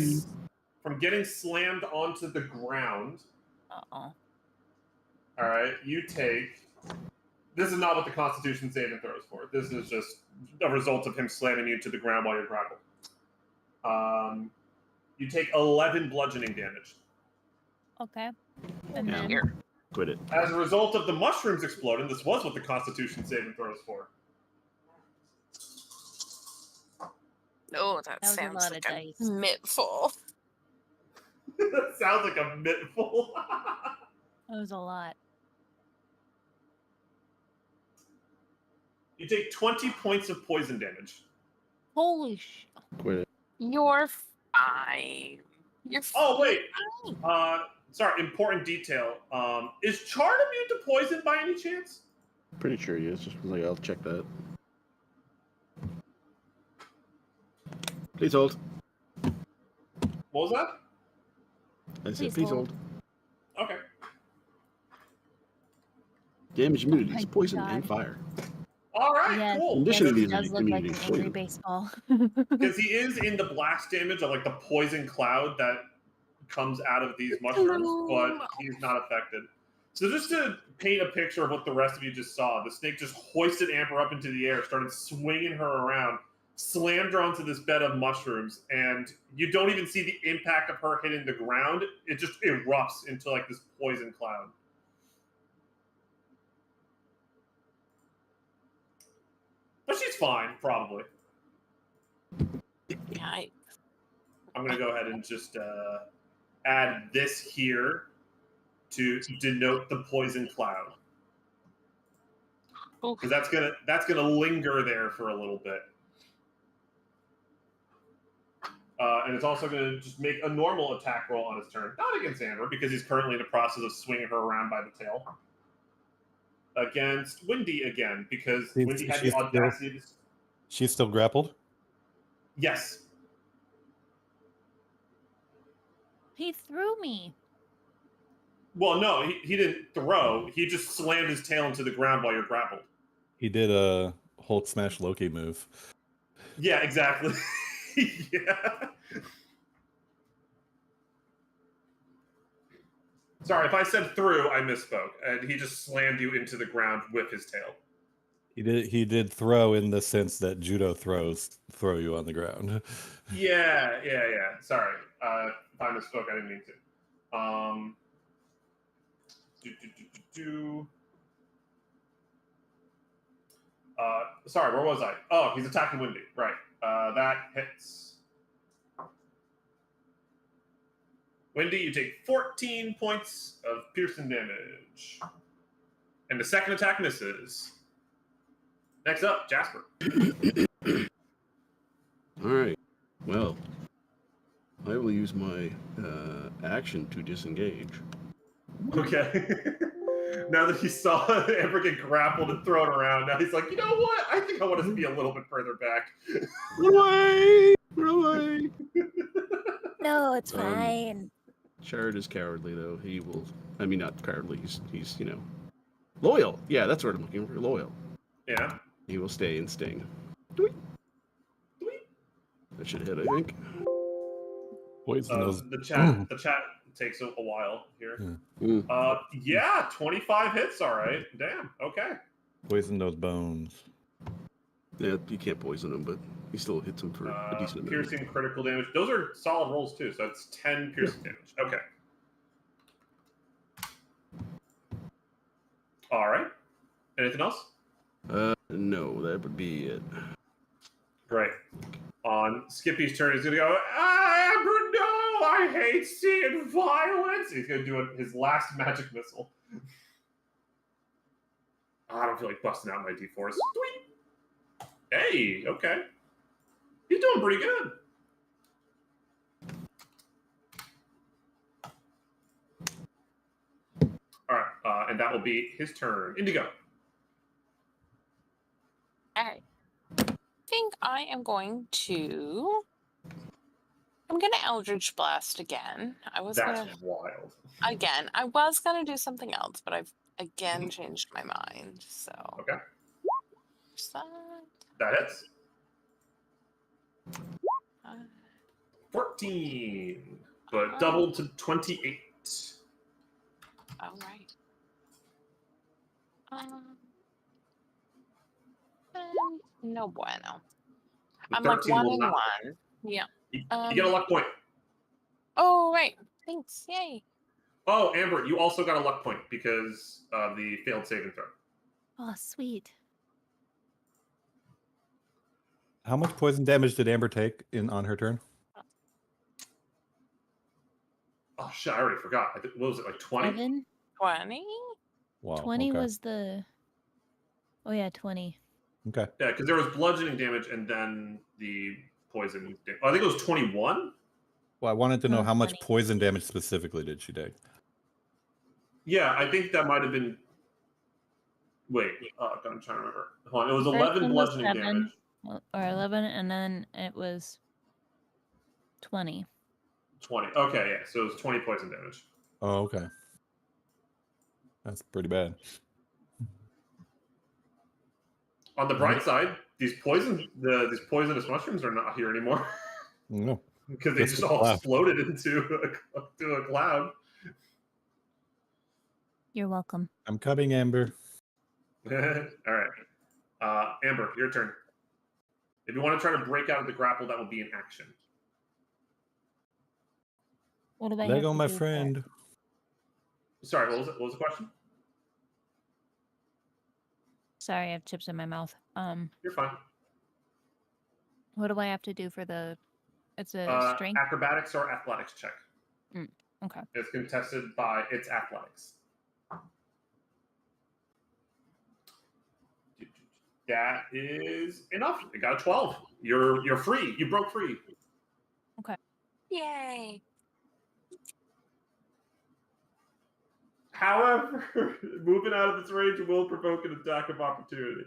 Speaker 4: slammed onto the ground.
Speaker 6: Uh-oh.
Speaker 4: All right, you take. This is not what the Constitution saving throws for. This is just a result of him slamming you to the ground while you're grappled. You take 11 bludgeoning damage.
Speaker 6: Okay. And
Speaker 3: Yeah.
Speaker 6: then
Speaker 1: Here.
Speaker 3: Quit it.
Speaker 4: As a result of the mushrooms exploding, this was what the Constitution saving throws for.
Speaker 1: Oh, that
Speaker 6: was a
Speaker 1: sounds
Speaker 6: lot
Speaker 1: like
Speaker 6: of
Speaker 1: a
Speaker 6: dice.
Speaker 1: mittful.
Speaker 4: That sounds like a mittful.
Speaker 6: That was a lot.
Speaker 4: You take 20 points of poison damage.
Speaker 6: Holy sh!
Speaker 3: Quit it.
Speaker 1: You're fine. You're
Speaker 4: Oh, wait.
Speaker 1: fine.
Speaker 4: Sorry, important detail. Is Chard immune to poison by any chance?
Speaker 3: Pretty sure he is. Just like, I'll check that. Please hold.
Speaker 4: What was that?
Speaker 3: I said,
Speaker 6: Please
Speaker 3: please
Speaker 6: hold.
Speaker 3: hold.
Speaker 4: Okay.
Speaker 3: Damage immunity
Speaker 6: my
Speaker 3: is poison
Speaker 6: God.
Speaker 3: and fire.
Speaker 4: All right,
Speaker 6: Yes,
Speaker 4: cool.
Speaker 3: Condition
Speaker 6: yes, he
Speaker 3: immunity-
Speaker 6: does look like
Speaker 3: immunity
Speaker 6: an
Speaker 3: is
Speaker 6: angry
Speaker 3: poison.
Speaker 6: baseball.
Speaker 4: Because he is in the blast damage of like the poison cloud that comes out of these mushrooms, but he's not affected. So just to paint a picture of what the rest of you just saw, the snake just hoisted Amber up into the air, started swinging her around, slammed her onto this bed of mushrooms, and you don't even see the impact of her hitting the ground. It just erupts into like this poison cloud. But she's fine, probably.
Speaker 1: Yeah,
Speaker 4: I'm going to go ahead and just add this here to denote the poison cloud. Because that's gonna linger there for a little bit. And it's also going to just make a normal attack roll on his turn. Not against Amber, because he's currently in the process of swinging her around by the tail. Against Windy again, because Windy had the audacity to...
Speaker 2: She's still grappled?
Speaker 4: Yes.
Speaker 6: He threw me.
Speaker 4: Well, no, he didn't throw. He just slammed his tail into the ground while you're grappled.
Speaker 2: He did a Hulk Smash Loki move.
Speaker 4: Yeah, exactly. Yeah. Sorry, if I said through, I misspoke. And he just slammed you into the ground with his tail.
Speaker 2: He did throw in the sense that judo throw you on the ground.
Speaker 4: Yeah. Sorry. If I misspoke, I didn't mean to. Sorry, where was I? Oh, he's attacking Windy. Right. That hits. Windy, you take 14 points of piercing damage. And the second attack misses. Next up, Jasper.
Speaker 3: All right. Well, I will use my action to disengage.
Speaker 4: Okay. Now that he saw Amber get grappled and thrown around, now he's like, you know what? I think I want to be a little bit further back.
Speaker 3: Run away! Run away!
Speaker 6: No, it's fine.
Speaker 3: Chard is cowardly, though. He will... I mean, not cowardly. He's you know... Loyal! Yeah, that's what I'm looking for. Loyal.
Speaker 4: Yeah.
Speaker 3: He will stay and sting. That should hit, I think.
Speaker 2: Poison those.
Speaker 4: The chat takes a while here. Yeah, 25 hits. All right. Damn. Okay.
Speaker 2: Poison those bones.
Speaker 3: Yeah, you can't poison him, but he still hits him for a decent amount.
Speaker 4: Piercing critical damage. Those are solid rolls too. So that's 10 piercing damage. Okay. All right. Anything else?
Speaker 3: No, that would be it.
Speaker 4: Great. On Skippy's turn, he's gonna go, Amber, no! I hate seeing violence! He's gonna do his last magic missile. I don't feel like busting out my D4s. Hey, okay. He's doing pretty good. Alright, and that will be his turn. Indigo.
Speaker 1: Alright. I think I am going to... I'm gonna Eldritch Blast again.
Speaker 4: That's wild.
Speaker 1: Again, I was gonna do something else, but I've again changed my mind, so...
Speaker 4: Okay.
Speaker 1: What's that?
Speaker 4: That hits. 14, but doubled to 28.
Speaker 1: All right. No bueno. I'm like 1 and 1. Yeah.
Speaker 4: You get a luck point.
Speaker 1: Oh, right. Thanks. Yay.
Speaker 4: Oh, Amber, you also got a luck point because of the failed saving throw.
Speaker 6: Oh, sweet.
Speaker 2: How much poison damage did Amber take on her turn?
Speaker 4: Oh shit! I already forgot. What was it, like 20?
Speaker 1: 20?
Speaker 2: Wow.
Speaker 6: 20
Speaker 2: okay.
Speaker 6: was the... Oh, yeah, 20.
Speaker 2: Okay.
Speaker 4: Yeah, because there was bludgeoning damage and then the poison damage. Oh, I think it was 21?
Speaker 2: Well, I wanted to know how much
Speaker 6: 20.
Speaker 2: poison damage specifically did she take?
Speaker 4: Yeah, I think that might have been... Wait, I'm trying to remember. Hold on, it was
Speaker 6: First
Speaker 4: 11
Speaker 6: one was
Speaker 4: bludgeoning
Speaker 6: 7,
Speaker 4: damage.
Speaker 6: or 11, and then it was 20.
Speaker 4: 20. Okay, yeah, so it was 20 poison damage.
Speaker 2: Oh, okay. That's pretty bad.
Speaker 4: On the bright side, these poisonous mushrooms are not here anymore.
Speaker 2: No.
Speaker 4: Because they just all exploded into a cloud.
Speaker 6: You're welcome.
Speaker 2: I'm coming, Amber.
Speaker 4: All right. Amber, your turn. If you want to try to break out of the grapple, that will be an action.
Speaker 6: What do I
Speaker 2: Lego,
Speaker 6: have to
Speaker 2: my
Speaker 6: do for
Speaker 2: friend.
Speaker 4: it? Sorry, what was the question?
Speaker 6: Sorry, I have chips in my mouth.
Speaker 4: You're fine.
Speaker 6: What do I have to do for the... It's a strength?
Speaker 4: Acrobatics or athletics check.
Speaker 6: Okay.
Speaker 4: It's contested by its athletics. That is enough. You got a 12. You're free. You broke free.
Speaker 6: Okay.
Speaker 1: Yay.
Speaker 4: However, moving out of this range will provoke an attack of opportunity.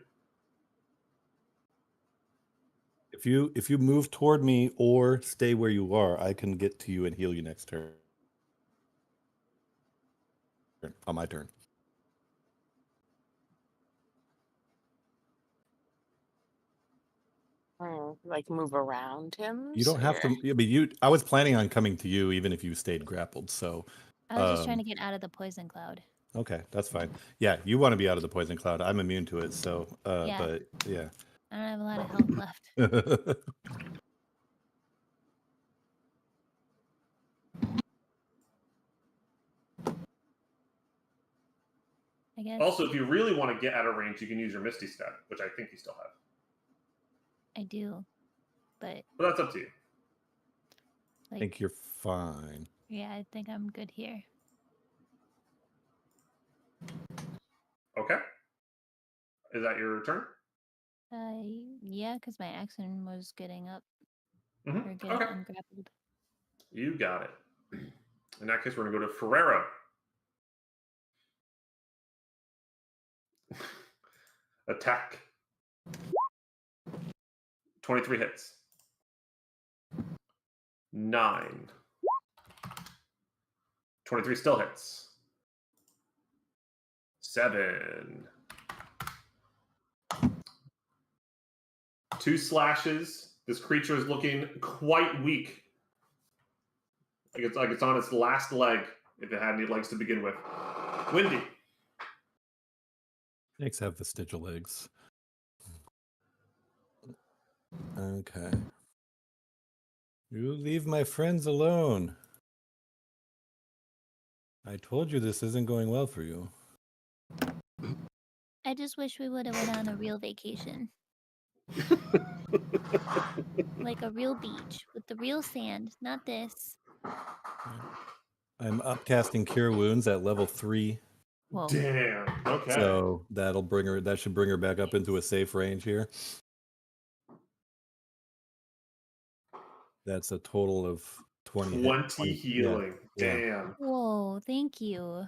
Speaker 2: If you move toward me or stay where you are, I can get to you and heal you next turn. On my turn.
Speaker 1: Like move around him?
Speaker 2: You don't have to. I mean, I was planning on coming to you even if you stayed grappled. So
Speaker 6: I was just trying to get out of the poison cloud.
Speaker 2: okay, that's fine. Yeah, you want to be out of the poison cloud. I'm immune to it. So,
Speaker 6: Yeah.
Speaker 2: but yeah.
Speaker 6: I don't have a lot of health left. I guess.
Speaker 4: Also, if you really want to get out of range, you can use your Misty Step, which I think you still have.
Speaker 6: I do. But
Speaker 4: that's up to you.
Speaker 2: I think you're fine.
Speaker 6: Yeah, I think I'm good here.
Speaker 4: Okay. Is that your turn?
Speaker 6: Yeah, because my action was getting up.
Speaker 4: Mm-hmm.
Speaker 6: Or getting ungrappled.
Speaker 4: You got it. In that case, we're going to go to Ferrero. Attack. 23 hits. 9. 23 still hits. 7. 2 slashes. This creature is looking quite weak. Like it's on its last leg, if it had any legs to begin with. Windy.
Speaker 2: Snakes have vestigial legs. Okay. You leave my friends alone. I told you this isn't going well for you.
Speaker 6: I just wish we would have went on a real vacation. Like a real beach with the real sand, not this.
Speaker 2: I'm upcasting Cure Wounds at level 3.
Speaker 6: Whoa.
Speaker 4: Damn. Okay.
Speaker 2: So that'll bring her. That should bring her back up into a safe range here. That's a total of 20.
Speaker 4: 20 healing.
Speaker 2: Yeah.
Speaker 4: Damn.
Speaker 6: Whoa, thank you.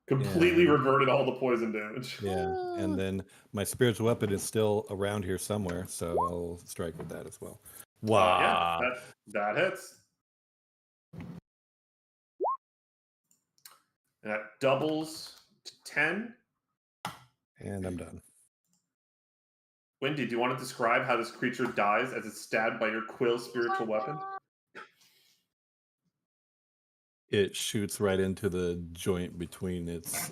Speaker 4: Completely reverted all the poison damage.
Speaker 2: Yeah, and then my spiritual weapon is still around here somewhere, so I'll strike with that as well. Wow.
Speaker 4: Yeah, that hits. And that doubles to 10.
Speaker 2: And I'm done.
Speaker 4: Wendy, do you want to describe how this creature dies as it's stabbed by your quill spiritual weapon?
Speaker 2: It shoots right into the joint between its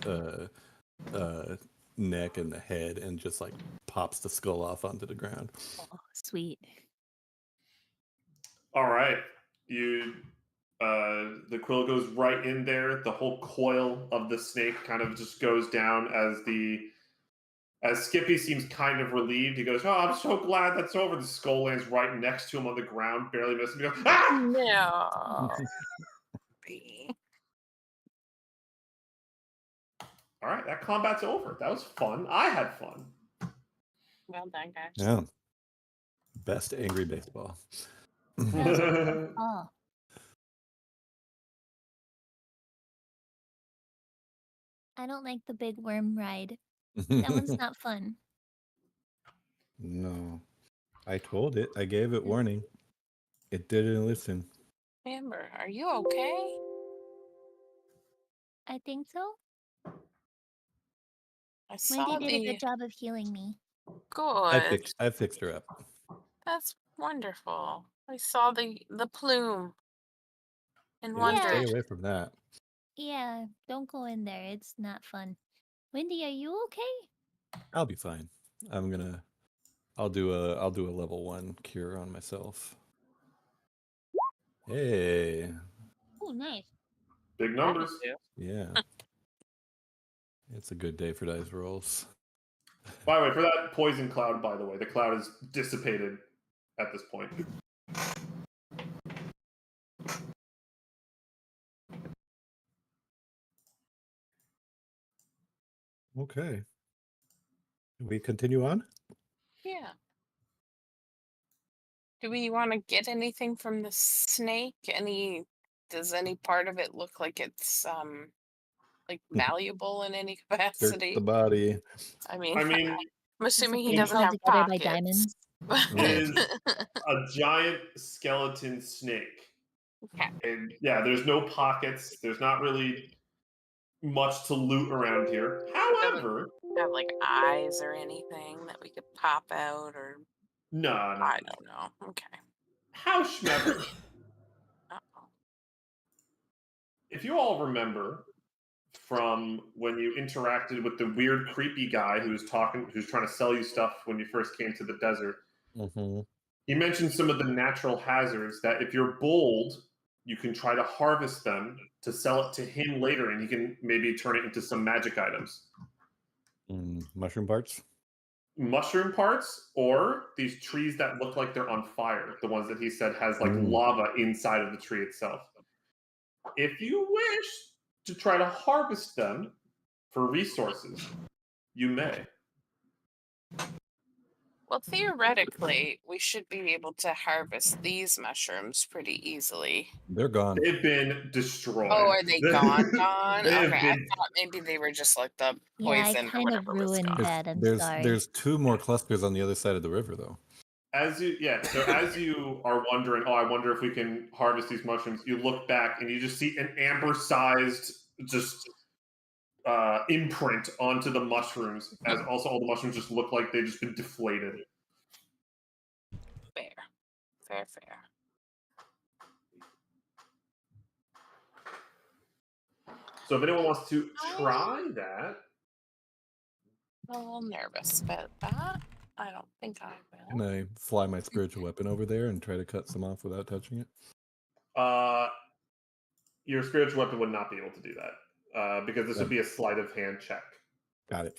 Speaker 2: neck and the head and just like pops the skull off onto the ground.
Speaker 6: Oh, sweet.
Speaker 4: All right. The quill goes right in there. The whole coil of the snake kind of just goes down as Skippy seems kind of relieved. He goes, "Oh, I'm so glad that's over." The skull lands right next to him on the ground, barely missing. He goes, "Ah!"
Speaker 1: No.
Speaker 4: All right, that combat's over. That was fun. I had fun.
Speaker 1: Well done, guys.
Speaker 2: Yeah. Best angry baseball.
Speaker 6: Oh. I don't like the big worm ride. That one's not fun.
Speaker 2: No. I told it. I gave it warning. It didn't listen.
Speaker 1: Amber, are you okay?
Speaker 6: I think so.
Speaker 1: I saw
Speaker 6: Wendy did a good job of healing me.
Speaker 1: Good.
Speaker 2: I fixed her up.
Speaker 1: That's wonderful. I saw the plume and
Speaker 2: Yeah,
Speaker 1: wondered.
Speaker 2: stay away from that.
Speaker 6: Yeah, don't go in there. It's not fun. Wendy, are you okay?
Speaker 2: I'll be fine. I'll do a level 1 cure on myself. Hey.
Speaker 6: Oh, nice.
Speaker 4: Big numbers.
Speaker 2: Yeah. It's a good day for dice rolls.
Speaker 4: By the way, for that poison cloud, by the way, the cloud is dissipated at this point.
Speaker 2: Okay. We continue on?
Speaker 1: Yeah. Do we want to get anything from the snake? Does any part of it look like it's like malleable in any
Speaker 2: Search
Speaker 1: capacity?
Speaker 2: the body.
Speaker 1: I mean,
Speaker 4: I'm
Speaker 1: assuming he
Speaker 6: It's
Speaker 1: doesn't
Speaker 6: held
Speaker 1: have
Speaker 6: together by
Speaker 1: pockets.
Speaker 6: diamonds.
Speaker 4: is a giant skeleton snake.
Speaker 1: Okay.
Speaker 4: And yeah, there's no pockets. There's not really much to loot around here. However,
Speaker 1: have like eyes or anything that we could pop out or
Speaker 4: no.
Speaker 1: I don't know. Okay.
Speaker 4: How schmever.
Speaker 1: Uh-oh.
Speaker 4: If you all remember from when you interacted with the weird, creepy guy who's trying to sell you stuff when you first came to the desert, he mentioned some of the natural hazards that if you're bold, you can try to harvest them to sell it to him later, and he can maybe turn it into some magic items.
Speaker 2: Mushroom parts?
Speaker 4: Mushroom parts, or these trees that look like they're on fire. The ones that he said has like lava inside of the tree itself. If you wish to try to harvest them for resources, you may.
Speaker 1: Well, theoretically, we should be able to harvest these mushrooms pretty easily.
Speaker 2: They're gone.
Speaker 4: They've been destroyed.
Speaker 1: Oh, are they gone? Okay,
Speaker 4: been...
Speaker 1: I thought maybe they were just like the poison.
Speaker 6: Yeah, I kind of ruined that. I'm sorry.
Speaker 2: There's 2 more clusters on the other side of the river, though.
Speaker 4: As you are wondering, I wonder if we can harvest these mushrooms, you look back and you just see an amber-sized imprint onto the mushrooms, as also all the mushrooms just look like they've just been deflated.
Speaker 1: Fair, fair.
Speaker 4: So if anyone wants to try that,
Speaker 1: I'm a little nervous about that. I don't think I
Speaker 2: Can
Speaker 1: will.
Speaker 2: I fly my spiritual weapon over there and try to cut some off without touching it?
Speaker 4: your spiritual weapon would not be able to do that because this would be a sleight of hand check.
Speaker 2: Got it.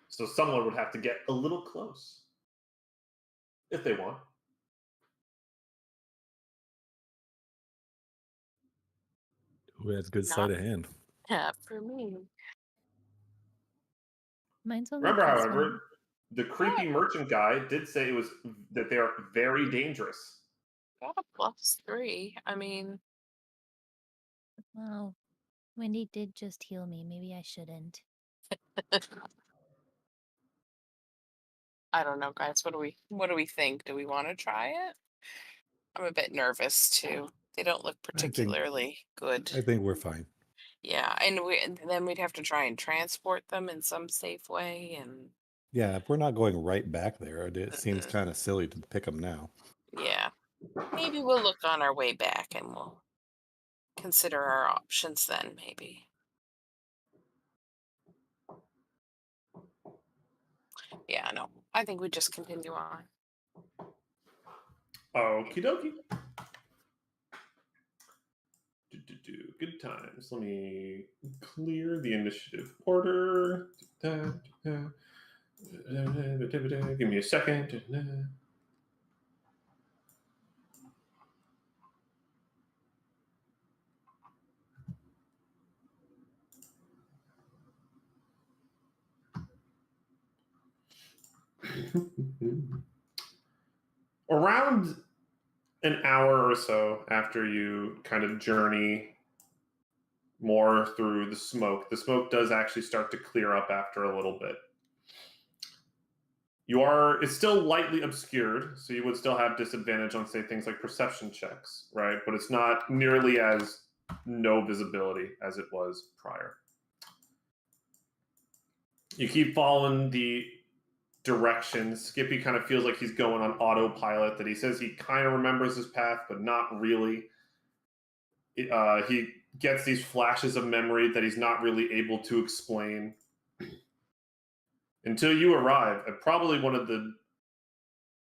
Speaker 4: So someone would have to get a little close if they want.
Speaker 2: Who has good
Speaker 1: Not
Speaker 2: sleight of hand?
Speaker 1: for me.
Speaker 6: Mine's only
Speaker 4: Remember,
Speaker 6: +1.
Speaker 4: however, the creepy merchant guy did say it was that they are very dangerous.
Speaker 1: Got a +3. I mean,
Speaker 6: Wow. Wendy did just heal me. Maybe I shouldn't.
Speaker 1: I don't know, guys. What do we think? Do we want to try it? I'm a bit nervous too. They don't look particularly good.
Speaker 2: I think we're fine.
Speaker 1: Yeah, and then we'd have to try and transport them in some safe way, and
Speaker 2: Yeah, if we're not going right back there, it seems kind of silly to pick them now.
Speaker 1: yeah, maybe we'll look on our way back and we'll consider our options then. Maybe. Yeah, no, I think we just continue on.
Speaker 4: Okie dokie. Good times. Let me clear the initiative order. Give me a second. Around an hour or so after you kind of journey more through the smoke does actually start to clear up after a little bit. It's still lightly obscured, so you would still have disadvantage on, say, things like perception checks, right? But it's not nearly as no visibility as it was prior. You keep following the directions. Skippy kind of feels like he's going on autopilot, that he says he kind of remembers his path, but not really. He gets these flashes of memory that he's not really able to explain until you arrive at probably one of the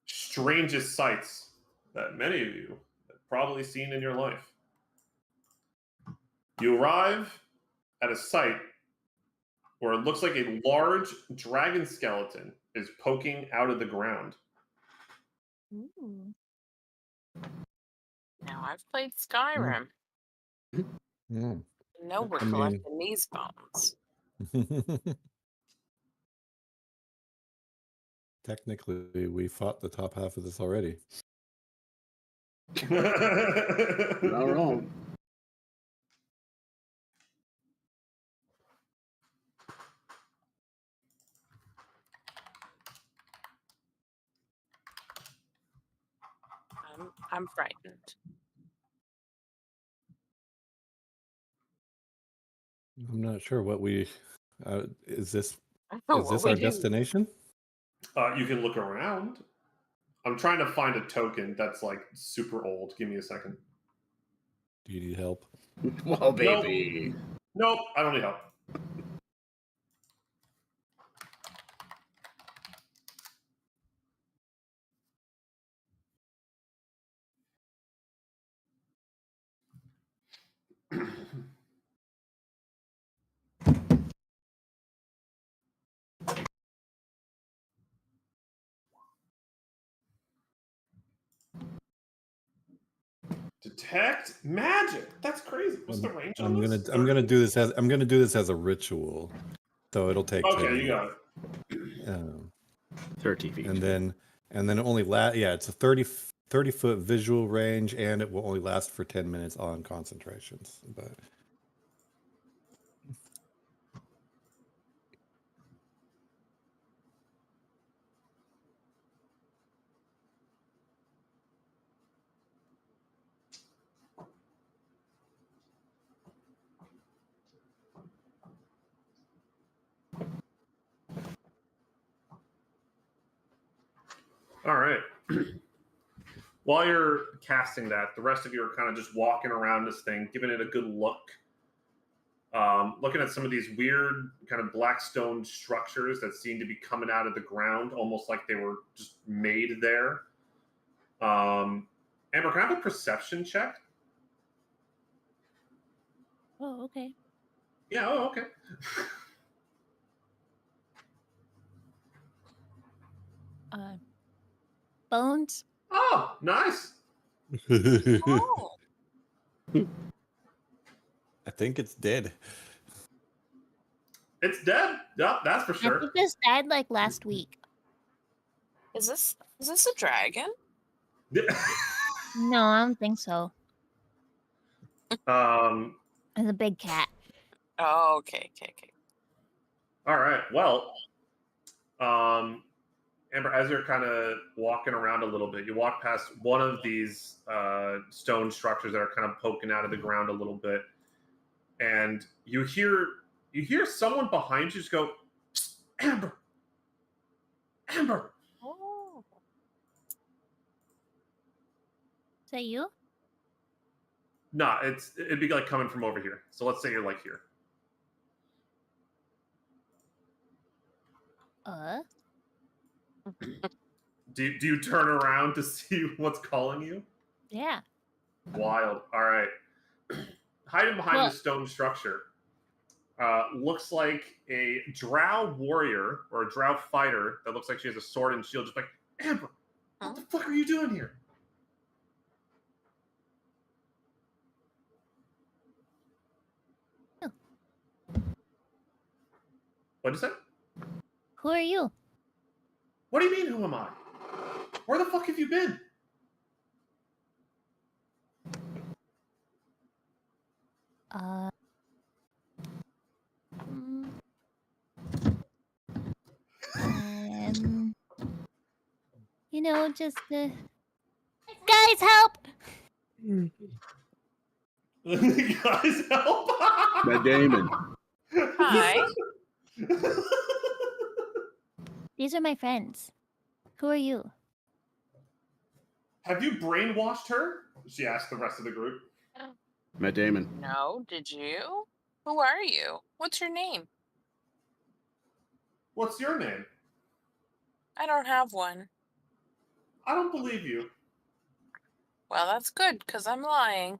Speaker 4: strangest sights that many of you have probably seen in your life. You arrive at a site where it looks like a large dragon skeleton is poking out of the ground.
Speaker 6: Ooh.
Speaker 1: Now I've played Skyrim.
Speaker 2: Mm.
Speaker 1: No, we're
Speaker 2: I mean-
Speaker 1: collecting these bones.
Speaker 2: Technically, we fought the top half of this already.
Speaker 3: Not wrong.
Speaker 1: I'm frightened.
Speaker 2: I'm not sure what we is this
Speaker 1: What
Speaker 2: is this
Speaker 1: we
Speaker 2: our
Speaker 1: do.
Speaker 2: destination?
Speaker 4: You can look around. I'm trying to find a token that's like super old. Give me a second.
Speaker 2: Do you need help?
Speaker 3: Well, baby.
Speaker 4: Nope, I don't need help. Detect magic. That's crazy. What's the range on
Speaker 2: I'm
Speaker 4: this?
Speaker 2: gonna do this as a ritual, so it'll take 10
Speaker 4: Okay, you got
Speaker 2: minutes.
Speaker 3: 30 feet.
Speaker 2: And then it only it's a 30-foot visual range, and it will only last for 10 minutes on concentrations. But
Speaker 4: All right. While you're casting that, the rest of you are kind of just walking around this thing, giving it a good look. Looking at some of these weird kind of black stone structures that seem to be coming out of the ground, almost like they were just made there. Amber, can I have a perception check?
Speaker 6: Oh, okay.
Speaker 4: Yeah, oh, okay.
Speaker 6: Bones.
Speaker 4: Oh, nice.
Speaker 1: Oh.
Speaker 2: I think it's dead.
Speaker 4: It's dead. Yep, that's for
Speaker 6: I
Speaker 4: sure.
Speaker 6: think this died like last week.
Speaker 1: Is this a dragon?
Speaker 6: No, I don't think so.
Speaker 4: um,
Speaker 6: It's a big cat.
Speaker 1: Oh, okay.
Speaker 4: all right. Well, Amber, as you're kind of walking around a little bit, you walk past one of these stone structures that are kind of poking out of the ground a little bit, and you hear someone behind you just go, Amber, Amber.
Speaker 1: Oh.
Speaker 6: Is that you?
Speaker 4: Nah, it'd be like coming from over here. So let's say you're like here. Do you turn around to see what's calling you?
Speaker 6: Yeah.
Speaker 4: Wild. All right. Hiding behind the stone structure looks like a drow warrior or a drow fighter that looks like she has a sword and shield. Just like, Amber, what the fuck are you doing here?
Speaker 6: Oh.
Speaker 4: What'd you say?
Speaker 6: Who are you?
Speaker 4: What do you mean, who am I? Where the fuck have you been?
Speaker 6: You know, just guys, help!
Speaker 4: Guys, help!
Speaker 3: Matt Damon.
Speaker 1: Hi.
Speaker 6: These are my friends. Who are you?
Speaker 4: Have you brainwashed her? She asked the rest of the group.
Speaker 3: Matt Damon.
Speaker 1: No, did you? Who are you? What's your name?
Speaker 4: What's your name?
Speaker 1: I don't have one.
Speaker 4: I don't believe you.
Speaker 1: Well, that's good, because I'm lying.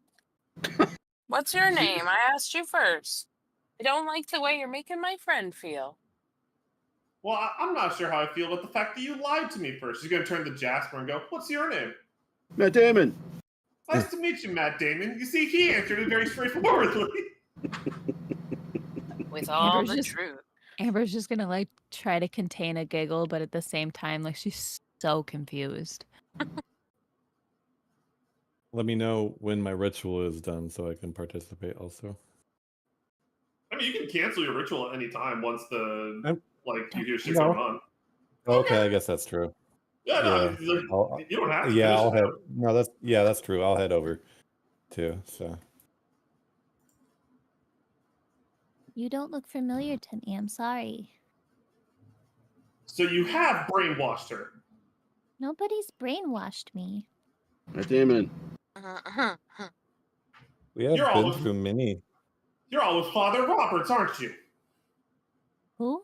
Speaker 1: What's your name? I asked you first. I don't like the way you're making my friend feel.
Speaker 4: Well, I'm not sure how I feel about the fact that you lied to me first. She's going to turn to Jasper and go, what's your name?
Speaker 3: Matt Damon.
Speaker 4: Nice to meet you, Matt Damon. You see, he answered it very straightforwardly.
Speaker 1: With all
Speaker 7: Amber's
Speaker 1: the
Speaker 7: just-
Speaker 1: truth.
Speaker 7: Amber's just gonna like try to contain a giggle, but at the same time, like she's so confused.
Speaker 2: Let me know when my ritual is done so I can participate also.
Speaker 4: I mean, you can cancel your ritual at any time once you hear shit
Speaker 2: No.
Speaker 4: going on.
Speaker 2: Okay, I guess that's true.
Speaker 4: Yeah, no, you don't have to.
Speaker 2: I'll head. No, that's true. I'll head over too. So
Speaker 6: You don't look familiar to me. I'm sorry.
Speaker 4: So you have brainwashed her.
Speaker 6: Nobody's brainwashed me.
Speaker 3: Matt Damon.
Speaker 2: we have
Speaker 4: You're all
Speaker 2: been
Speaker 4: with-
Speaker 2: through many.
Speaker 4: You're all with Father Roberts, aren't you?
Speaker 6: Who?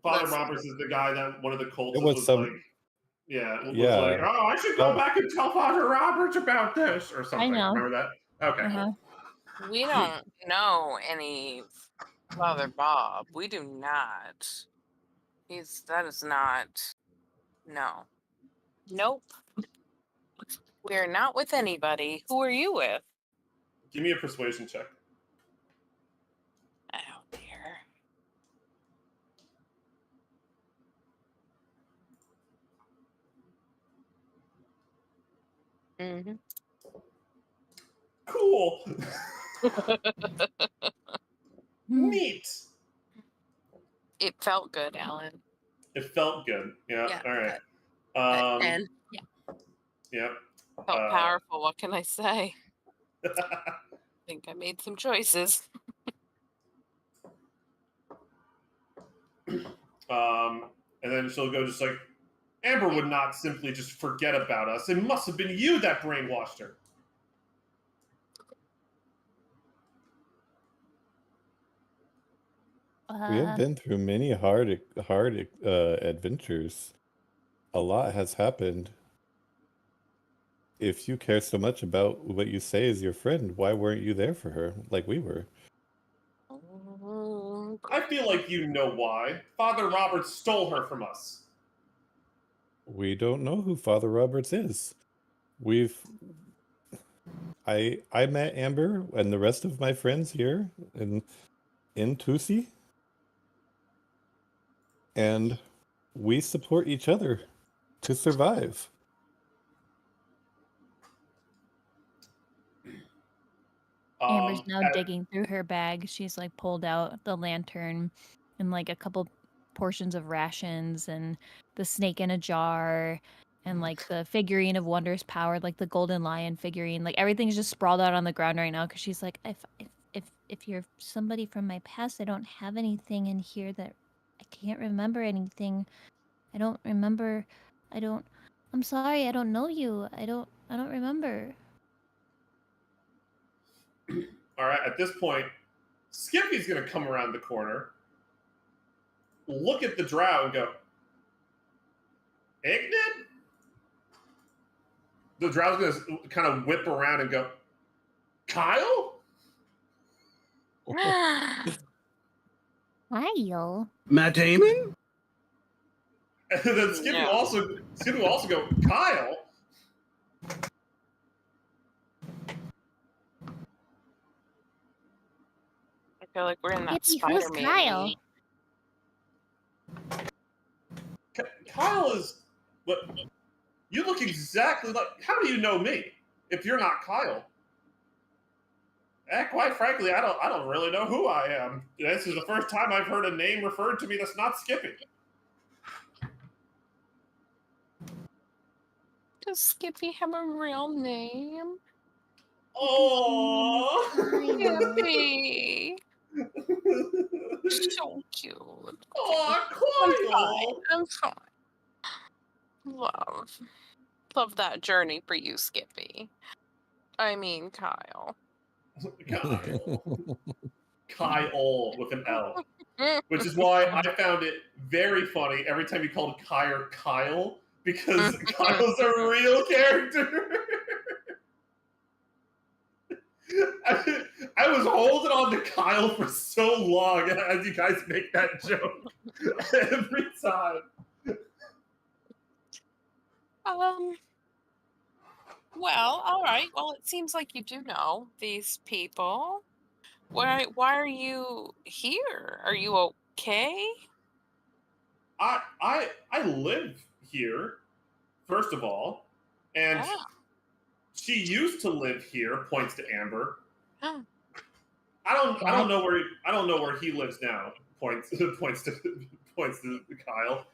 Speaker 4: Father
Speaker 1: Listen.
Speaker 4: Roberts is the guy that one of the cultists
Speaker 2: It was
Speaker 4: was
Speaker 2: some-
Speaker 4: like, was
Speaker 2: Yeah.
Speaker 4: like, oh, I should go
Speaker 2: Oh.
Speaker 4: back and tell Father Roberts about this or something.
Speaker 6: know.
Speaker 4: Remember that? Okay.
Speaker 7: Uh-huh.
Speaker 1: We don't know any Father Bob. We do not. That is not. No. Nope. We're not with anybody. Who are you with?
Speaker 4: Give me a persuasion check.
Speaker 1: Oh, dear. Mm-hmm.
Speaker 4: Cool. Neat.
Speaker 1: It felt good, Alan.
Speaker 4: It felt good. Yeah.
Speaker 1: Yeah,
Speaker 4: All right.
Speaker 1: And
Speaker 4: Yep.
Speaker 1: felt powerful. What can I say? I think I made some choices.
Speaker 4: And then she'll go just like, Amber would not simply just forget about us. It must have been you that brainwashed her.
Speaker 2: We have been through many hard adventures. A lot has happened. If you care so much about what you say is your friend, why weren't you there for her like we were?
Speaker 4: I feel like you know why. Father Robert stole her from us.
Speaker 2: We don't know who Father Roberts is. I met Amber and the rest of my friends here in Tousee, and we support each other to survive.
Speaker 6: Amber's now digging through her bag. She's like pulled out the lantern and like a couple portions of rations and the snake in a jar and like the figurine of wondrous power, like the golden lion figurine. Like everything's just sprawled out on the ground right now because she's like, if you're somebody from my past, I don't have anything in here that I can't remember anything. I don't remember. I'm sorry. I don't know you. I don't remember.
Speaker 4: All right, at this point, Skippy's going to come around the corner, look at the drow, and go, Ignat? The drow's going to kind of whip around and go, Kyle?
Speaker 6: Kyle?
Speaker 3: Matt Damon?
Speaker 4: And then Skippy will also go, Kyle?
Speaker 1: I feel like we're in that
Speaker 6: Skippy, who's
Speaker 1: Spider-Man
Speaker 6: Kyle?
Speaker 1: movie.
Speaker 4: Kyle is... But you look exactly like... How do you know me if you're not Kyle? Quite frankly, I don't really know who I am. This is the first time I've heard a name referred to me that's not Skippy.
Speaker 1: Does Skippy have a real name?
Speaker 4: Oh,
Speaker 1: Skippy. So cute.
Speaker 4: Oh, Kyle.
Speaker 1: I'm fine. Love that journey for you, Skippy. I mean, Kyle.
Speaker 4: Kyle with an L. Which is why I found it very funny every time you called Kyle, because Kyle's a real character. I was holding on to Kyle for so long as you guys make that joke every time.
Speaker 1: Well, all right. Well, it seems like you do know these people. Why are you here? Are you okay?
Speaker 4: I live here, first of all, and she used to live here. Points to Amber. I don't know where he lives now. Points to Kyle.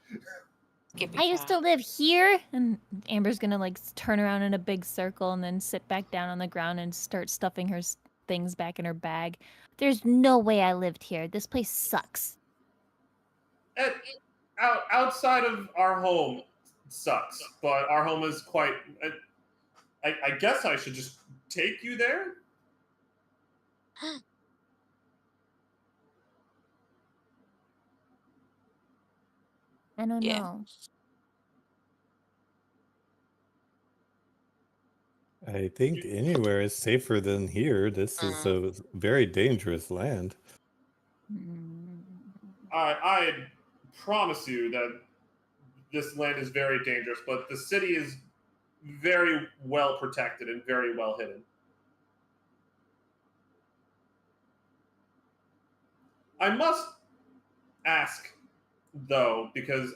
Speaker 6: I used to live here, and Amber's gonna like turn around in a big circle and then sit back down on the ground and start stuffing her things back in her bag. There's no way I lived here. This place sucks.
Speaker 4: Outside of our home sucks, but our home is quite. I guess I should just take you there.
Speaker 6: I don't know.
Speaker 2: I think anywhere is safer than here. This is a very dangerous land.
Speaker 4: I promise you that this land is very dangerous, but the city is very well protected and very well hidden. I must ask, though, because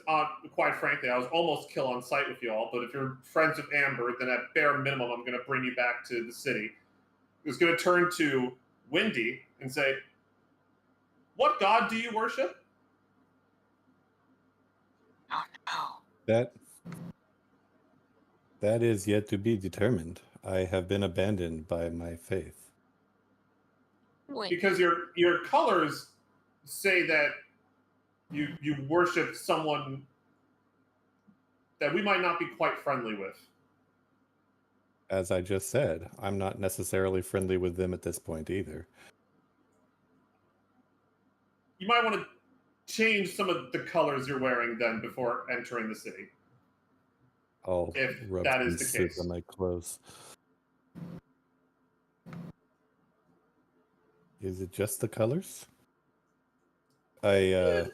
Speaker 4: quite frankly, I was almost kill on sight with you all, but if you're friends with Amber, then at bare minimum, I'm going to bring you back to the city. I was going to turn to Wendy and say, what god do you worship?
Speaker 1: Oh, no.
Speaker 2: That is yet to be determined. I have been abandoned by my faith.
Speaker 4: Because your colors say that you worship someone that we might not be quite friendly with.
Speaker 2: As I just said, I'm not necessarily friendly with them at this point either.
Speaker 4: You might want to change some of the colors you're wearing then before entering the city.
Speaker 2: I'll
Speaker 4: If
Speaker 2: rub
Speaker 4: that
Speaker 2: some
Speaker 4: is the
Speaker 2: soot
Speaker 4: case.
Speaker 2: on my clothes. Is it just the colors? Yeah.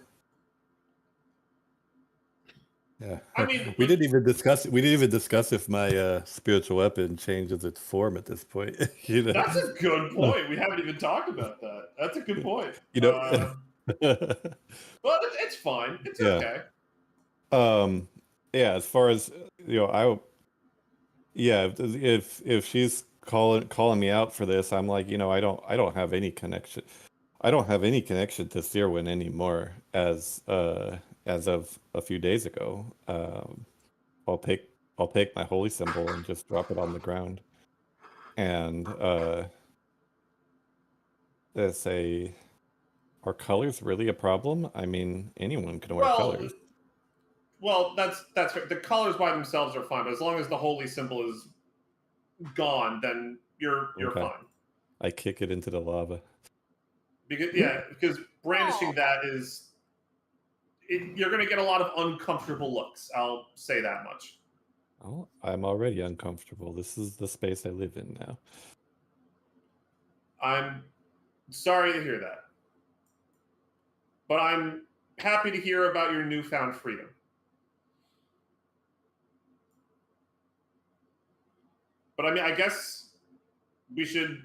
Speaker 4: I mean,
Speaker 2: we didn't even discuss if my spiritual weapon changes its form at this point. You know?
Speaker 4: That's a good point. We haven't even talked about that. That's a good point.
Speaker 2: You know,
Speaker 4: But it's fine. It's
Speaker 2: yeah.
Speaker 4: okay.
Speaker 2: Yeah. As far as if she's calling me out for this, I'm like, I don't have any connection. I don't have any connection to Searwyn anymore as of a few days ago. I'll take my holy symbol and just drop it on the ground. And are colors really a problem? I mean, anyone can wear colors.
Speaker 4: Well, that's the colors by themselves are fine, but as long as the holy symbol is gone, then you're
Speaker 2: Okay.
Speaker 4: fine.
Speaker 2: I kick it into the lava.
Speaker 4: Because brandishing that is you're going to get a lot of uncomfortable looks. I'll say that much.
Speaker 2: Oh, I'm already uncomfortable. This is the space I live in now.
Speaker 4: I'm sorry to hear that. But I'm happy to hear about your newfound freedom. But I mean, I guess we should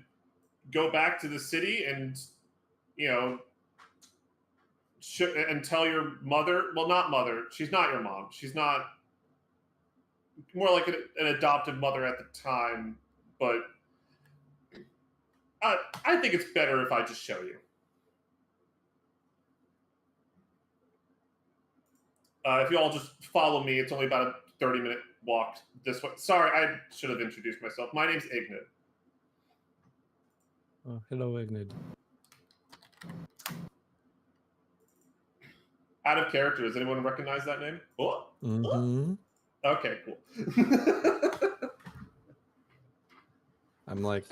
Speaker 4: go back to the city and, and tell your mother. Well, not mother. She's not your mom. She's not. More like an adopted mother at the time. But I think it's better if I just show you. If you all just follow me, it's only about a 30-minute walk this way. Sorry, I should have introduced myself. My name's Ignid.
Speaker 2: Oh, hello, Ignid.
Speaker 4: Out of character, does anyone recognize that name? Oh?
Speaker 2: Mm-hmm.
Speaker 4: Okay, cool.
Speaker 2: I'm like,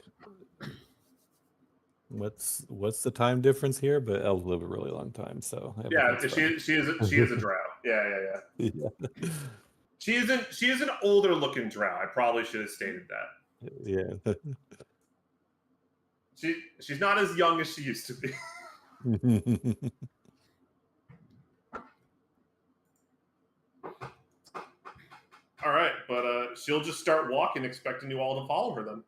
Speaker 2: what's the time difference here? But elves live a really long time, so
Speaker 4: yeah, she is a drow. Yeah. She is an older looking drow. I probably should have stated that.
Speaker 2: Yeah.
Speaker 4: She's not as young as she used to be. All right, but she'll just start walking, expecting you all to follow her then.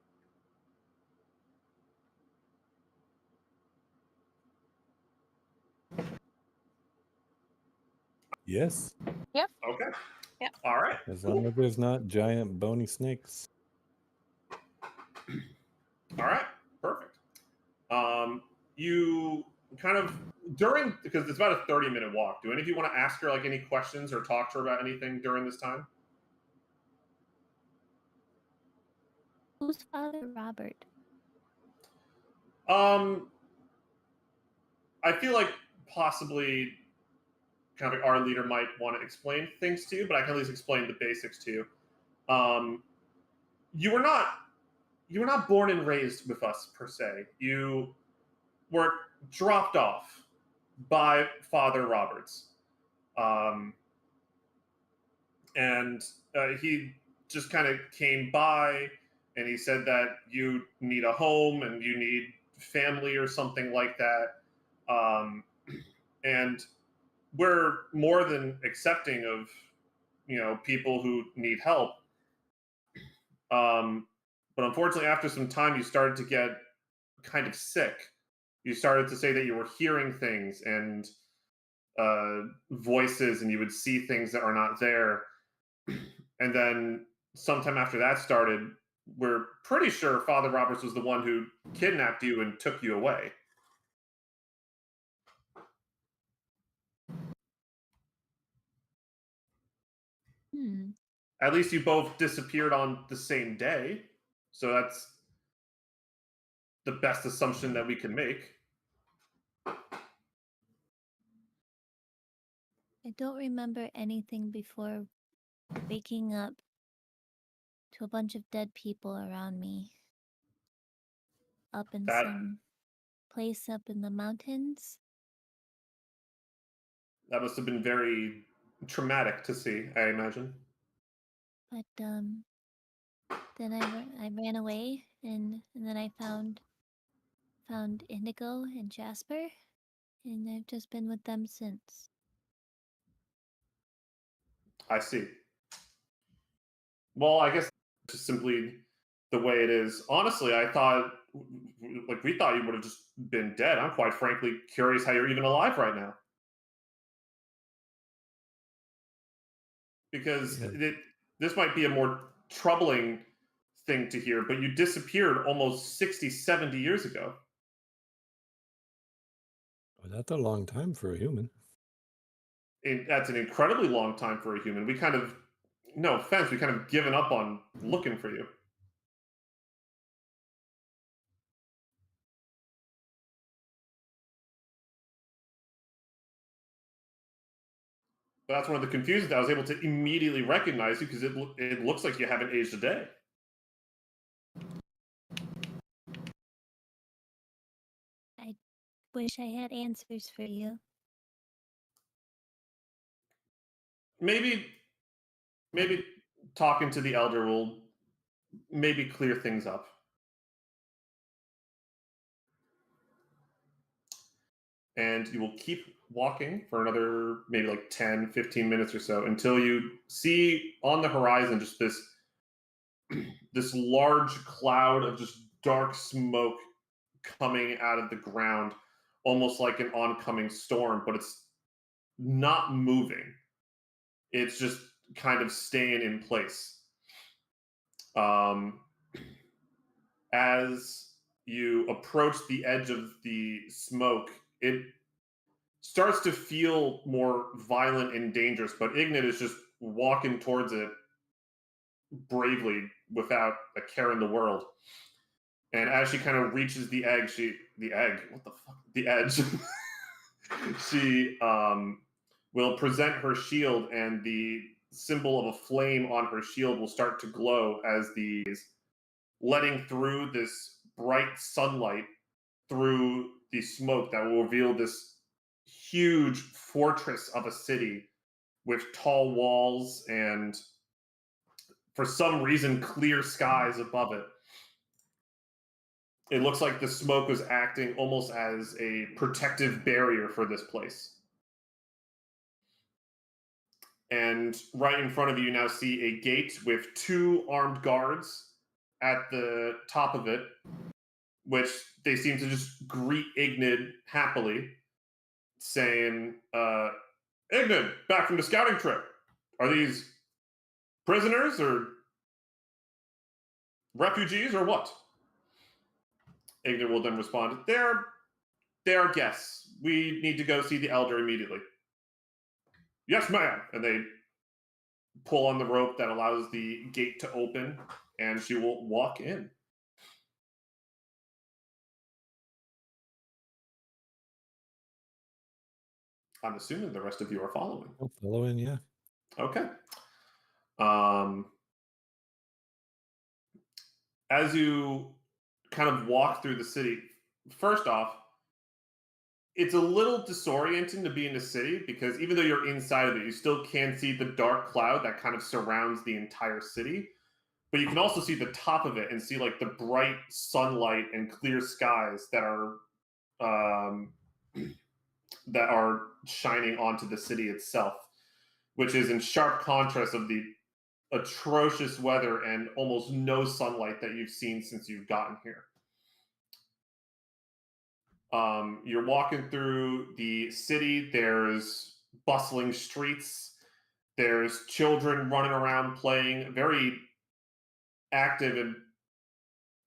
Speaker 2: Yes.
Speaker 1: Yep.
Speaker 4: Okay.
Speaker 1: Yep.
Speaker 4: All right.
Speaker 2: As long as there's not giant bony snakes.
Speaker 4: All right. Perfect. You kind of because it's about a 30-minute walk. Do any of you want to ask her like any questions or talk to her about anything during this time?
Speaker 6: Who's Father Robert?
Speaker 4: I feel like possibly kind of our leader might want to explain things to you, but I can at least explain the basics to you. You were not born and raised with us per se. You were dropped off by Father Roberts, and he just kind of came by, and he said that you need a home and you need family or something like that, and we're more than accepting of people who need help. But unfortunately, after some time, you started to get kind of sick. You started to say that you were hearing things and voices, and you would see things that are not there. And then sometime after that started, we're pretty sure Father Roberts was the one who kidnapped you and took you away. At least you both disappeared on the same day. So that's the best assumption that we can make.
Speaker 6: I don't remember anything before
Speaker 8: waking up to a bunch of dead people around me. Up in
Speaker 4: That
Speaker 8: some place up in the mountains.
Speaker 4: that must have been very traumatic to see, I imagine.
Speaker 8: But then I ran away and then I found Indigo and Jasper, and I've just been with them since.
Speaker 4: I see. Well, I guess it's just simply the way it is. Honestly, I thought, like, we thought you would have just been dead. I'm quite frankly curious how you're even alive right now. Because
Speaker 2: Yeah.
Speaker 4: this might be a more troubling thing to hear, but you disappeared almost 60, 70 years ago.
Speaker 2: Well, that's a long time for a human.
Speaker 4: That's an incredibly long time for a human. We kind of, no offense, we kind of given up on looking for you. But that's one of the confusions. I was able to immediately recognize you because it looks like you haven't aged a day.
Speaker 8: I wish I had answers for you.
Speaker 4: Maybe talking to the elder will maybe clear things up. And you will keep walking for another maybe like 10, 15 minutes or so until you see on the horizon just this large cloud of just dark smoke coming out of the ground, almost like an oncoming storm, but it's not moving. It's just kind of staying in place. As you approach the edge of the smoke, it starts to feel more violent and dangerous, but Ignat is just walking towards it bravely without a care in the world. And as she kind of reaches the edge, the edge, she will present her shield, and the symbol of a flame on her shield will start to glow as letting through this bright sunlight through the smoke that will reveal this huge fortress of a city with tall walls and, for some reason, clear skies above it. It looks like the smoke was acting almost as a protective barrier for this place. And right in front of you now see a gate with 2 armed guards at the top of it, which they seem to just greet Ignid happily, saying, Ignid, back from the scouting trip. Are these prisoners or refugees or what? Ignid will then respond, they are guests. We need to go see the elder immediately. Yes, ma'am. And they pull on the rope that allows the gate to open, and she will walk in. I'm assuming the rest of you are following.
Speaker 2: I'll follow in, yeah.
Speaker 4: Okay. As you kind of walk through the city, first off, it's a little disorienting to be in the city because even though you're inside of it, you still can see the dark cloud that kind of surrounds the entire city. But you can also see the top of it and see like the bright sunlight and clear skies that are shining onto the city itself, which is in sharp contrast of the atrocious weather and almost no sunlight that you've seen since you've gotten here. You're walking through the city. There's bustling streets. There's children running around playing, very active and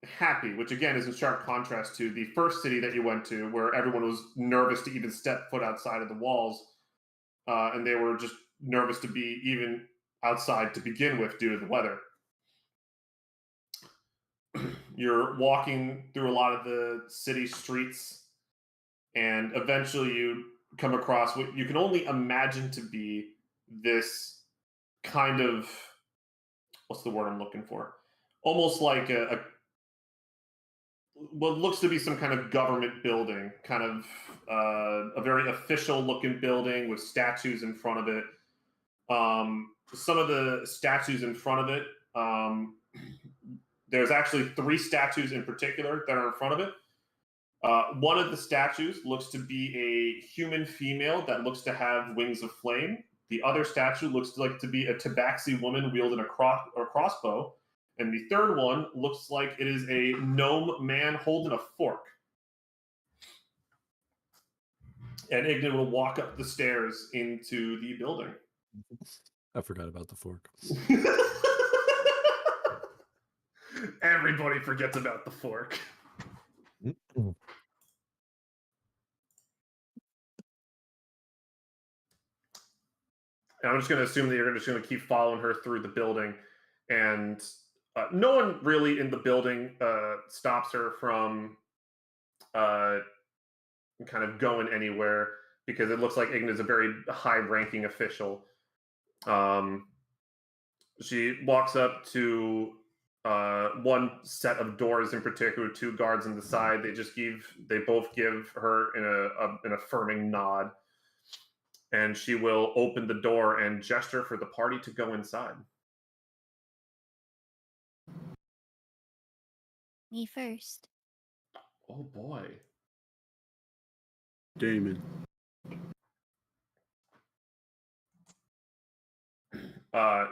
Speaker 4: happy, which again is in sharp contrast to the first city that you went to, where everyone was nervous to even step foot outside of the walls, and they were just nervous to be even outside to begin with due to the weather. You're walking through a lot of the city streets, and eventually you come across what you can only imagine to be this kind of, what's the word I'm looking for? Almost like what looks to be some kind of government building, kind of a very official looking building with statues in front of it. Some of the statues in front of it, there's actually 3 statues in particular that are in front of it. One of the statues looks to be a human female that looks to have wings of flame. The other statue looks like to be a tabaxi woman wielding a crossbow. And the third one looks like it is a gnome man holding a fork. And Ignat will walk up the stairs into the building.
Speaker 2: I forgot about the fork.
Speaker 4: Everybody forgets about the fork.
Speaker 2: Mm-hmm.
Speaker 4: And I'm just going to assume that you're just going to keep following her through the building. And no one really in the building stops her from kind of going anywhere, because it looks like Igna is a very high-ranking official. She walks up to one set of doors in particular, 2 guards on the side. They both give her an affirming nod, and she will open the door and gesture for the party to go inside.
Speaker 8: Me first.
Speaker 4: Oh boy.
Speaker 3: Damon.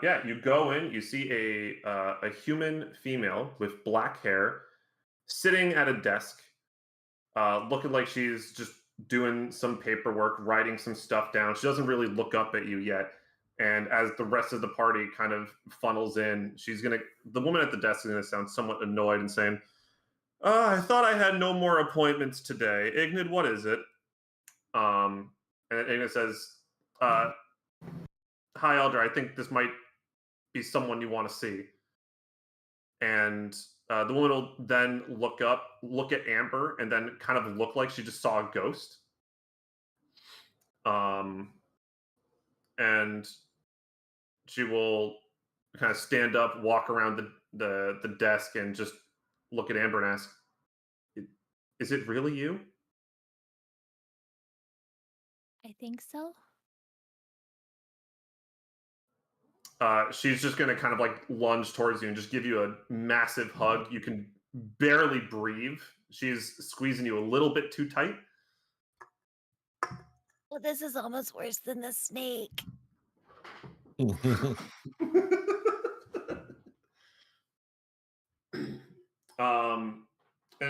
Speaker 4: Yeah, you go in, you see a human female with black hair sitting at a desk, looking like she's just doing some paperwork, writing some stuff down. She doesn't really look up at you yet. And as the rest of the party kind of funnels in, the woman at the desk is gonna sound somewhat annoyed and saying, I thought I had no more appointments today. Ignat, what is it? And Ignat says, hi, Elder, I think this might be someone you want to see. And the woman will then look at Amber, and then kind of look like she just saw a ghost. And she will kind of stand up, walk around the desk, and just look at Amber and ask, is it really you?
Speaker 8: I think so.
Speaker 4: She's just going to kind of like lunge towards you and just give you a massive hug. You can barely breathe. She's squeezing you a little bit too tight.
Speaker 8: Well, this is almost worse than the snake.
Speaker 4: And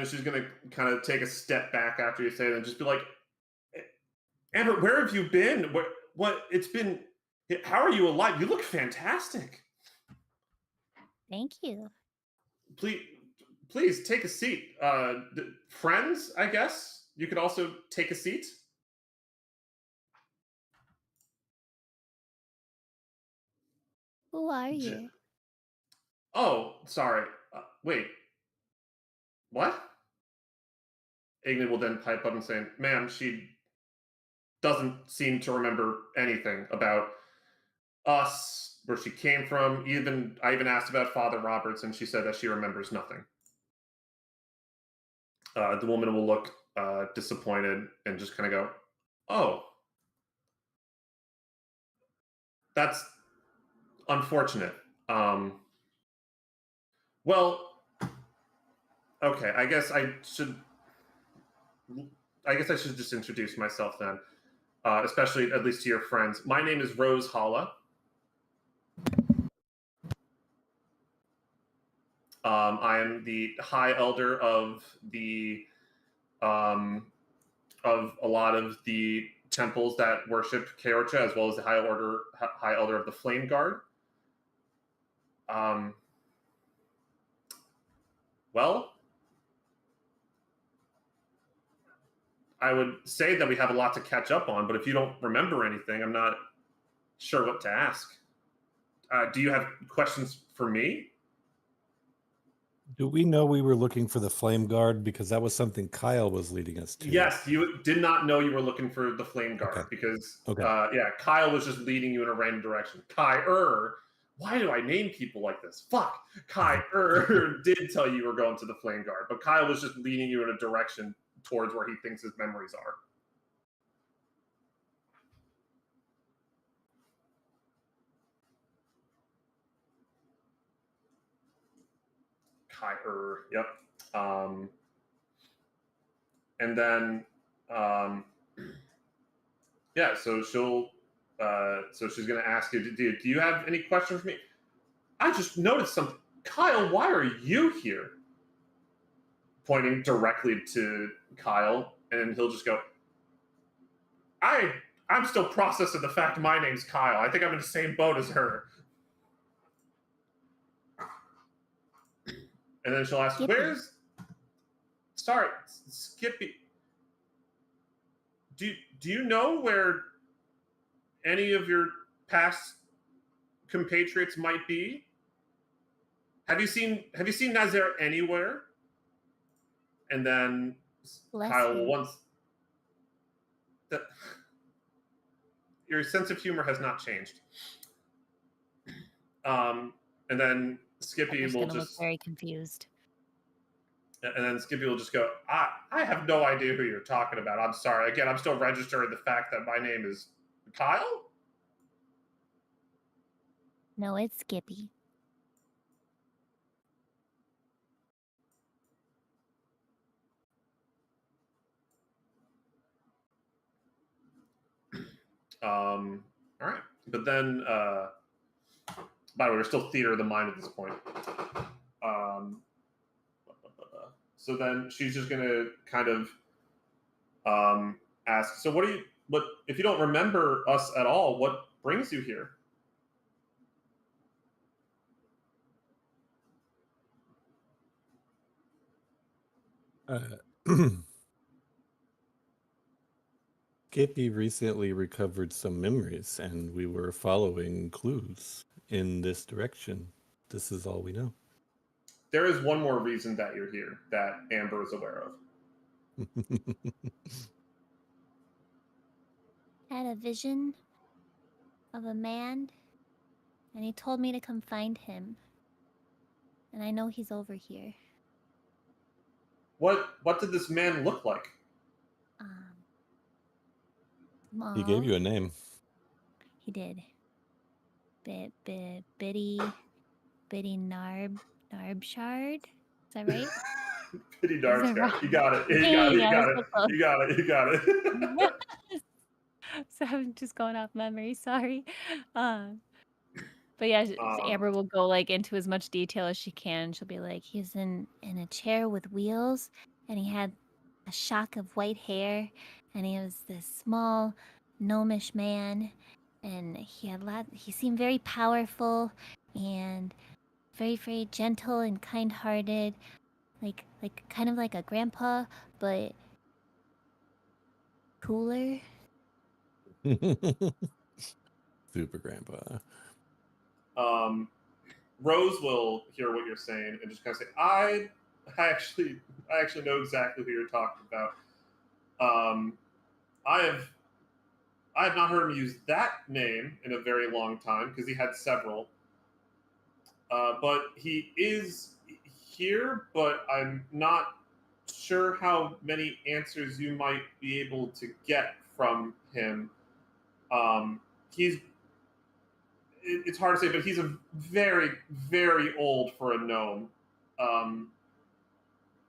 Speaker 4: she's going to kind of take a step back after you say that and just be like, Amber, where have you been? What it's been, how are you alive? You look fantastic.
Speaker 8: Thank you.
Speaker 4: Please take a seat. Friends, I guess you could also take a seat.
Speaker 8: Who are you?
Speaker 4: Oh, sorry. Wait. What? Ignat will then pipe up and say, ma'am, she doesn't seem to remember anything about us, where she came from. I even asked about Father Roberts, and she said that she remembers nothing. The woman will look disappointed and just kind of go, oh, that's unfortunate. Well, okay, I guess I should just introduce myself then, especially at least to your friends. My name is Rose Halla. I am the High Elder of of a lot of the temples that worship Keorcha, as well as the High Elder of the Flame Guard. Well, I would say that we have a lot to catch up on, but if you don't remember anything, I'm not sure what to ask. Do you have questions for me?
Speaker 2: Do we know we were looking for the flame guard? Because that was something Kyle was leading us to.
Speaker 4: Yes, you did not know you were looking for the flame guard because, yeah, Kyle was just leading you in a random direction. Why do I name people like this? Fuck. Did tell you were going to the flame guard, but Kyle was just leading you in a direction towards where he thinks his memories are. Yep. And then, yeah, so she'll, so she's going to ask you, do you have any questions for me? I just noticed something. Kyle, why are you here? Pointing directly to Kyle, and he'll just go, I'm still processing the fact my name's Kyle. I think I'm in the same boat as her. And then she'll ask, Skippy. Do you know where any of your past compatriots might be? Have you seen Nazaire anywhere? And then Kyle your sense of humor has not changed. And then Skippy will just
Speaker 6: look very confused.
Speaker 4: And then Skippy will just go, I have no idea who you're talking about. I'm sorry. Again, I'm still registering the fact that my name is Kyle?
Speaker 8: No, it's Skippy.
Speaker 4: All right. But then, by the way, we're still theater of the mind at this point. So then she's just going to kind of ask, so if you don't remember us at all, what brings you here?
Speaker 2: Skippy recently recovered some memories, and we were following clues in this direction. This is all we know.
Speaker 4: There is one more reason that you're here that Amber is aware of.
Speaker 8: Had a vision of a man, and he told me to come find him. And I know he's over here.
Speaker 4: What did this man look like?
Speaker 8: Small.
Speaker 2: He gave you a name.
Speaker 8: He did. Bitty Narbshard. Is that right?
Speaker 4: Bitty Narbshard. You got it. You got it.
Speaker 6: So I'm just going off memory. Sorry. But yeah, Amber will go like into as much detail as she can. She'll be like,
Speaker 8: he's in a chair with wheels, and he had a shock of white hair, and he was this small, gnomish man, and he seemed very powerful and very, very gentle and kind-hearted, like kind of like a grandpa, but cooler.
Speaker 2: Super grandpa.
Speaker 4: Rose will hear what you're saying and just kind of say, I actually know exactly who you're talking about. I have not heard him use that name in a very long time because he had several. But he is here, but I'm not sure how many answers you might be able to get from him. It's hard to say, but he's a very, very old for a gnome.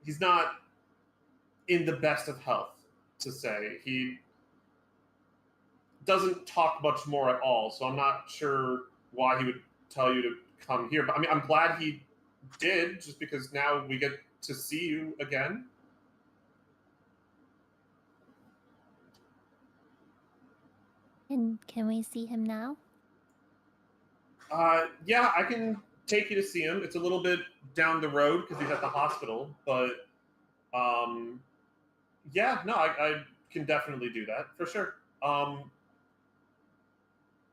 Speaker 4: He's not in the best of health, to say. He doesn't talk much more at all, so I'm not sure why he would tell you to come here. But I mean, I'm glad he did, just because now we get to see you again.
Speaker 8: And can we see him now?
Speaker 4: Yeah, I can take you to see him. It's a little bit down the road because he's at the hospital, but yeah, no, I can definitely do that for sure.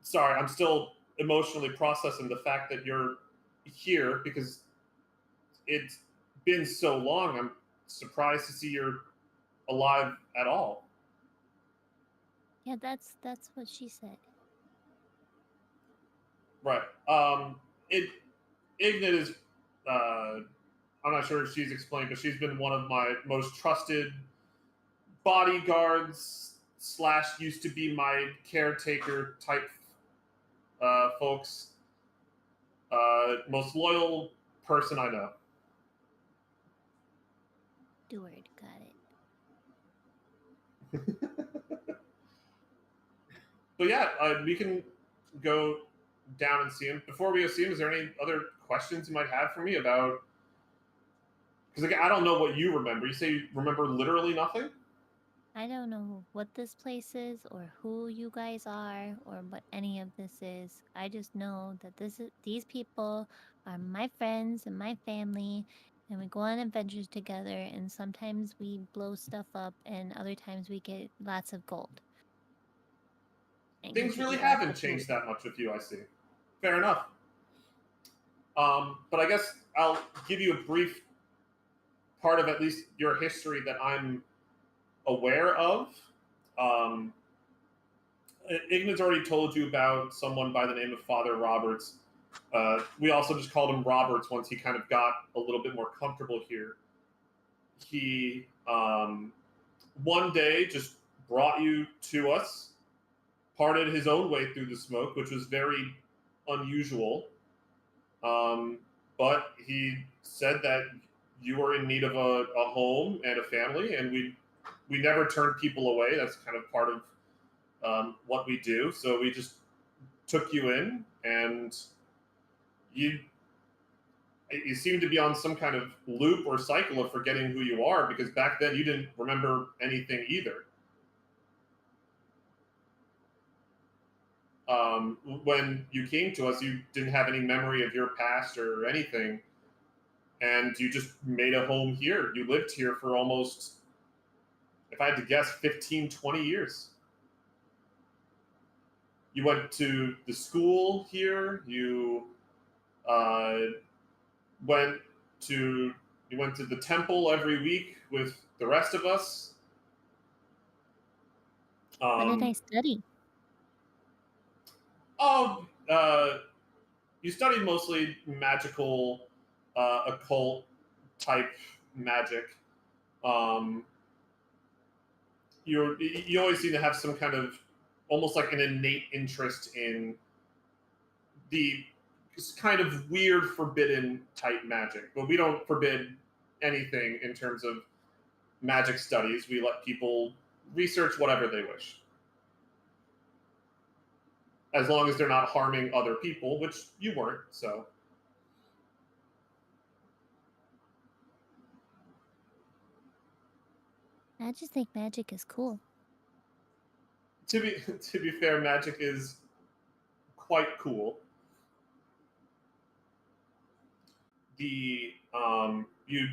Speaker 4: Sorry, I'm still emotionally processing the fact that you're here because been so long. I'm surprised to see you're alive at all.
Speaker 8: Yeah, that's what she said.
Speaker 4: Right. It Ignat is. I'm not sure if she's explained, but she's been one of my most trusted bodyguards slash used to be my caretaker type folks. Most loyal person I know.
Speaker 8: Steward, got it.
Speaker 4: But yeah, we can go down and see him. Before we go see him, is there any other questions you might have for me about? Because I don't know what you remember. You say you remember literally nothing?
Speaker 8: I don't know what this place is or who you guys are or what any of this is. I just know that these people are my friends and my family, and we go on adventures together, and sometimes we blow stuff up and other times we get lots of gold. And get
Speaker 4: Things
Speaker 8: to
Speaker 4: really
Speaker 8: eat lots
Speaker 4: haven't
Speaker 8: of food.
Speaker 4: changed that much with you, I see. Fair enough. But I guess I'll give you a brief part of at least your history that I'm aware of. Um, Ignat's already told you about someone by the name of Father Roberts. We also just called him Roberts once he kind of got a little bit more comfortable here. He one day just brought you to us, parted his own way through the smoke, which was very unusual. Um, but he said that you were in need of a home and a family, and we never turn people away. That's kind of part of what we do. So we just took you in, and you seem to be on some kind of loop or cycle of forgetting who you are, because back then you didn't remember anything either. When you came to us, you didn't have any memory of your past or anything, and you just made a home here. You lived here for almost, if I had to guess, 15, 20 years. You went to the school here. Uh, went to you went to the temple every week with the rest of us.
Speaker 8: What did I
Speaker 4: Um,
Speaker 8: study?
Speaker 4: oh, you studied mostly magical, occult type magic. Um, you always seem to have some kind of almost like an innate interest in the kind of weird forbidden type magic, but we don't forbid anything in terms of magic studies. We let people research whatever they wish, as long as they're not harming other people, which you weren't. So
Speaker 8: I just think magic is cool.
Speaker 4: to be to be fair, magic is quite cool. The you